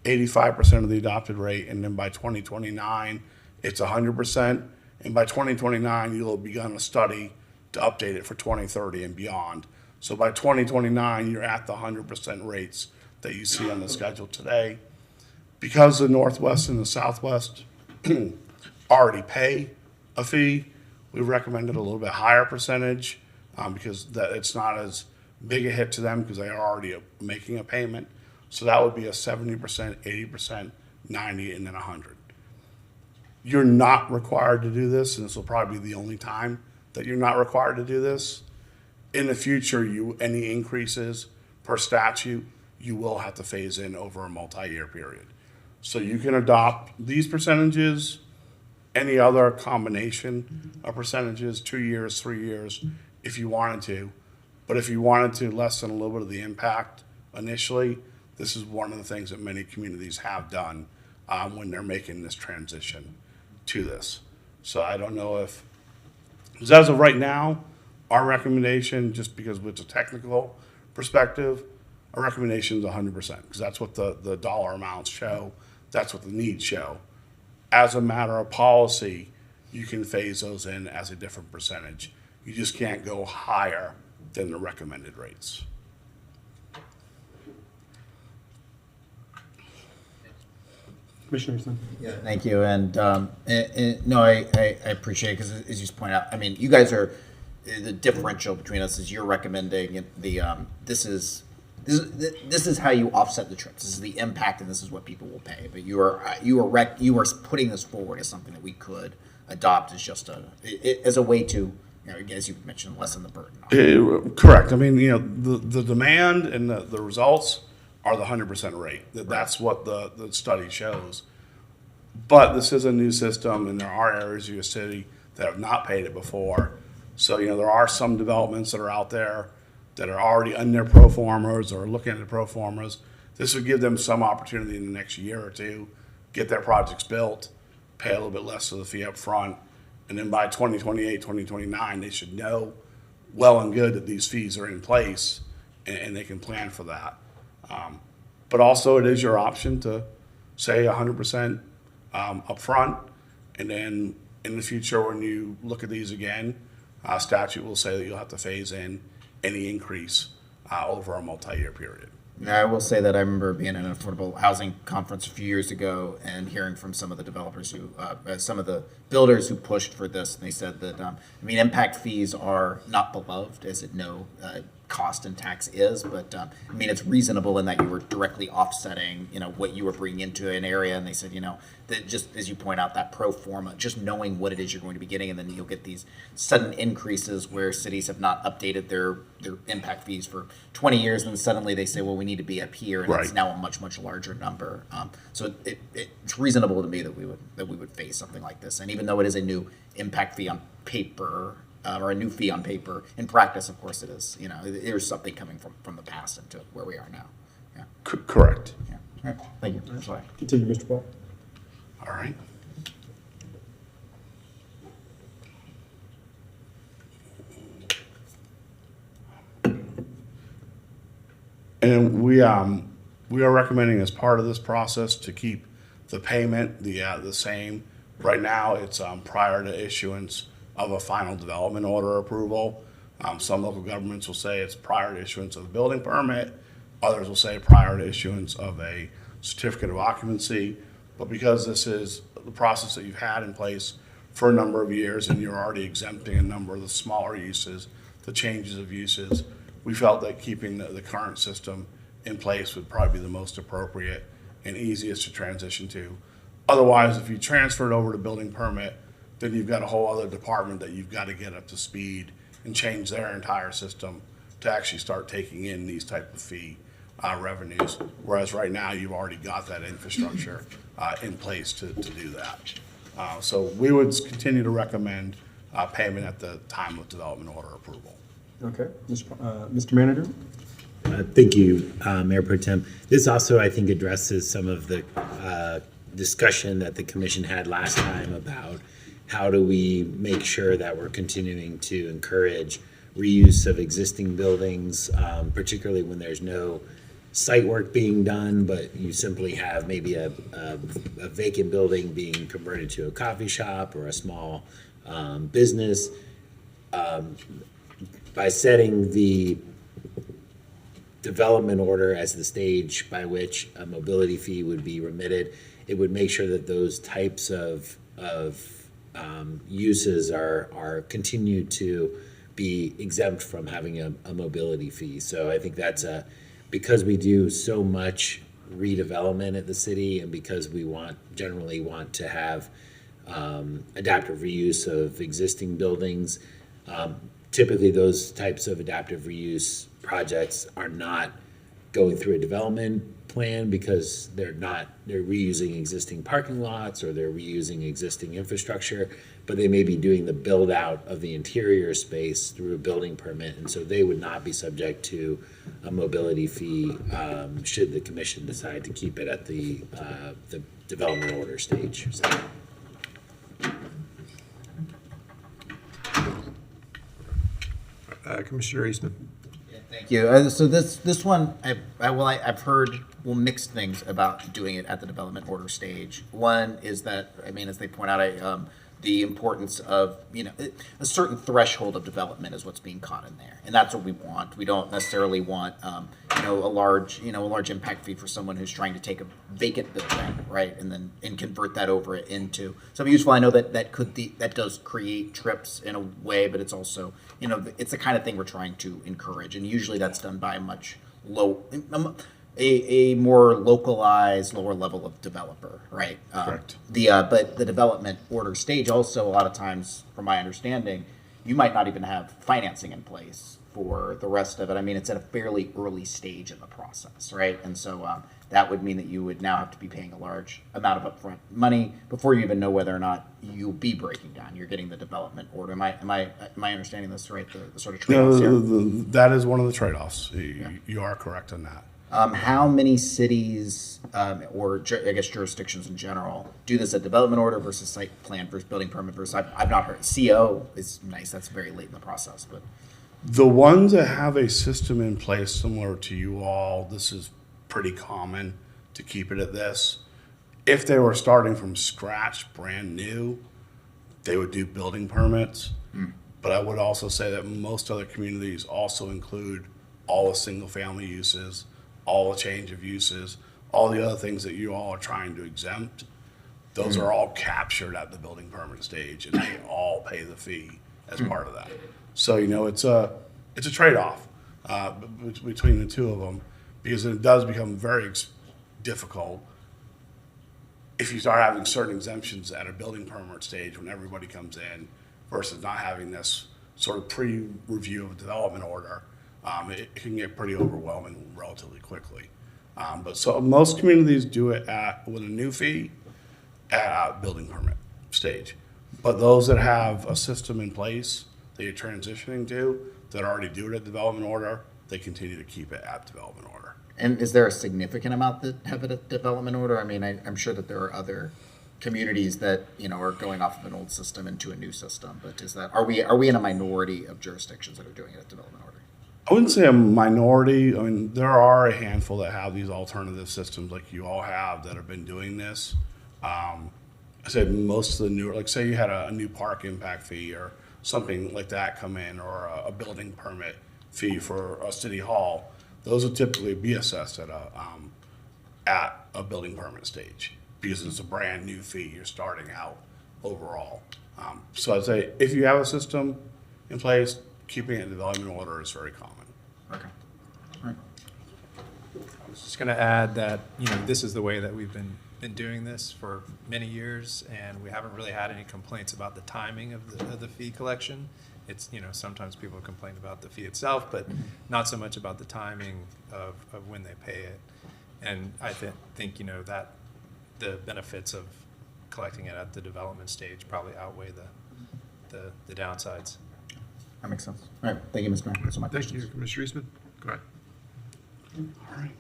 85% of the adopted rate, and then by 2029, it's 100%, and by 2029, you'll have begun a study to update it for 2030 and beyond. So by 2029, you're at the 100% rates that you see on the schedule today. Because the Northwest and the Southwest already pay a fee, we recommended a little bit higher percentage because it's not as big a hit to them because they are already making a payment. So that would be a 70%, 80%, 90, and then 100. You're not required to do this, and this will probably be the only time that you're not required to do this. In the future, any increases per statute, you will have to phase in over a multi-year period. So you can adopt these percentages, any other combination of percentages, 2 years, 3 years, if you wanted to. But if you wanted to lessen a little bit of the impact initially, this is one of the things that many communities have done when they're making this transition to this. So I don't know if, because as of right now, our recommendation, just because it's a technical perspective, our recommendation is 100%, because that's what the dollar amounts show. That's what the needs show. As a matter of policy, you can phase those in as a different percentage. You just can't go higher than the recommended rates. Commissioner Sun. Yeah, thank you. And no, I appreciate it because, as you point out, I mean, you guys are the differential between us is you're recommending this is how you offset the trips. This is the impact, and this is what people will pay. But you are putting this forward as something that we could adopt as just as a way to, as you mentioned, lessen the burden. Correct. I mean, the demand and the results are the 100% rate. That's what the study shows. But this is a new system, and there are areas of your city that have not paid it before. So, there are some developments that are out there that are already on their pro formas or looking at the pro formas. This would give them some opportunity in the next year or two, get their projects built, pay a little bit less of the fee up front, and then by 2028, 2029, they should know well and good that these fees are in place, and they can plan for that. But also, it is your option to say 100% upfront, and then in the future, when you look at these again, statute will say that you'll have to phase in any increase over a multi-year period. I will say that I remember being at an affordable housing conference a few years ago and hearing from some of the developers some of the builders who pushed for this, and they said that, impact fees are not beloved, as it cost and tax is, but it's reasonable in that you were directly offsetting, what you were bringing into an area, and they said, that just as you point out, that pro forma, just knowing what it is you're going to be getting, and then you'll get these sudden increases where cities have not updated their impact fees for 20 years, and suddenly they say, well, we need to be up here, and It's now a much, much larger number. So it's reasonable to me that we would face something like this, and even though it is a new impact fee on paper, or a new fee on paper, in practice, of course, it is. There's something coming from the past into where we are now. Yeah. Correct. Yeah. All right. Thank you. That's why. Continue, Mr. Paul. All right. And we are recommending as part of this process to keep the payment the same. Right now, it's prior to issuance of a final development order approval. Some local governments will say it's prior to issuance of a building permit. Others will say prior to issuance of a certificate of occupancy. But because this is the process that you've had in place for a number of years and you're already exempting a number of the smaller uses, the changes of uses, we felt that keeping the current system in place would probably be the most appropriate and easiest to transition to. Otherwise, if you transfer it over to building permit, then you've got a whole other department that you've got to get up to speed and change their entire system to actually start taking in these type of fee revenues. Whereas right now, you've already got that infrastructure in place to do that. So we would continue to recommend payment at the time of development order approval. Okay, Mr. Manager? Thank you, Mayor Pro Tem. This also, I think, addresses some of the discussion that the commission had last time about how do we make sure that we're continuing to encourage reuse of existing buildings, particularly when there's no site work being done, but you simply have maybe a vacant building being converted to a coffee shop or a small business. By setting the development order as the stage by which a mobility fee would be remitted, it would make sure that those types of uses are continued to be exempt from having a mobility fee. So I think that's because we do so much redevelopment at the city, and because we generally want to have adaptive reuse of existing buildings. Typically, those types of adaptive reuse projects are not going through a development plan because they're reusing existing parking lots or they're reusing existing infrastructure, but they may be doing the build out of the interior space through a building permit, and so they would not be subject to a mobility fee should the commission decide to keep it at the development order stage. So. Commissioner Eastman. Thank you. So this one, I've heard mixed things about doing it at the development order stage. One is that, I mean, as they point out, the importance of, a certain threshold of development is what's being caught in there, and that's what we want. We don't necessarily want, a large impact fee for someone who's trying to take a vacant building, right, and convert that over into something useful. I know that does create trips in a way, but it's also, it's the kind of thing we're trying to encourage, and usually that's done by a more localized, lower level of developer, right? Correct. But the development order stage also, a lot of times, from my understanding, you might not even have financing in place for the rest of it. I mean, it's at a fairly early stage in the process, right? And so that would mean that you would now have to be paying a large amount of upfront money before you even know whether or not you'll be breaking down. You're getting the development order. Am I understanding this right? The sort of trade-offs here? That is one of the trade-offs. You are correct on that. How many cities or I guess jurisdictions in general do this at development order versus site plan versus building permit versus I've not heard. CO is nice. That's very late in the process, but The ones that have a system in place similar to you all, this is pretty common to keep it at this. If they were starting from scratch, brand new, they would do building permits. But I would also say that most other communities also include all the single family uses, all the change of uses, all the other things that you all are trying to exempt. Those are all captured at the building permit stage, and they all pay the fee as part of that. So, it's a trade-off between the two of them, because it does become very difficult if you start having certain exemptions at a building permit stage when everybody comes in versus not having this sort of pre-review of a development order. It can get pretty overwhelming relatively quickly. But so most communities do it with a new fee at building permit stage. But those that have a system in place that you're transitioning to, that already do it at development order, they continue to keep it at development order. And is there a significant amount that have it at development order? I mean, I'm sure that there are other communities that are going off of an old system into a new system. But are we in a minority of jurisdictions that are doing it at development order? I wouldn't say a minority. I mean, there are a handful that have these alternative systems like you all have that have been doing this. I said most of the newer, like say you had a new park impact fee or something like that come in, or a building permit fee for a city hall, those would typically be assessed at a building permit stage because it's a brand new fee. You're starting out overall. So I'd say if you have a system in place, keeping it in development order is very common. Okay. All right. I was just going to add that, this is the way that we've been been doing this for many years, and we haven't really had any complaints about the timing of the fee collection. It's, sometimes people complain about the fee itself, but not so much about the timing of when they pay it. And I think, that the benefits of collecting it at the development stage probably outweigh the downsides. That makes sense. All right, thank you, Mr. Mayor. That's all my Thank questions. you, Commissioner Eastman. Go ahead. All right.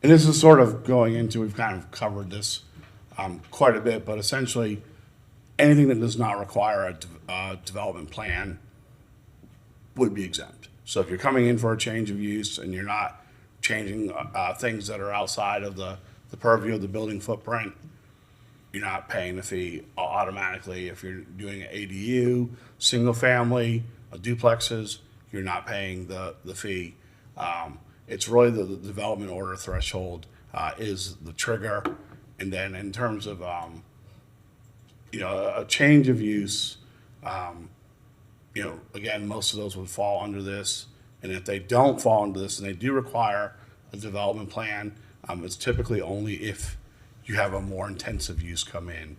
And this is sort of going into, we've kind of covered this quite a bit, but essentially anything that does not require a development plan would be exempt. So if you're coming in for a change of use and you're not changing things that are outside of the purview of the building footprint, you're not paying the fee automatically. If you're doing an ADU, single family, duplexes, you're not paying the fee. It's really the development order threshold is the trigger. And then in terms of, a change of use, again, most of those would fall under this. And if they don't fall under this and they do require a development plan, it's typically only if you have a more intensive use come in,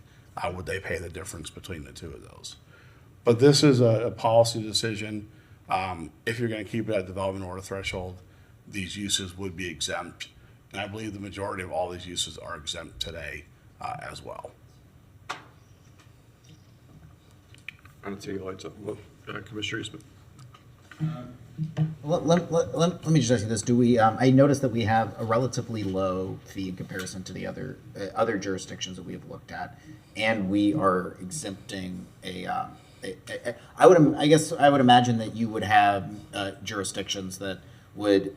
would they pay the difference between the two of those. But this is a policy decision. If you're going to keep it at development order threshold, these uses would be exempt. And I believe the majority of all these uses are exempt today as well. I don't see any lights up. Commissioner Eastman. Let me just ask you this: do we? I noticed that we have a relatively low fee in comparison to the other jurisdictions that we have looked at, and we are exempting I guess I would imagine that you would have jurisdictions that would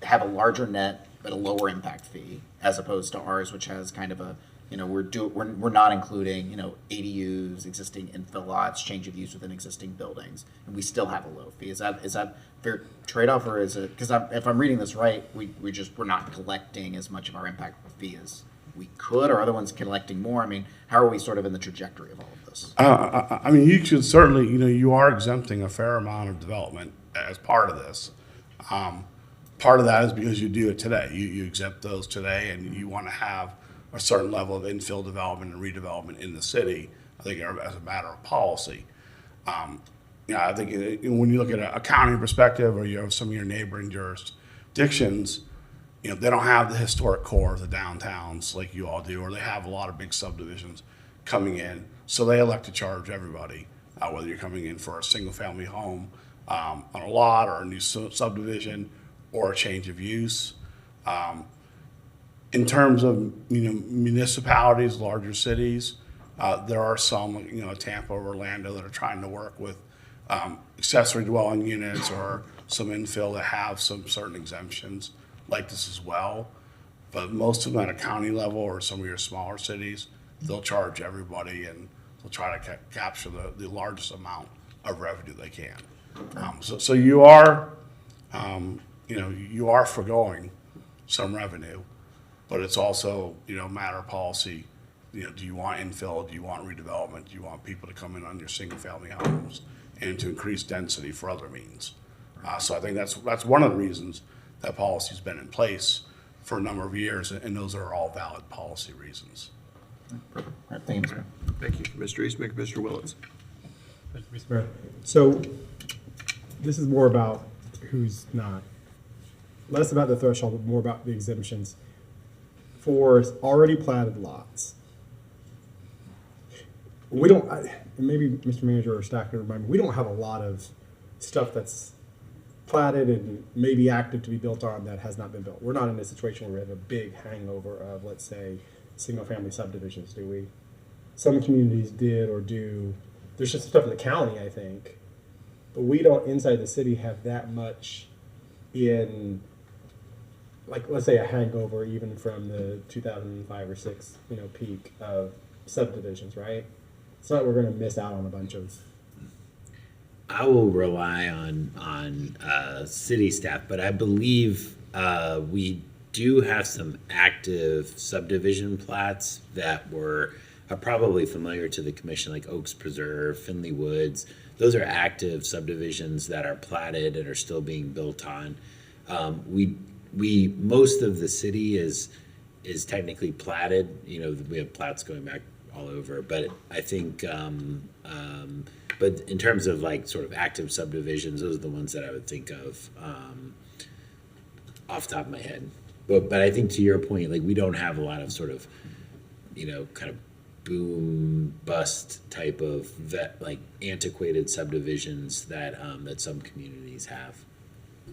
have a larger net but a lower impact fee, as opposed to ours, which has kind of a we're not including ADUs, existing infill lots, change of use within existing buildings, and we still have a low fee. Is that fair trade off, or is it because if I'm reading this right, we're not collecting as much of our impact fee as we could, or other ones collecting more? I mean, how are we sort of in the trajectory of all of this? I mean, you should certainly, you are exempting a fair amount of development as part of this. Part of that is because you do it today. You exempt those today, and you want to have a certain level of infill development and redevelopment in the city, I think, as a matter of policy. I think when you look at a county perspective, or you have some of your neighboring jurisdictions, they don't have the historic core of the downtowns like you all do, or they have a lot of big subdivisions coming in. So they elect to charge everybody, whether you're coming in for a single family home on a lot, or a new subdivision, or a change of use. In terms of municipalities, larger cities, there are some, Tampa or Orlando, that are trying to work with accessory dwelling units or some infill that have some certain exemptions like this as well. But most of them at a county level, or some of your smaller cities, they'll charge everybody, and they'll try to capture the largest amount of revenue they can. So you are, you are forgoing some revenue. But it's also, a matter of policy. Do you want infill? Do you want redevelopment? Do you want people to come in on your single-family homes, and to increase density for other means? So I think that's one of the reasons that policy's been in place for a number of years, and those are all valid policy reasons. All right, thank you, Mr. Mayor. Thank you, Commissioner Eastman. Commissioner Willets. Thank you, Mr. Mayor. So this is more about who's not, less about the threshold, but more about the exemptions. For already platted lots, we don't, maybe Mr. Manager or staff can remind me, we don't have a lot of stuff that's platted and maybe active to be built on that has not been built. We're not in a situation where we have a big hangover of, let's say, single-family subdivisions, do we? Some communities did or do. There's just stuff in the county, I think, but we don't, inside the city, have that much in, like, let's say a hangover even from the 2005 or 6, peak of subdivisions, right? It's not like we're going to miss out on a bunch of. I will rely on city staff, but I believe we do have some active subdivision plats that are probably familiar to the commission, like Oaks Preserve, Finley Woods. Those are active subdivisions that are platted and are still being built on. most of the city is technically platted. You know, we have plats going back all over, but I think, but in terms of like sort of active subdivisions, those are the ones that I would think of off the top of my head. But I think to your point, like we don't have a lot of sort of, you know, kind of boom bust type of like antiquated subdivisions that that some communities have.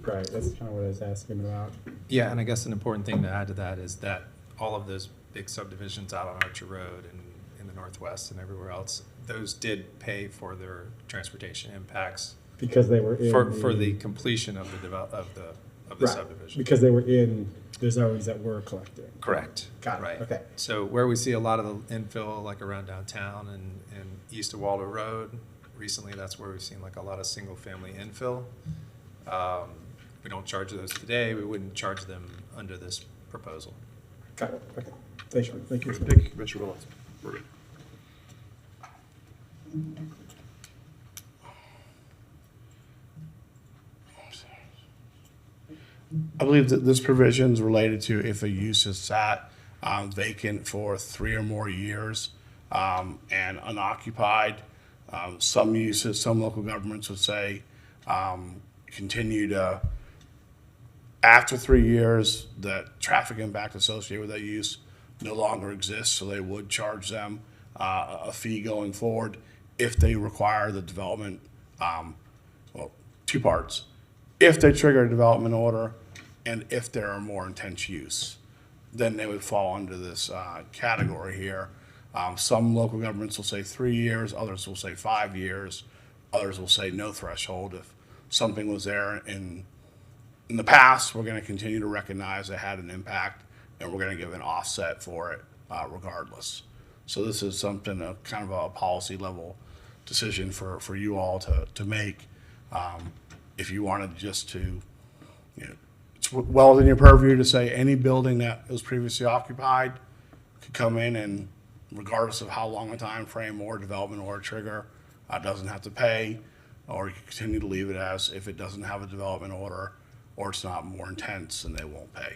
Right, that's kind of what I was asking about. Yeah, and I guess an important thing to add to that is that all of those big subdivisions out on Archer Road and in the Northwest and everywhere else, those did pay for their transportation impacts. Because they were in for the completion of the right, subdivision. because they were in the zones that were collecting. Correct. Got it, Right. okay. So where we see a lot of the infill, like around downtown and east of Waldo Road, recently that's where we've seen like a lot of single-family infill. We don't charge those today. We wouldn't charge them under this proposal. Got it, okay. Thank you. Thank you. Thank you, Commissioner Willis. We're good. I believe that this provision is related to if a use is sat vacant for 3 or more years and unoccupied. Some uses, some local governments would say continue to, after 3 years, that traffic impact associated with that use no longer exists, so they would charge them a fee going forward if they require the development, well, two parts. If they trigger a development order and if there are more intense use, then they would fall under this category here. Some local governments will say 3 years, others will say 5 years, others will say no threshold. If something was there in the past, we're going to continue to recognize it had an impact and we're going to give an offset for it regardless. So this is something, kind of a policy level decision for you all to make. If you wanted just to, you know, it's well within your purview to say any building that was previously occupied could come in and regardless of how long a time frame or development or trigger, doesn't have to pay, or you can continue to leave it as if it doesn't have a development order or it's not more intense, then they won't pay.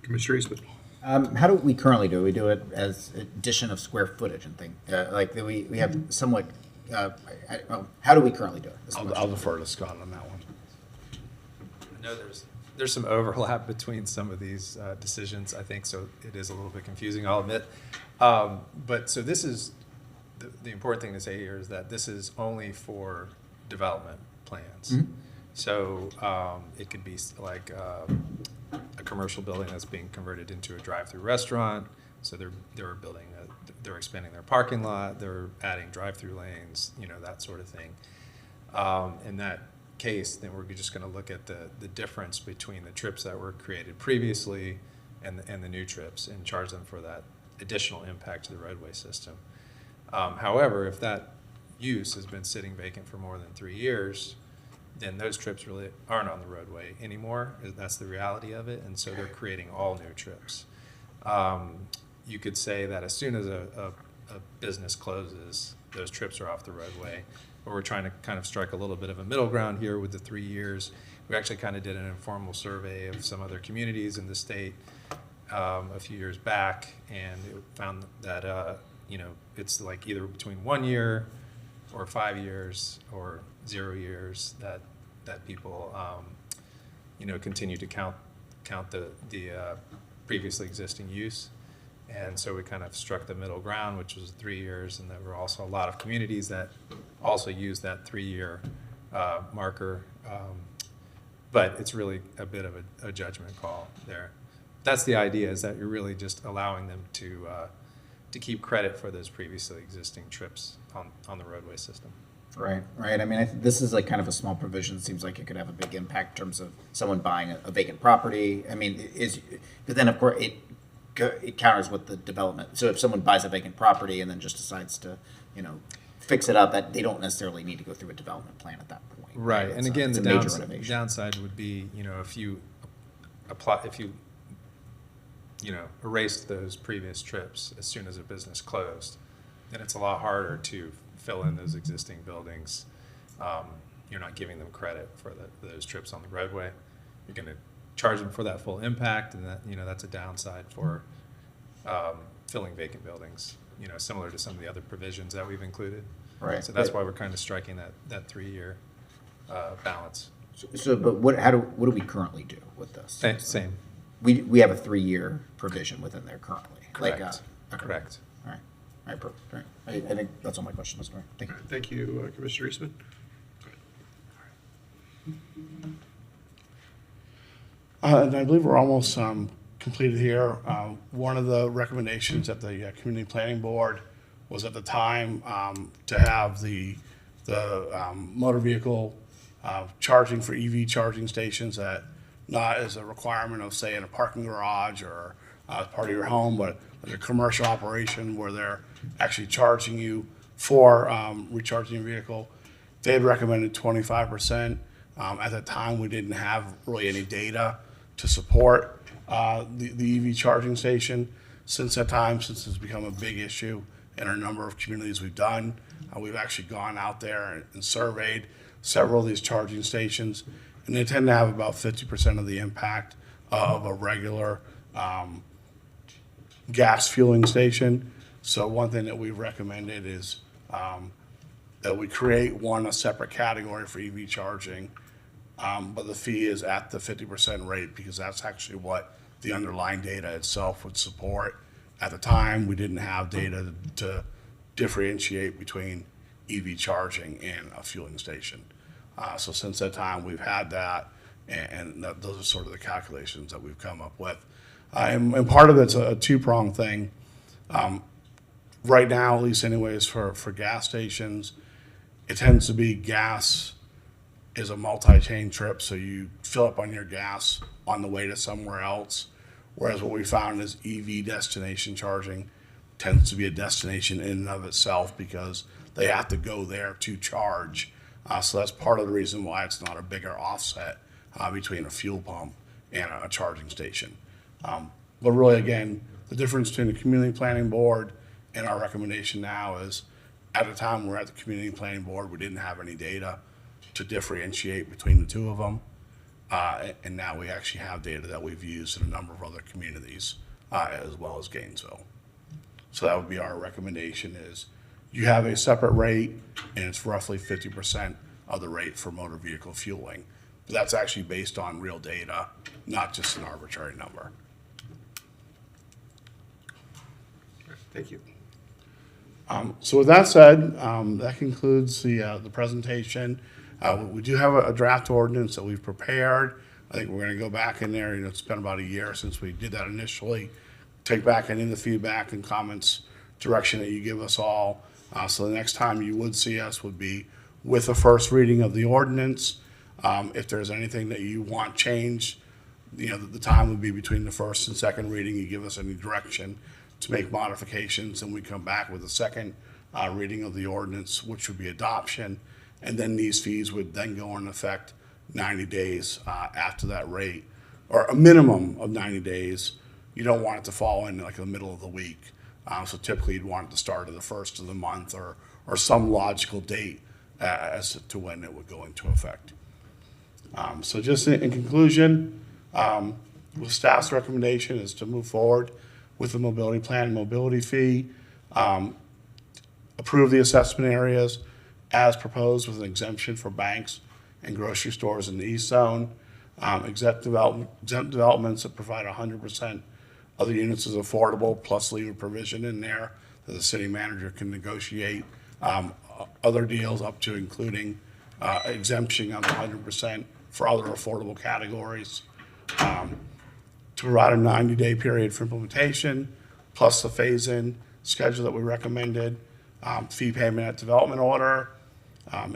Commissioner Eastman. How do we currently do it? We do it as addition of square footage and thing. Like we have somewhat. How do we currently do it? I'll defer to Scott on that one. I know there's some overlap between some of these decisions, I think, so it is a little bit confusing, I'll admit. But so this is, the important thing to say here is that this is only for development plans. Mm-hmm. So it could be like a commercial building that's being converted into a drive-through restaurant. So they're building, they're expanding their parking lot, they're adding drive-through lanes, you know, that sort of thing. In that case, then we're just going to look at the difference between the trips that were created previously and the new trips and charge them for that additional impact to the roadway system. However, if that use has been sitting vacant for more than 3 years, then those trips really aren't on the roadway anymore. That's the reality of it, and so they're creating all new trips. You could say that as soon as a business closes, those trips are off the roadway. But we're trying to kind of strike a little bit of a middle ground here with the 3 years. We actually kind of did an informal survey of some other communities in the state a few years back, and it found that you know, it's like either between 1 year or 5 years or 0 years that people you know, continue to count the previously existing use. And so we kind of struck the middle ground, which was 3 years, and there were also a lot of communities that also used that 3-year marker. But it's really a bit of a judgment call there. That's the idea, is that you're really just allowing them to keep credit for those previously existing trips on the roadway system. Right. I mean, I think this is like kind of a small provision. It seems like it could have a big impact in terms of someone buying a vacant property. I mean, but then of course it counters with the development. So if someone buys a vacant property and then just decides to, you know, fix it up, that they don't necessarily need to go through a development plan at that point. Right. And again, the downside would be, you know, if you you know, erased those previous trips as soon as a business closed, then it's a lot harder to fill in those existing buildings, you're not giving them credit for those trips on the roadway. You're going to charge them for that full impact, and that, that's a downside for filling vacant buildings, similar to some of the other provisions that we've included. Right. So that's why we're kind of striking that 3-year balance. But what do we currently do with this? Same. We have a 3-year provision within there currently. Correct. Okay. Correct. All right. All right, perfect. All right. I think that's all my questions. All right. Thank you. Thank you, Commissioner Eastman. And I believe we're almost completed here. One of the recommendations at the Community Planning Board was at the time to have the motor vehicle charging for EV charging stations that not as a requirement of, say, in a parking garage or part of your home, but like a commercial operation where they're actually charging you for recharging your vehicle. They had recommended 25%. At that time, we didn't have really any data to support the EV charging station. Since that time, since it's become a big issue in a number of communities we've done, we've actually gone out there and surveyed several of these charging stations, and they tend to have about 50% of the impact of a regular gas fueling station. So one thing that we've recommended is that we create a separate category for EV charging, but the fee is at the 50% rate because that's actually what the underlying data itself would support. At the time, we didn't have data to differentiate between EV charging and a fueling station. So since that time, we've had that, and those are sort of the calculations that we've come up with. And part of it's a two-pronged thing. Right now, at least anyways, for gas stations, it tends to be gas is a multi-chain trip, so you fill up on your gas on the way to somewhere else. Whereas what we found is EV destination charging tends to be a destination in and of itself because they have to go there to charge. So that's part of the reason why it's not a bigger offset between a fuel pump and a charging station. But really, again, the difference between the Community Planning Board and our recommendation now is at the time we're at the Community Planning Board, we didn't have any data to differentiate between the two of them. And now we actually have data that we've used in a number of other communities as well as Gainesville. So that would be our recommendation is you have a separate rate and it's roughly 50% of the rate for motor vehicle fueling. But that's actually based on real data, not just an arbitrary number. Thank you. So with that said, that concludes the presentation. We do have a draft ordinance that we've prepared. I think we're going to go back in there. It's been about a year since we did that initially. Take back any of the feedback and comments, direction that you give us all. So the next time you would see us would be with the first reading of the ordinance. If there's anything that you want changed, the time would be between the first and second reading. You give us any direction to make modifications, and we come back with a second reading of the ordinance, which would be adoption. And then these fees would then go into effect 90 days after that rate, or a minimum of 90 days. You don't want it to fall in like the middle of the week. So typically you'd want it to start at the first of the month or some logical date as to when it would go into effect. So just in conclusion, with staff's recommendation is to move forward with the mobility plan and mobility fee, approve the assessment areas as proposed with an exemption for banks and grocery stores in the East Zone, exempt developments that provide 100% of the units as affordable, plus leave a provision in there that the city manager can negotiate other deals up to including exemption of 100% for other affordable categories, to provide a 90-day period for implementation, plus the phase-in schedule that we recommended, fee payment at development order,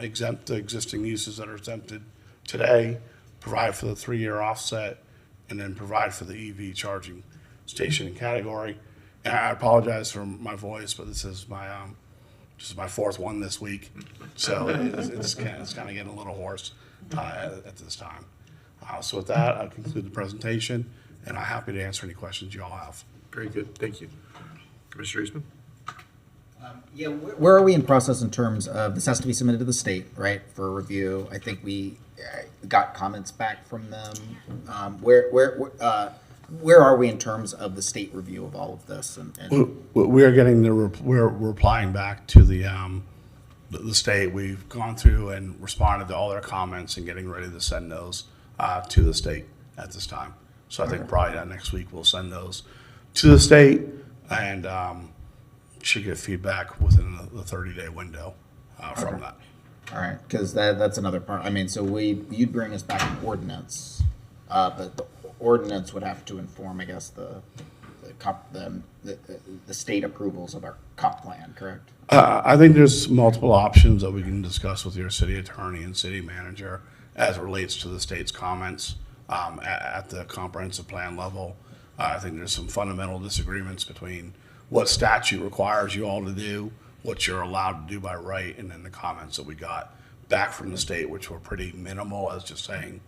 exempt the existing uses that are exempted today, provide for the 3-year offset, and then provide for the EV charging station and category. And I apologize for my voice, but this is my fourth one this week, so it's kind of getting a little hoarse at this time. So with that, I'll conclude the presentation, and I'm happy to answer any questions you all have. Very good. Thank you. Commissioner Eastman? Yeah, where are we in process in terms of this has to be submitted to the state, right, for review? I think we got comments back from them. Where are we in terms of the state review of all of this? We are getting we're replying back to the state. We've gone through and responded to all their comments and getting ready to send those to the state at this time. So I think probably next week we'll send those to the state and should get feedback within the 30-day window from that. All right, because that's another part. I mean, so you'd bring us back an ordinance, but the ordinance would have to inform, I guess, the state approvals of our comp plan, correct? I think there's multiple options that we can discuss with your city attorney and city manager as it relates to the state's comments at the comprehensive plan level. I think there's some fundamental disagreements between what statute requires you all to do, what you're allowed to do by right, and then the comments that we got back from the state, which were pretty minimal, as just saying,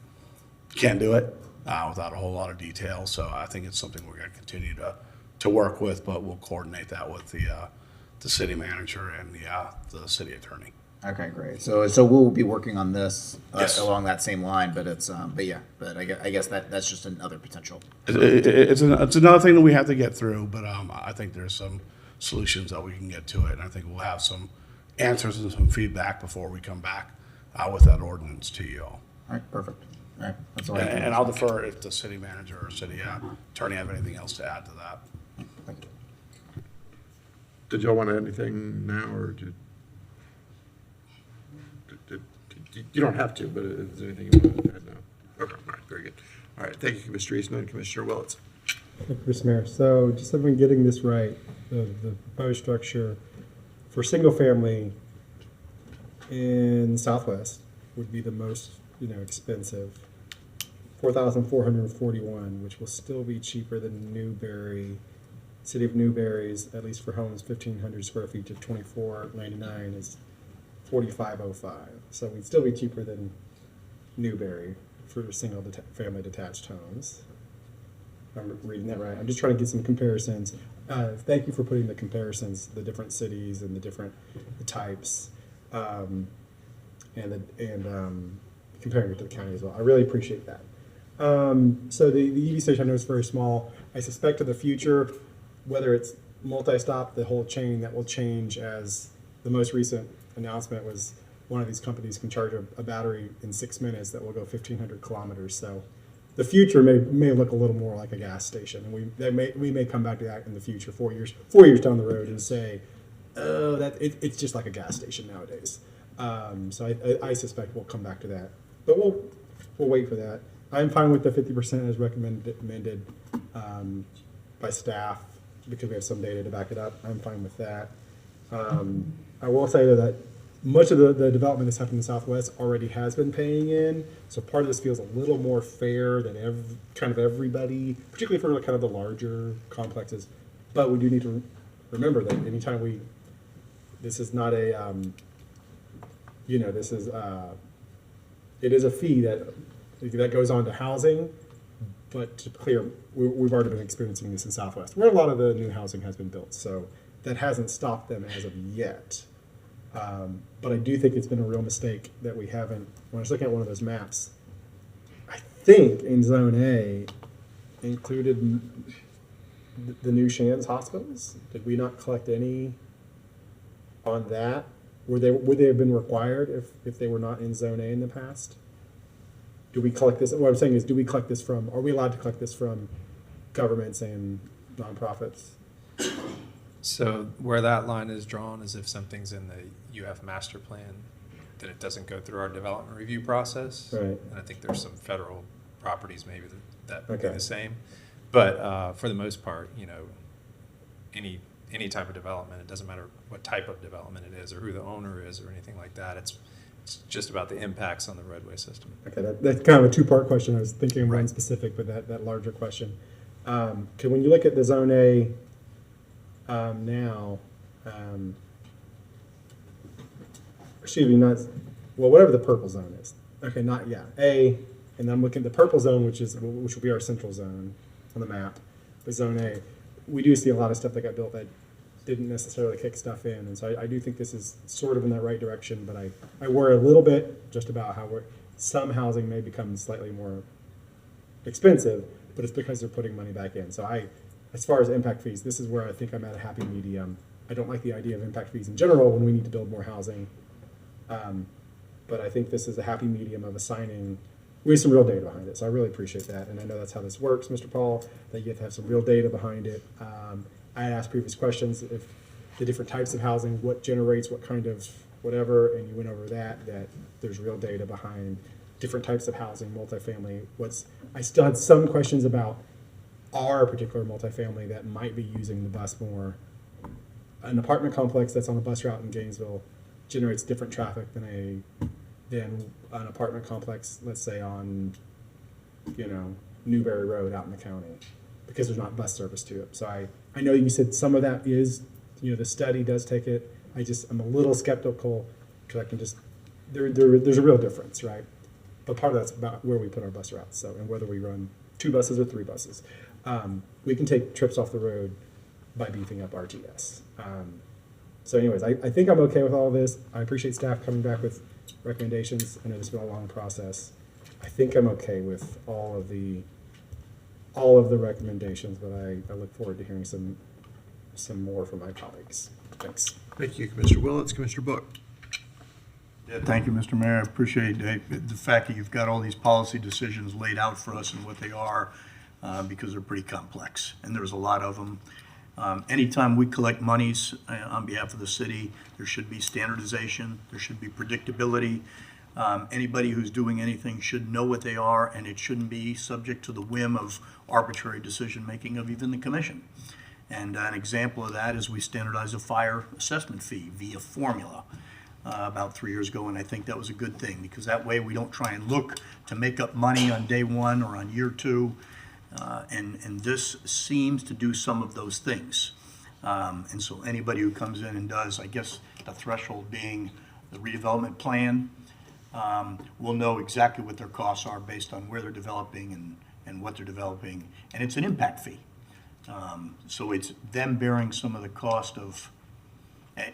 can't do it, without a whole lot of detail. So I think it's something we're going to continue to work with, but we'll coordinate that with the city manager and the city attorney. Okay, great. So we'll be working on this Yes. along that same line, but I guess that's just another potential. It's another thing that we have to get through, but I think there's some solutions that we can get to it, and I think we'll have some answers and some feedback before we come back with that ordinance to you all. All right, perfect. All right, that's all I have. And I'll defer if the city manager or city attorney have anything else to add to that. Thank you. Did y'all want to add anything now, or you don't have to, but is there anything you want to add now? Okay, all right, very good. All right, thank you, Commissioner Eastman. Commissioner Willetts. Thank you, Mr. Mayor. So just so I'm getting this right, the proposed structure for single family in Southwest would be the most, expensive, $4,441, which will still be cheaper than Newberry. City of Newberry's, at least for homes 1,500 square feet to 2,499 is $4,505. So we'd still be cheaper than Newberry for single family detached homes. I'm reading that right. I'm just trying to get some comparisons. Thank you for putting the comparisons, the different cities and the different types, and comparing it to the county as well. I really appreciate that. So the EV station I know is very small. I suspect in the future, whether it's multi-stop, the whole chain, that will change, as the most recent announcement was one of these companies can charge a battery in 6 minutes that will go 1,500 kilometers. So the future may look a little more like a gas station, and we may come back to that in the future, 4 years down the road, and say, oh, it's just like a gas station nowadays. So I suspect we'll come back to that, but we'll wait for that. I'm fine with the 50% as recommended by staff, because we have some data to back it up. I'm fine with that. I will say that much of the development that's happening in the Southwest already has been paying in, so part of this feels a little more fair than everybody, particularly for kind of the larger complexes. But we do need to remember that anytime this is not a, it is a fee that goes on to housing. But to be clear, we've already been experiencing this in Southwest, where a lot of the new housing has been built. So that hasn't stopped them as of yet. But I do think it's been a real mistake that we haven't, when I was looking at one of those maps, I think in Zone A included the new Shands hospitals. Did we not collect any on that? Would they have been required if they were not in Zone A in the past? Do we collect this? What I'm saying is, do we collect this from, are we allowed to collect this from governments and nonprofits? So where that line is drawn is if something's in the UF master plan, then it doesn't go through our development review process. Right. And I think there's some federal properties maybe that would be Okay. the same. But for the most part, any type of development, it doesn't matter what type of development it is or who the owner is or anything like that. It's just about the impacts on the roadway system. Okay, that's kind of a two-part question. I was thinking of one Right. specific, but that larger question. When you look at the Zone A now, excuse me, whatever the purple zone is. Okay, A, and then I'm looking at the purple zone, which will be our central zone on the map. But Zone A, we do see a lot of stuff that got built that didn't necessarily kick stuff in. And so I do think this is sort of in that right direction, but I worry a little bit just about how some housing may become slightly more expensive, but it's because they're putting money back in. So as far as impact fees, this is where I think I'm at a happy medium. I don't like the idea of impact fees in general when we need to build more housing. But I think this is a happy medium of assigning with some real data behind it. So I really appreciate that. And I know that's how this works, Mr. Paul, that you have to have some real data behind it. I had asked previous questions if the different types of housing, what generates what kind of whatever, and you went over that there's real data behind different types of housing, multifamily. I still had some questions about our particular multifamily that might be using the bus more. An apartment complex that's on a bus route in Gainesville generates different traffic than an apartment complex, let's say on, Newberry Road out in the county, because there's not bus service to it. So I know you said some of that is, the study does take it. I'm a little skeptical because I can just, there's a real difference, right? But part of that's about where we put our bus routes. So, and whether we run 2 buses or 3 buses. We can take trips off the road by beefing up RTS. So anyways, I think I'm okay with all of this. I appreciate staff coming back with recommendations. I know this has been a long process. I think I'm okay with all of the recommendations, but I look forward to hearing some more from my colleagues. Thanks. Thank you, Commissioner Willets. Commissioner Book. Yeah, thank you, Mr. Mayor. I appreciate the fact that you've got all these policy decisions laid out for us and what they are, because they're pretty complex, and there's a lot of them. Anytime we collect monies on behalf of the city, there should be standardization, there should be predictability. Anybody who's doing anything should know what they are, and it shouldn't be subject to the whim of arbitrary decision-making of even the commission. And an example of that is we standardized a fire assessment fee via formula about 3 years ago, and I think that was a good thing, because that way we don't try and look to make up money on day 1 or on year 2. And this seems to do some of those things. And so anybody who comes in and does, I guess the threshold being the redevelopment plan, will know exactly what their costs are based on where they're developing and what they're developing. And it's an impact fee. So it's them bearing some of the cost of,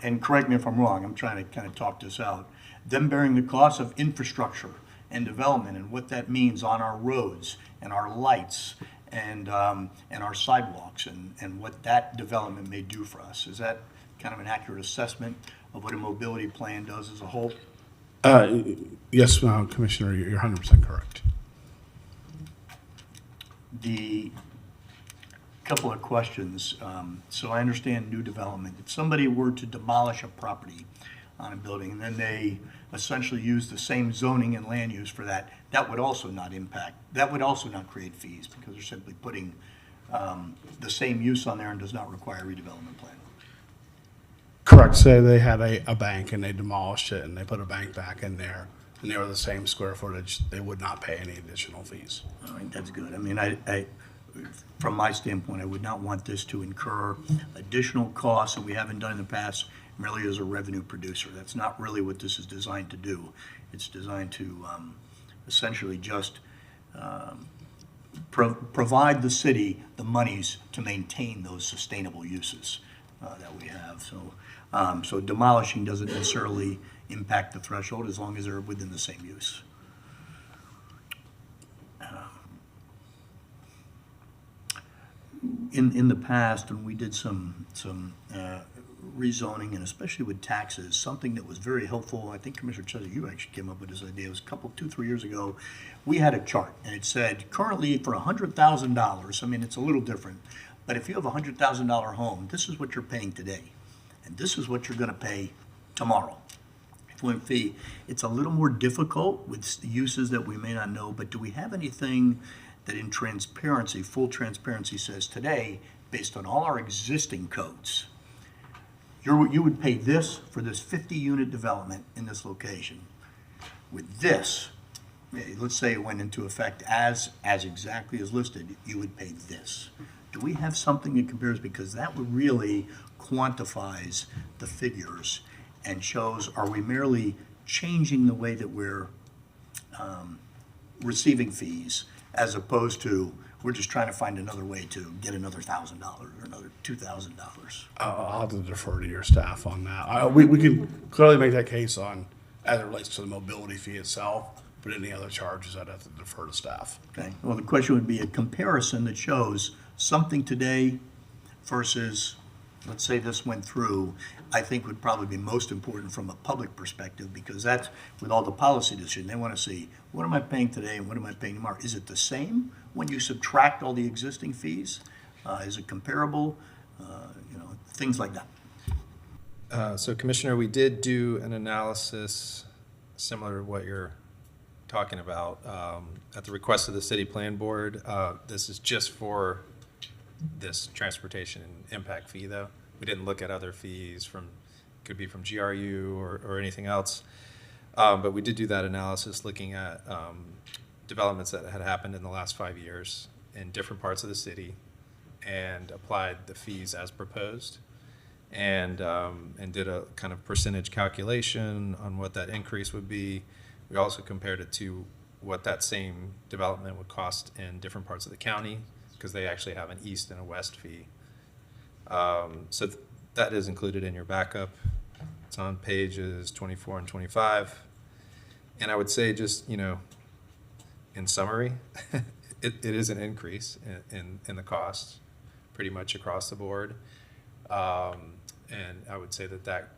and correct me if I'm wrong, I'm trying to kind of talk this out, them bearing the cost of infrastructure and development and what that means on our roads and our lights and our sidewalks and what that development may do for us. Is that kind of an accurate assessment of what a mobility plan does as a whole? Yes, Commissioner, you're 100% correct. The couple of questions. So I understand new development. If somebody were to demolish a property on a building and then they essentially use the same zoning and land use for that, that would also not create fees, because they're simply putting the same use on there and does not require a redevelopment plan. Correct. Say they had a bank and they demolished it and they put a bank back in there and they were the same square footage, they would not pay any additional fees. All right, that's good. I mean, I from my standpoint, I would not want this to incur additional costs that we haven't done in the past merely as a revenue producer. That's not really what this is designed to do. It's designed to essentially just provide the city the monies to maintain those sustainable uses that we have. So demolishing doesn't necessarily impact the threshold as long as they're within the same use. In the past, when we did some rezoning, and especially with taxes, something that was very helpful, I think Commissioner Chesser, you actually came up with this idea, it was 2-3 years ago, we had a chart, and it said, currently for $100,000, I mean, it's a little different, but if you have a $100,000 home, this is what you're paying today, and this is what you're gonna pay tomorrow. Fee. It's a little more difficult with the uses that we may not know, but do we have anything that in transparency, full transparency says today, based on all our existing codes, you would pay this for this 50-unit development in this location. With this, let's say it went into effect as exactly as listed, you would pay this. Do we have something that compares? Because that would really quantifies the figures and shows, are we merely changing the way that we're receiving fees, as opposed to we're just trying to find another way to get another $1,000 or another $2,000. I'll have to defer to your staff on that. We can clearly make that case on, as it relates to the mobility fee itself, but any other charges, I'd have to defer to staff. Okay, well, the question would be a comparison that shows something today versus, let's say this went through, I think would probably be most important from a public perspective, because that's, with all the policy decisions, they want to see, what am I paying today and what am I paying tomorrow? Is it the same when you subtract all the existing fees? Is it comparable? Things like that. So Commissioner, we did do an analysis similar to what you're talking about at the request of the City Plan Board. This is just for this transportation impact fee, though. We didn't look at other fees could be from GRU or anything else. But we did do that analysis looking at developments that had happened in the last 5 years in different parts of the city and applied the fees as proposed and did a kind of percentage calculation on what that increase would be. We also compared it to what that same development would cost in different parts of the county, because they actually have an east and a west fee. So that is included in your backup. It's on pages 24 and 25. And I would say just, in summary, it is an increase in the costs pretty much across the board. And I would say that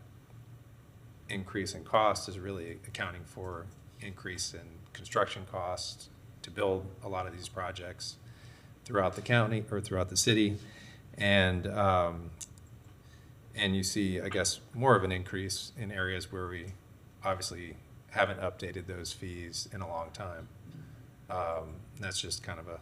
increase in cost is really accounting for increase in construction costs to build a lot of these projects throughout the county or throughout the city. And you see, I guess, more of an increase in areas where we obviously haven't updated those fees in a long time. That's just kind of a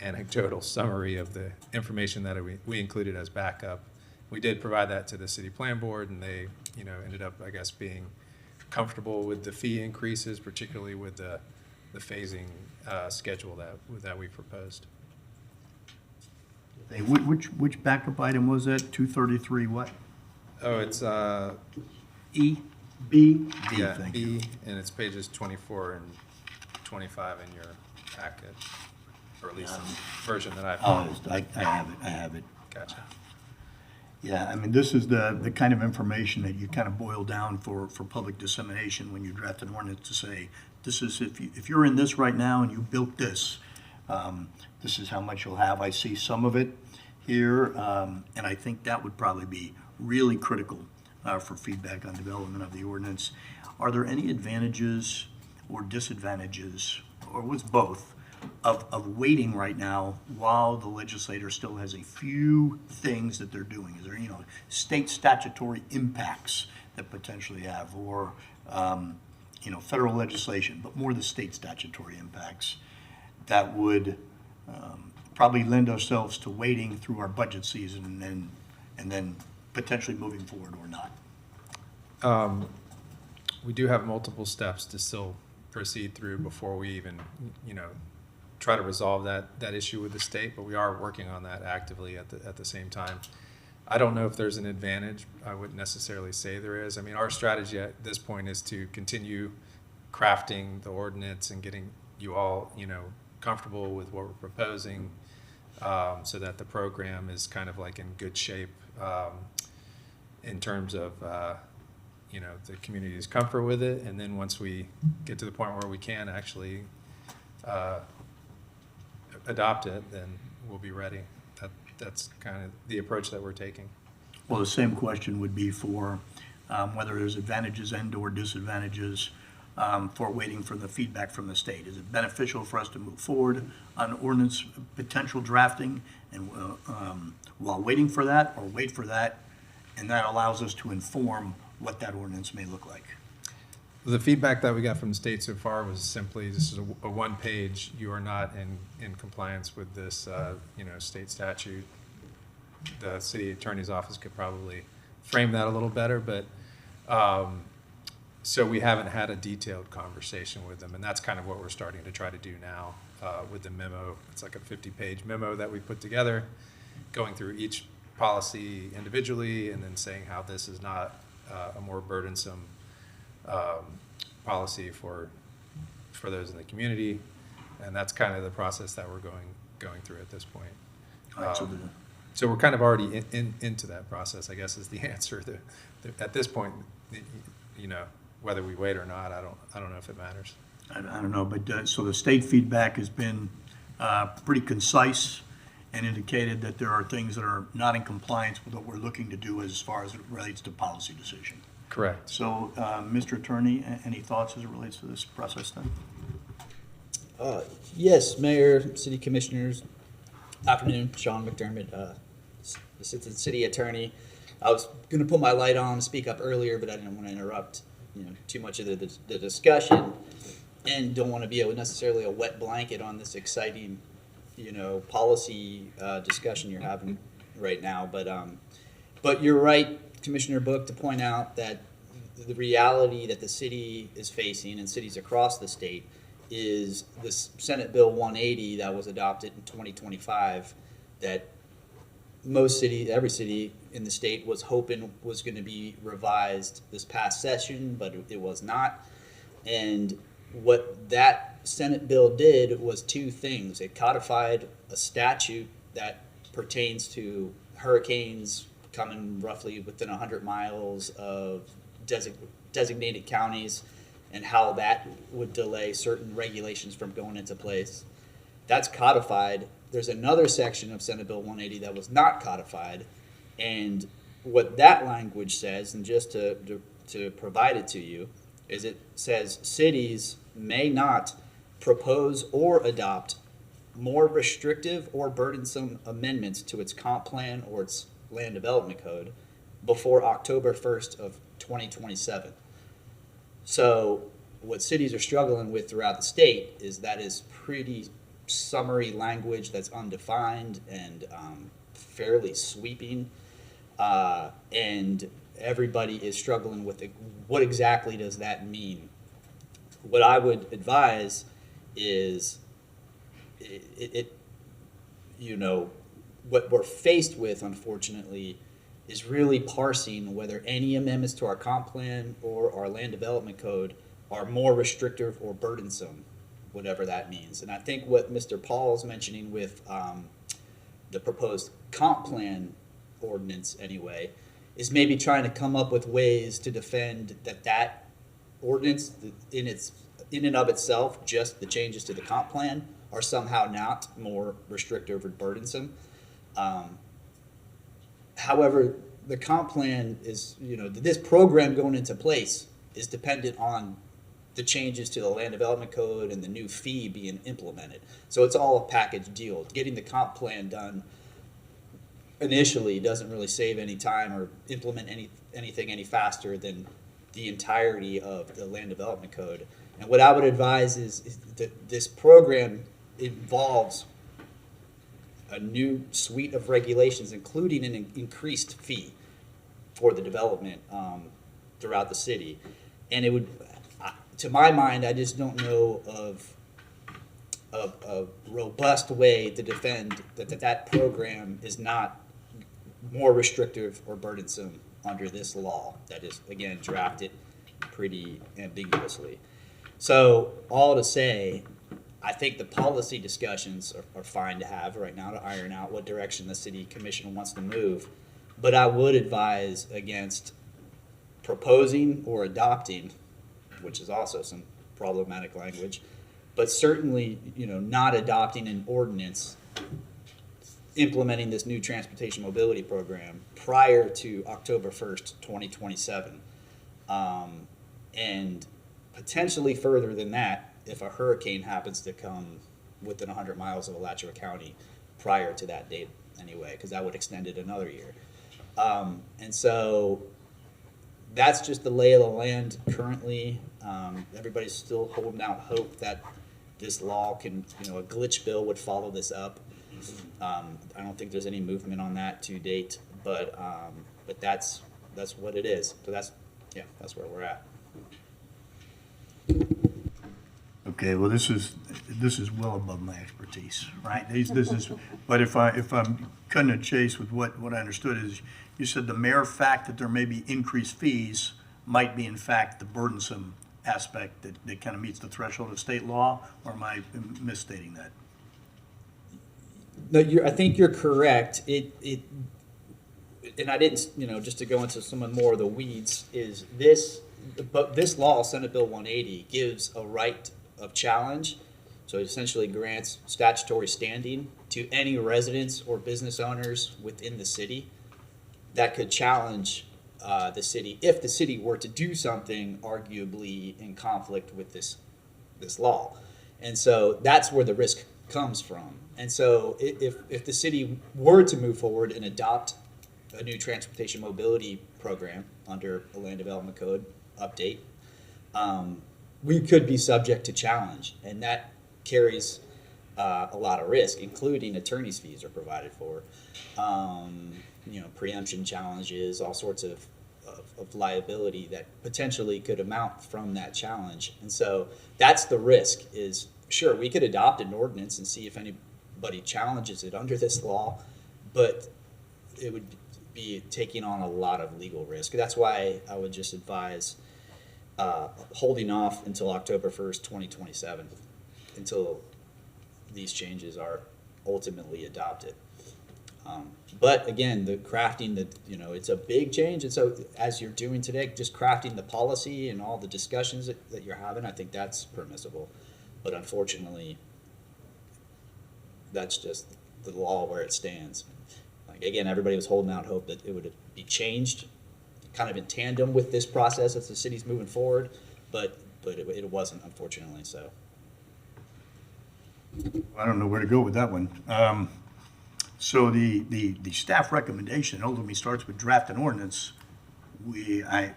anecdotal summary of the information that we included as backup. We did provide that to the City Plan Board, and they, ended up, I guess, being comfortable with the fee increases, particularly with the phasing schedule that we proposed. Hey, which backup item was that? 233 what? Oh, it's E? B? yeah, thank B, you. and it's pages 24 and 25 in your packet, or at least the version that I've. Oh, I have it. Gotcha. Yeah, I mean, this is the kind of information that you kind of boil down for public dissemination when you draft an ordinance to say, this is, if you're in this right now and you built this, this is how much you'll have. I see some of it here, and I think that would probably be really critical for feedback on development of the ordinance. Are there any advantages or disadvantages, or was both, of waiting right now while the legislator still has a few things that they're doing? Is there, state statutory impacts that potentially have, or, federal legislation, but more the state statutory impacts that would probably lend ourselves to waiting through our budget season and then potentially moving forward or not? We do have multiple steps to still proceed through before we even, try to resolve that issue with the state, but we are working on that actively at the same time. I don't know if there's an advantage. I wouldn't necessarily say there is. I mean, our strategy at this point is to continue crafting the ordinance and getting you all, comfortable with what we're proposing, so that the program is kind of like in good shape in terms of the community's comfort with it. And then once we get to the point where we can actually adopt it, then we'll be ready. That's kind of the approach that we're taking. Well, the same question would be for whether there's advantages and or disadvantages for waiting for the feedback from the state. Is it beneficial for us to move forward on ordinance potential drafting and while waiting for that, or wait for that, and that allows us to inform what that ordinance may look like? The feedback that we got from the state so far was simply, this is a one-page, you are not in compliance with this, state statute. The city attorney's office could probably frame that a little better, but so we haven't had a detailed conversation with them, and that's kind of what we're starting to try to do now with the memo. It's like a 50-page memo that we put together, going through each policy individually, and then saying how this is not a more burdensome policy for those in the community. And that's kind of the process that we're going through at this point. All right, So we're kind of already into that process, I guess, is the answer. At this point, you know, whether we wait or not, I don't know if it matters. I don't know, but so the state feedback has been pretty concise and indicated that there are things that are not in compliance with what we're looking to do as far as it relates to policy decision. Correct. So, Mr. Attorney, any thoughts as it relates to this process then? Yes, Mayor, City Commissioners, afternoon, Sean McDermott, Assistant City Attorney. I was going to put my light on, speak up earlier, but I didn't want to interrupt, too much of the discussion, and don't want to be necessarily a wet blanket on this exciting, policy discussion you're having right now. But you're right, Commissioner Book, to point out that the reality that the city is facing, and cities across the state, is this Senate Bill 180 that was adopted in 2025 that every city in the state was hoping was going to be revised this past session, but it was not. And what that Senate bill did was two things. It codified a statute that pertains to hurricanes coming roughly within 100 miles of designated counties, and how that would delay certain regulations from going into place. That's codified. There's another section of Senate Bill 180 that was not codified, and what that language says, and just to provide it to you, is it says cities may not propose or adopt more restrictive or burdensome amendments to its comp plan or its land development code before October 1st of 2027. So what cities are struggling with throughout the state is that is pretty summary language that's undefined and fairly sweeping, and everybody is struggling with it. What exactly does that mean? What I would advise is what we're faced with, unfortunately, is really parsing whether any amendments to our comp plan or our land development code are more restrictive or burdensome, whatever that means. And I think what Mr. Paul is mentioning with the proposed comp plan ordinance anyway, is maybe trying to come up with ways to defend that ordinance in and of itself, just the changes to the comp plan, are somehow not more restrictive or burdensome. However, the comp plan is, this program going into place is dependent on the changes to the land development code and the new fee being implemented. So it's all a package deal. Getting the comp plan done initially doesn't really save any time or implement anything any faster than the entirety of the land development code. And what I would advise is that this program involves a new suite of regulations, including an increased fee for the development throughout the city. And it would, to my mind, I just don't know of a robust way to defend that program is not more restrictive or burdensome under this law that is, again, drafted pretty ambiguously. So all to say, I think the policy discussions are fine to have right now to iron out what direction the city commission wants to move. But I would advise against proposing or adopting, which is also some problematic language, but certainly, not adopting an ordinance implementing this new transportation mobility program prior to October 1st, 2027. And potentially further than that, if a hurricane happens to come within 100 miles of Alachua County prior to that date anyway, because that would extend it another year. And so that's just the lay of the land currently. Everybody's still holding out hope that this law can, a glitch bill would follow this up. I don't think there's any movement on that to date, but that's what it is. So that's where we're at. Okay, well, this is well above my expertise, right? This is, but if I'm cutting a chase with what I understood is, you said the mere fact that there may be increased fees might be in fact the burdensome aspect that kind of meets the threshold of state law, or am I misstating that? No, I think you're correct. And I didn't, just to go into some more of the weeds, is but this law, Senate Bill 180, gives a right of challenge. So it essentially grants statutory standing to any residents or business owners within the city that could challenge the city if the city were to do something arguably in conflict with this law. And so that's where the risk comes from. And so if the city were to move forward and adopt a new transportation mobility program under a land development code update, we could be subject to challenge, and that carries a lot of risk, including attorney's fees are provided for, preemption challenges, all sorts of liability that potentially could amount from that challenge. And so that's the risk. Is sure, we could adopt an ordinance and see if anybody challenges it under this law, but it would be taking on a lot of legal risk. That's why I would just advise holding off until October 1st, 2027, until these changes are ultimately adopted. But again, the crafting, it's a big change. And so as you're doing today, just crafting the policy and all the discussions that you're having, I think that's permissible. But unfortunately, that's just the law where it stands. Like, again, everybody was holding out hope that it would be changed kind of in tandem with this process as the city's moving forward, but it wasn't, unfortunately. So I don't know where to go with that one. So the staff recommendation ultimately starts with draft an ordinance. It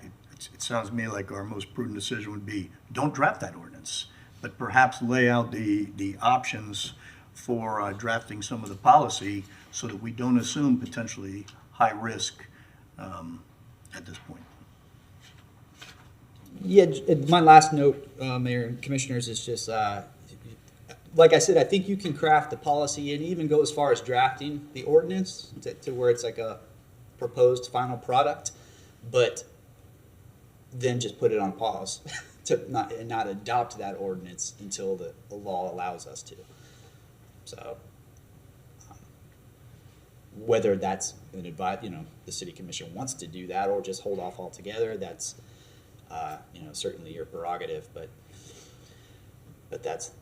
sounds to me like our most prudent decision would be don't draft that ordinance, but perhaps lay out the options for drafting some of the policy so that we don't assume potentially high risk at this point. Yeah, my last note, Mayor and Commissioners, is just like I said, I think you can craft the policy and even go as far as drafting the ordinance to where it's like a proposed final product, but then just put it on pause to not adopt that ordinance until the law allows us to. So whether that's an advice, the city commission wants to do that or just hold off altogether, that's certainly your prerogative, but that's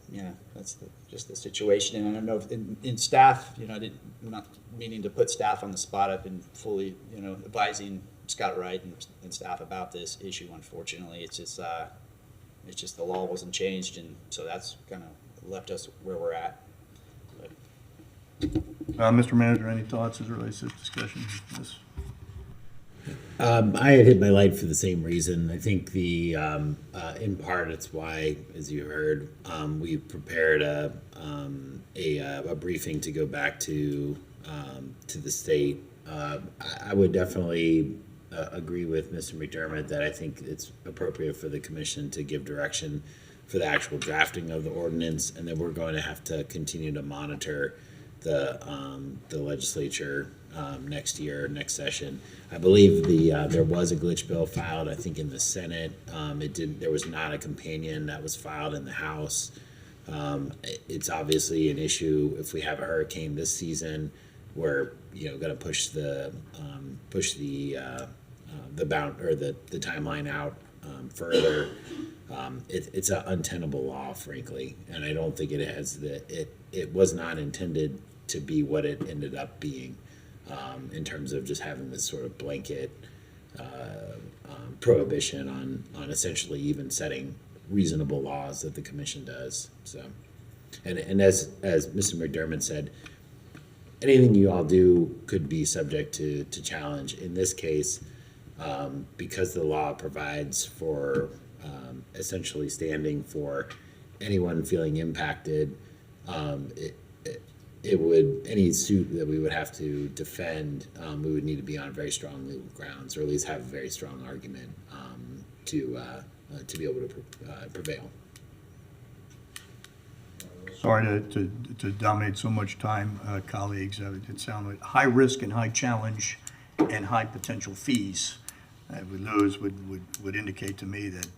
just the situation. And I don't know if in staff, I'm not meaning to put staff on the spot. I've been fully, advising Scott Wright and staff about this issue. Unfortunately, it's just the law wasn't changed, and so that's kind of left us where we're at. Mr. Manager, any thoughts as it relates to this discussion? Yes. I had hit my light for the same reason. I think in part it's why, as you heard, we prepared a briefing to go back to the state. I would definitely agree with Mr. McDermott that I think it's appropriate for the commission to give direction for the actual drafting of the ordinance, and then we're going to have to continue to monitor the legislature next session. I believe there was a glitch bill filed, I think, in the Senate. There was not a companion that was filed in the House. It's obviously an issue if we have a hurricane this season. We're going to push the timeline out further. It's an untenable law, frankly, and I don't think it was not intended to be what it ended up being, in terms of just having this sort of blanket prohibition on essentially even setting reasonable laws that the commission does. So, and as Mr. McDermott said, anything you all do could be subject to challenge. In this case, because the law provides for essentially standing for anyone feeling impacted, any suit that we would have to defend, we would need to be on very strong legal grounds, or at least have a very strong argument to be able to prevail. Sorry to dominate so much time, colleagues. It sounded like high risk and high challenge and high potential fees. With those would indicate to me that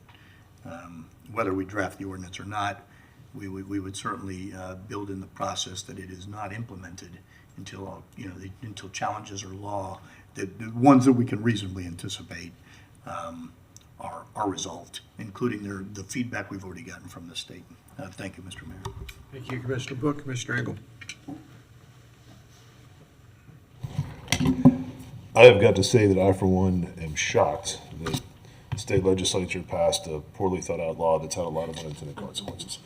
whether we draft the ordinance or not, we would certainly build in the process that it is not implemented until, until challenges or law, the ones that we can reasonably anticipate are resolved, including the feedback we've already gotten from the state. Thank you, Mr. Mayor. Thank you, Commissioner Book. Commissioner Engel. I have got to say that I, for one, am shocked that the state legislature passed a poorly thought out law that's had a lot of unintended consequences.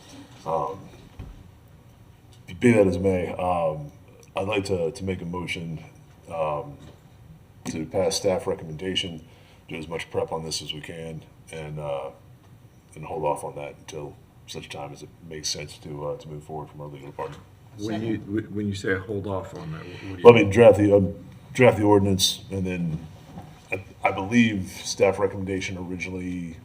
Be that as may, I'd like to make a motion to pass staff recommendation, do as much prep on this as we can, and hold off on that until such time as it makes sense to move forward from our legal department. When you say hold off on that, what do you Let me draft the ordinance, and then I believe staff recommendation originally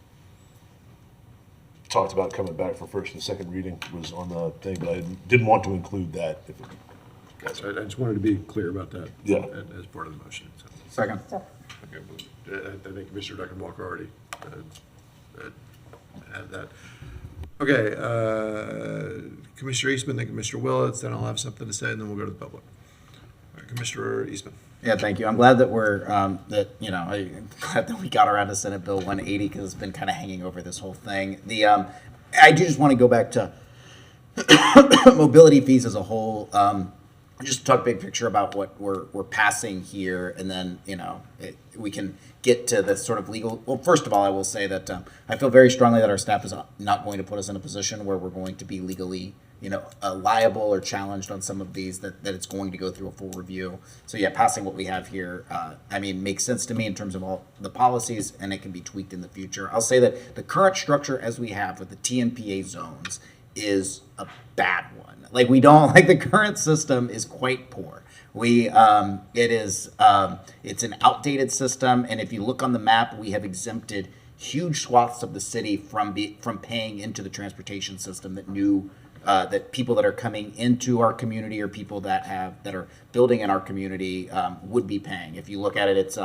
talked about coming back for first and second reading was on the thing, but I didn't want to include that. I just wanted to be clear about that. Yeah. As part of the motion. So. Second. Okay, I think Commissioner Duckenwalker already had that. Okay, Commissioner Eastman, then Commissioner Willets, then I'll have something to say, and then we'll go to the public. All right, Commissioner Eastman. Yeah, thank you. I'm glad that we're, I'm glad that we got around to Senate Bill 180 because it's been kind of hanging over this whole thing. I do just want to go back to mobility fees as a whole. Just talk big picture about what we're passing here, and then, we can get to the sort of legal. Well, first of all, I will say that I feel very strongly that our staff is not going to put us in a position where we're going to be legally liable or challenged on some of these, that it's going to go through a full review. So yeah, passing what we have here, makes sense to me in terms of all the policies, and it can be tweaked in the future. I'll say that the current structure as we have with the TNPA zones is a bad one. The current system is quite poor. It's an outdated system, and if you look on the map, we have exempted huge swaths of the city from paying into the transportation system that people that are coming into our community or people that are building in our community would be paying. If you look at it, it's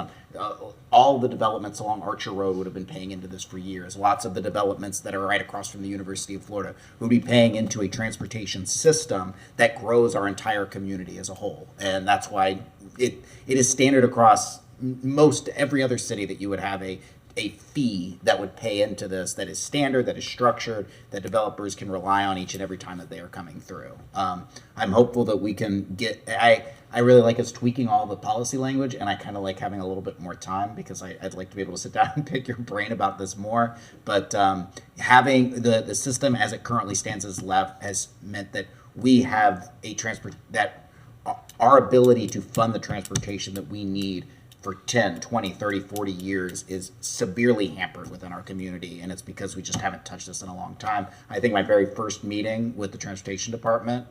all the developments along Archer Road would have been paying into this for years. Lots of the developments that are right across from the University of Florida would be paying into a transportation system that grows our entire community as a whole. And that's why it is standard across most every other city that you would have a fee that would pay into this, that is standard, that is structured, that developers can rely on each and every time that they are coming through. I'm hopeful that we can get, I really like us tweaking all the policy language, and I kind of like having a little bit more time because I'd like to be able to sit down and pick your brain about this more. But having the system as it currently stands has meant that we have that our ability to fund the transportation that we need for 10, 20, 30, 40 years is severely hampered within our community, and it's because we just haven't touched this in a long time. I think my very first meeting with the transportation department,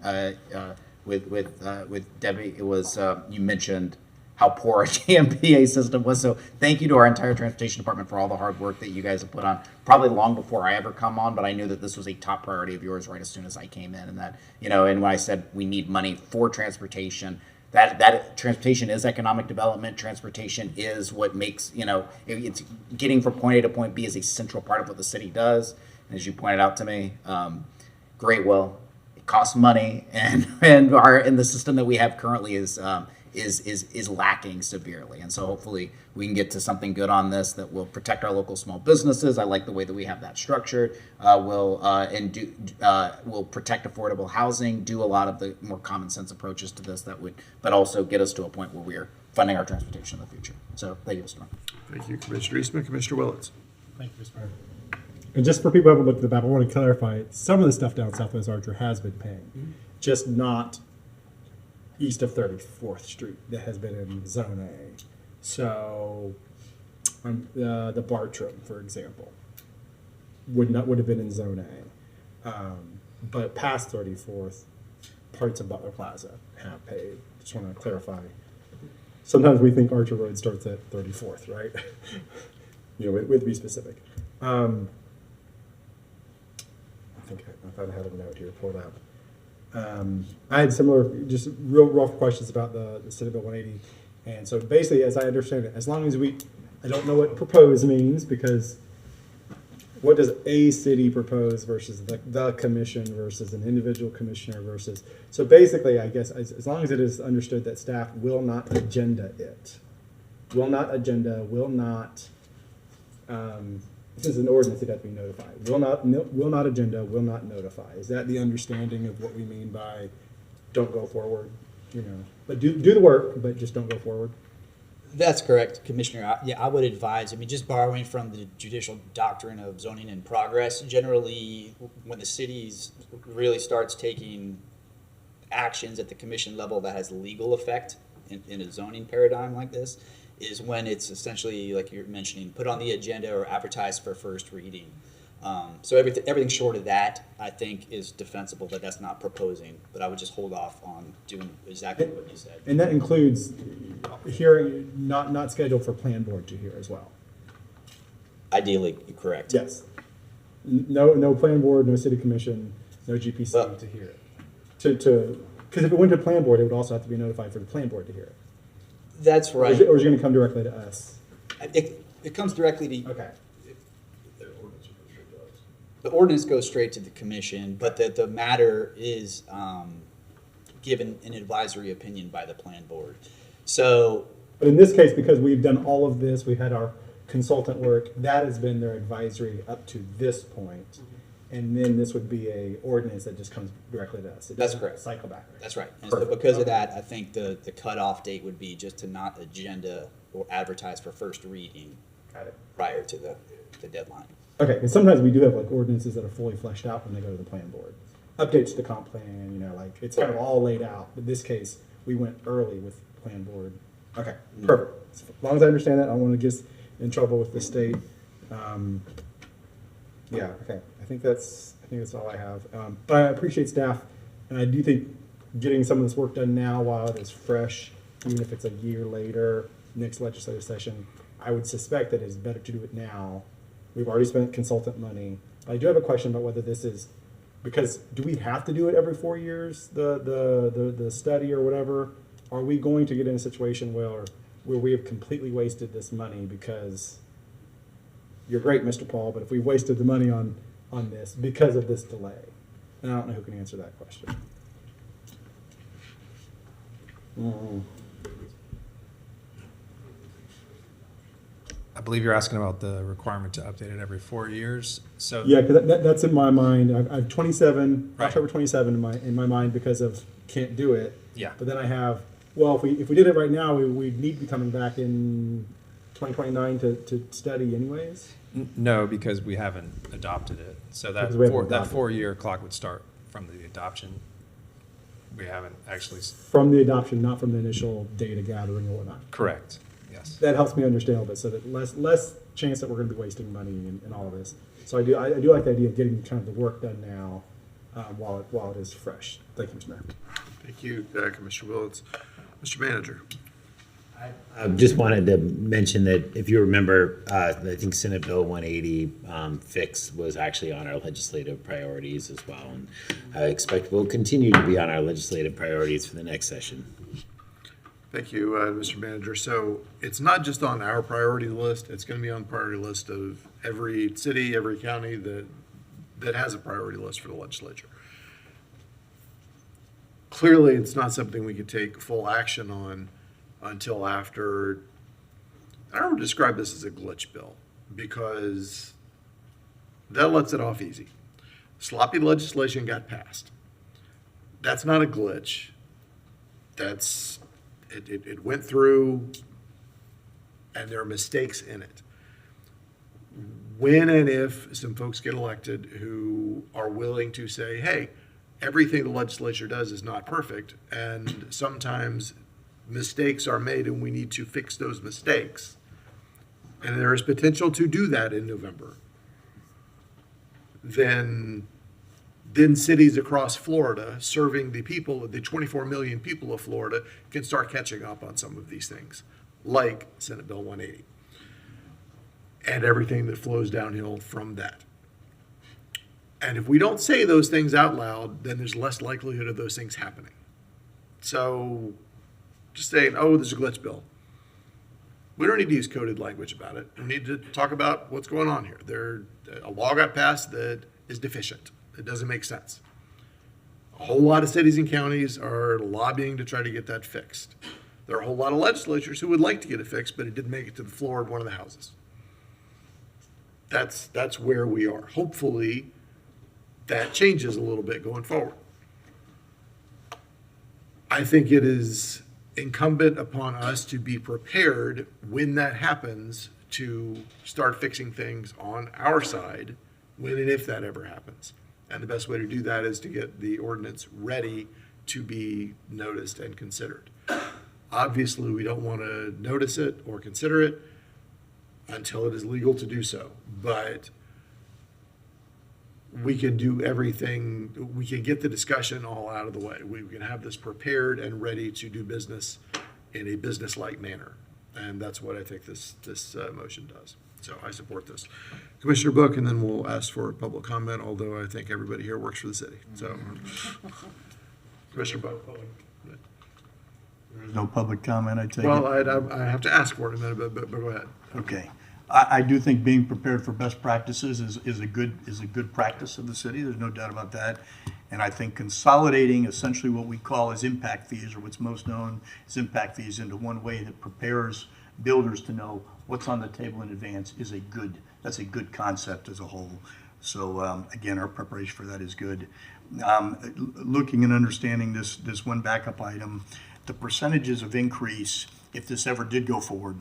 with Debbie, it was you mentioned how poor our TMPA system was. So thank you to our entire transportation department for all the hard work that you guys have put on, probably long before I ever come on, but I knew that this was a top priority of yours right as soon as I came in, and that, and when I said we need money for transportation, that transportation is economic development. Transportation is what makes, it's getting from point A to point B is a central part of what the city does. And as you pointed out to me, it costs money, and the system that we have currently is lacking severely. And so hopefully we can get to something good on this that will protect our local small businesses. I like the way that we have that structured. Will protect affordable housing, do a lot of the more common sense approaches to this but also get us to a point where we are funding our transportation in the future. So thank you, Mr. Mayor. Thank you, Commissioner Eastman. Commissioner Willets. Thank you, Mr. Mayor. And just for people who haven't looked at the map, I want to clarify, some of the stuff down Southwest Archer has been paying, just not east of 34th Street that has been in Zone A. So the Bartram, for example, would have been in Zone A. But past 34th, parts of Butler Plaza have paid. Just want to clarify. Sometimes we think Archer Road starts at 34th, right? With to be specific. I thought I had a note here pulled up. I had similar, just real rough questions about the Senate Bill 180. And so basically, as I understand it, as long as I don't know what proposed means because what does a city propose versus the commission versus an individual commissioner versus, so basically, I guess, as long as it is understood that staff will not agenda it, will not, this is an ordinance that has to be notified, will not agenda, will not notify. Is that the understanding of what we mean by don't go forward? You know, but do the work, but just don't go forward? That's correct, Commissioner. I would advise, I mean, just borrowing from the judicial doctrine of zoning in progress, generally, when the cities really starts taking actions at the commission level that has legal effect in a zoning paradigm like this, is when it's essentially, like you're mentioning, put on the agenda or advertised for first reading. So everything short of that, I think, is defensible, but that's not proposing. But I would just hold off on doing exactly what you said. And that includes hearing, not scheduled for plan board to hear as well. Ideally, correct. Yes. No plan board, no city commission, no GPC to hear it. Because if it went to plan board, it would also have to be notified for the plan board to hear it. That's right. Or is it going to come directly to us? It comes directly to. Okay. The ordinance goes straight to the commission, but the matter is given an advisory opinion by the plan board. So, but in this case, because we've done all of this, we've had our consultant work, that has been their advisory up to this point. And then this would be a ordinance that just comes directly to us. That's correct. Cycle back. That's right. And so because of that, I think the cutoff date would be just to not agenda or advertise for first reading prior to the deadline. Okay, and sometimes we do have like ordinances that are fully fleshed out when they go to the plan board. Updates to the comp plan, you know, like it's kind of all laid out. But in this case, we went early with plan board. Okay, perfect. As long as I understand that, I don't want to get in trouble with the state. Yeah, okay. I think that's all I have. But I appreciate staff, and I do think getting some of this work done now while it is fresh, even if it's a year later, next legislative session, I would suspect that it's better to do it now. We've already spent consultant money. I do have a question about whether this is, because do we have to do it every 4 years, the study or whatever? Are we going to get in a situation where we have completely wasted this money because you're great, Mr. Paul, but if we wasted the money on this because of this delay? And I don't know who can answer that question. I believe you're asking about the requirement to update it every 4 years. So yeah, because that's in my mind. I have 27, right. October 27 in my mind because of can't do it. Yeah. But then I have, well, if we did it right now, we'd need to be coming back in 2029 to study anyways. No, because we haven't adopted it. So that that 4 year clock would start from the adoption. We haven't actually from the adoption, not from the initial data gathering or whatnot. Correct. Yes. That helps me understand a little bit, so that less chance that we're going to be wasting money in all of this. So I do like the idea of getting kind of the work done now while it is fresh. Thank you, Mr. Mayor. Thank you, Commissioner Willetts. Mr. Manager. I just wanted to mention that if you remember, I think Senate Bill 180 fix was actually on our legislative priorities as well. And I expect will continue to be on our legislative priorities for the next session. Thank you, Mr. Manager. So it's not just on our priority list, it's going to be on the priority list of every city, every county that has a priority list for the legislature. Clearly, it's not something we could take full action on until after, I would describe this as a glitch bill, because that lets it off easy. Sloppy legislation got passed. That's not a glitch. It went through, and there are mistakes in it. When and if some folks get elected who are willing to say, hey, everything the legislature does is not perfect, and sometimes mistakes are made and we need to fix those mistakes, and there is potential to do that in November, then cities across Florida serving the people, the 24 million people of Florida, can start catching up on some of these things, like Senate Bill 180, and everything that flows downhill from that. And if we don't say those things out loud, then there's less likelihood of those things happening. So just saying, oh, there's a glitch bill. We don't need to use coded language about it. We need to talk about what's going on here. A law got passed that is deficient. It doesn't make sense. A whole lot of cities and counties are lobbying to try to get that fixed. There are a whole lot of legislatures who would like to get it fixed, but it didn't make it to the floor of one of the houses. That's where we are. Hopefully, that changes a little bit going forward. I think it is incumbent upon us to be prepared when that happens to start fixing things on our side when and if that ever happens. And the best way to do that is to get the ordinance ready to be noticed and considered. Obviously, we don't want to notice it or consider it until it is legal to do so. But we can do everything, we can get the discussion all out of the way. We can have this prepared and ready to do business in a business-like manner. And that's what I think this motion does. So I support this. Commissioner Book, and then we'll ask for public comment, although I think everybody here works for the city. So, Commissioner Book. There's no public comment, I take it? Well, I have to ask for it in a minute, but go ahead. Okay. I do think being prepared for best practices is a good practice of the city. There's no doubt about that. And I think consolidating essentially what we call as impact fees, or what's most known as impact fees, into one way that prepares builders to know what's on the table in advance that's a good concept as a whole. So again, our preparation for that is good. Looking and understanding this one backup item, the percentages of increase, if this ever did go forward,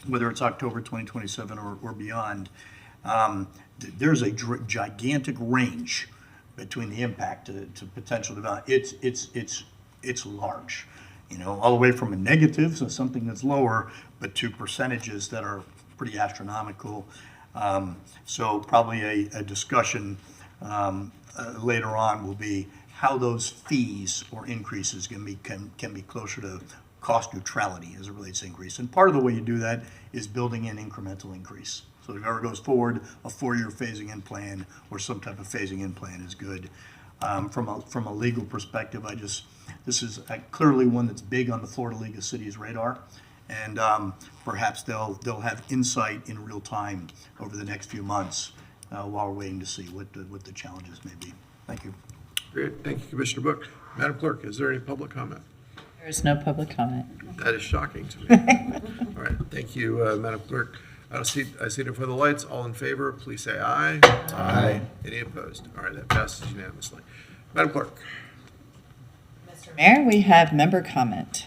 whether it's October 2027 or beyond, there's a gigantic range between the impact to potential development. It's large, all the way from a negative, so something that's lower, but to percentages that are pretty astronomical. So probably a discussion later on will be how those fees or increases can be closer to cost neutrality as it relates to increase. And part of the way you do that is building in incremental increase. So if it ever goes forward, a 4-year phasing in plan or some type of phasing in plan is good. From a legal perspective, this is clearly one that's big on the Florida League of Cities radar, and perhaps they'll have insight in real time over the next few months while we're waiting to see what the challenges may be. Thank you. Great. Thank you, Commissioner Book. Madam Clerk, is there any public comment? There is no public comment. That is shocking to me. All right. Thank you, Madam Clerk. I see it for the lights. All in favor, please say aye. Aye. Any opposed? All right, that passes unanimously. Madam Clerk. Mr. Mayor, we have member comment.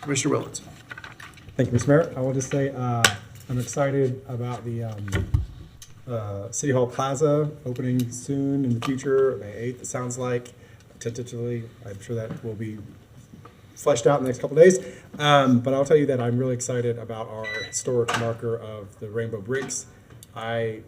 Commissioner Willits. Thank you, Mr. Mayor. I will just say I'm excited about the City Hall Plaza opening soon in the future, May 8th, it sounds like. Tentatively, I'm sure that will be fleshed out in the next couple of days. But I'll tell you that I'm really excited about our historic marker of the rainbow bricks. I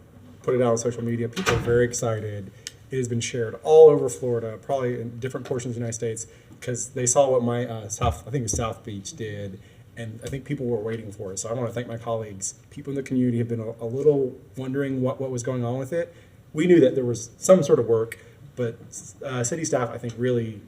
put it out on social media. People are very excited. It has been shared all over Florida, probably in different portions of the United States, because they saw what my I think it was South Beach did, and I think people were waiting for it. So I want to thank my colleagues. People in the community have been a little wondering what was going on with it. We knew that there was some sort of work, but city staff, I think, really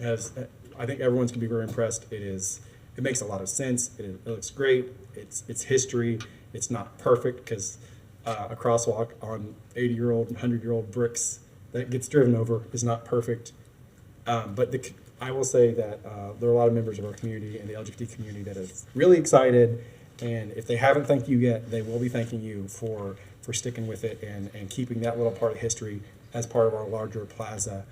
has. I think everyone's going to be very impressed. It makes a lot of sense. It looks great. It's history. It's not perfect because a crosswalk on 80-year-old and 100-year-old bricks that gets driven over is not perfect. But I will say that there are a lot of members of our community and the LGBT community that is really excited. And if they haven't thanked you yet, they will be thanking you for sticking with it and keeping that little part of history as part of our larger plaza.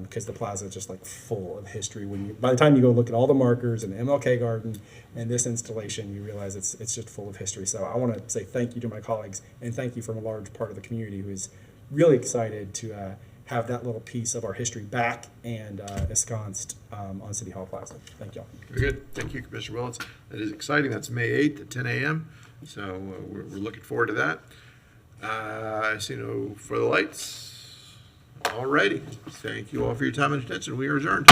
Because the plaza is just like full of history. By the time you go look at all the markers and the MLK Garden and this installation, you realize it's just full of history. So I want to say thank you to my colleagues and thank you from a large part of the community who is really excited to have that little piece of our history back and ensconced on City Hall Plaza. Thank y'all. Very good. Thank you, Commissioner Willits. That is exciting. That's May 8th at 10 a.m. So we're looking forward to that. I see no further lights. All righty. Thank you all for your time and attention. We are adjourned.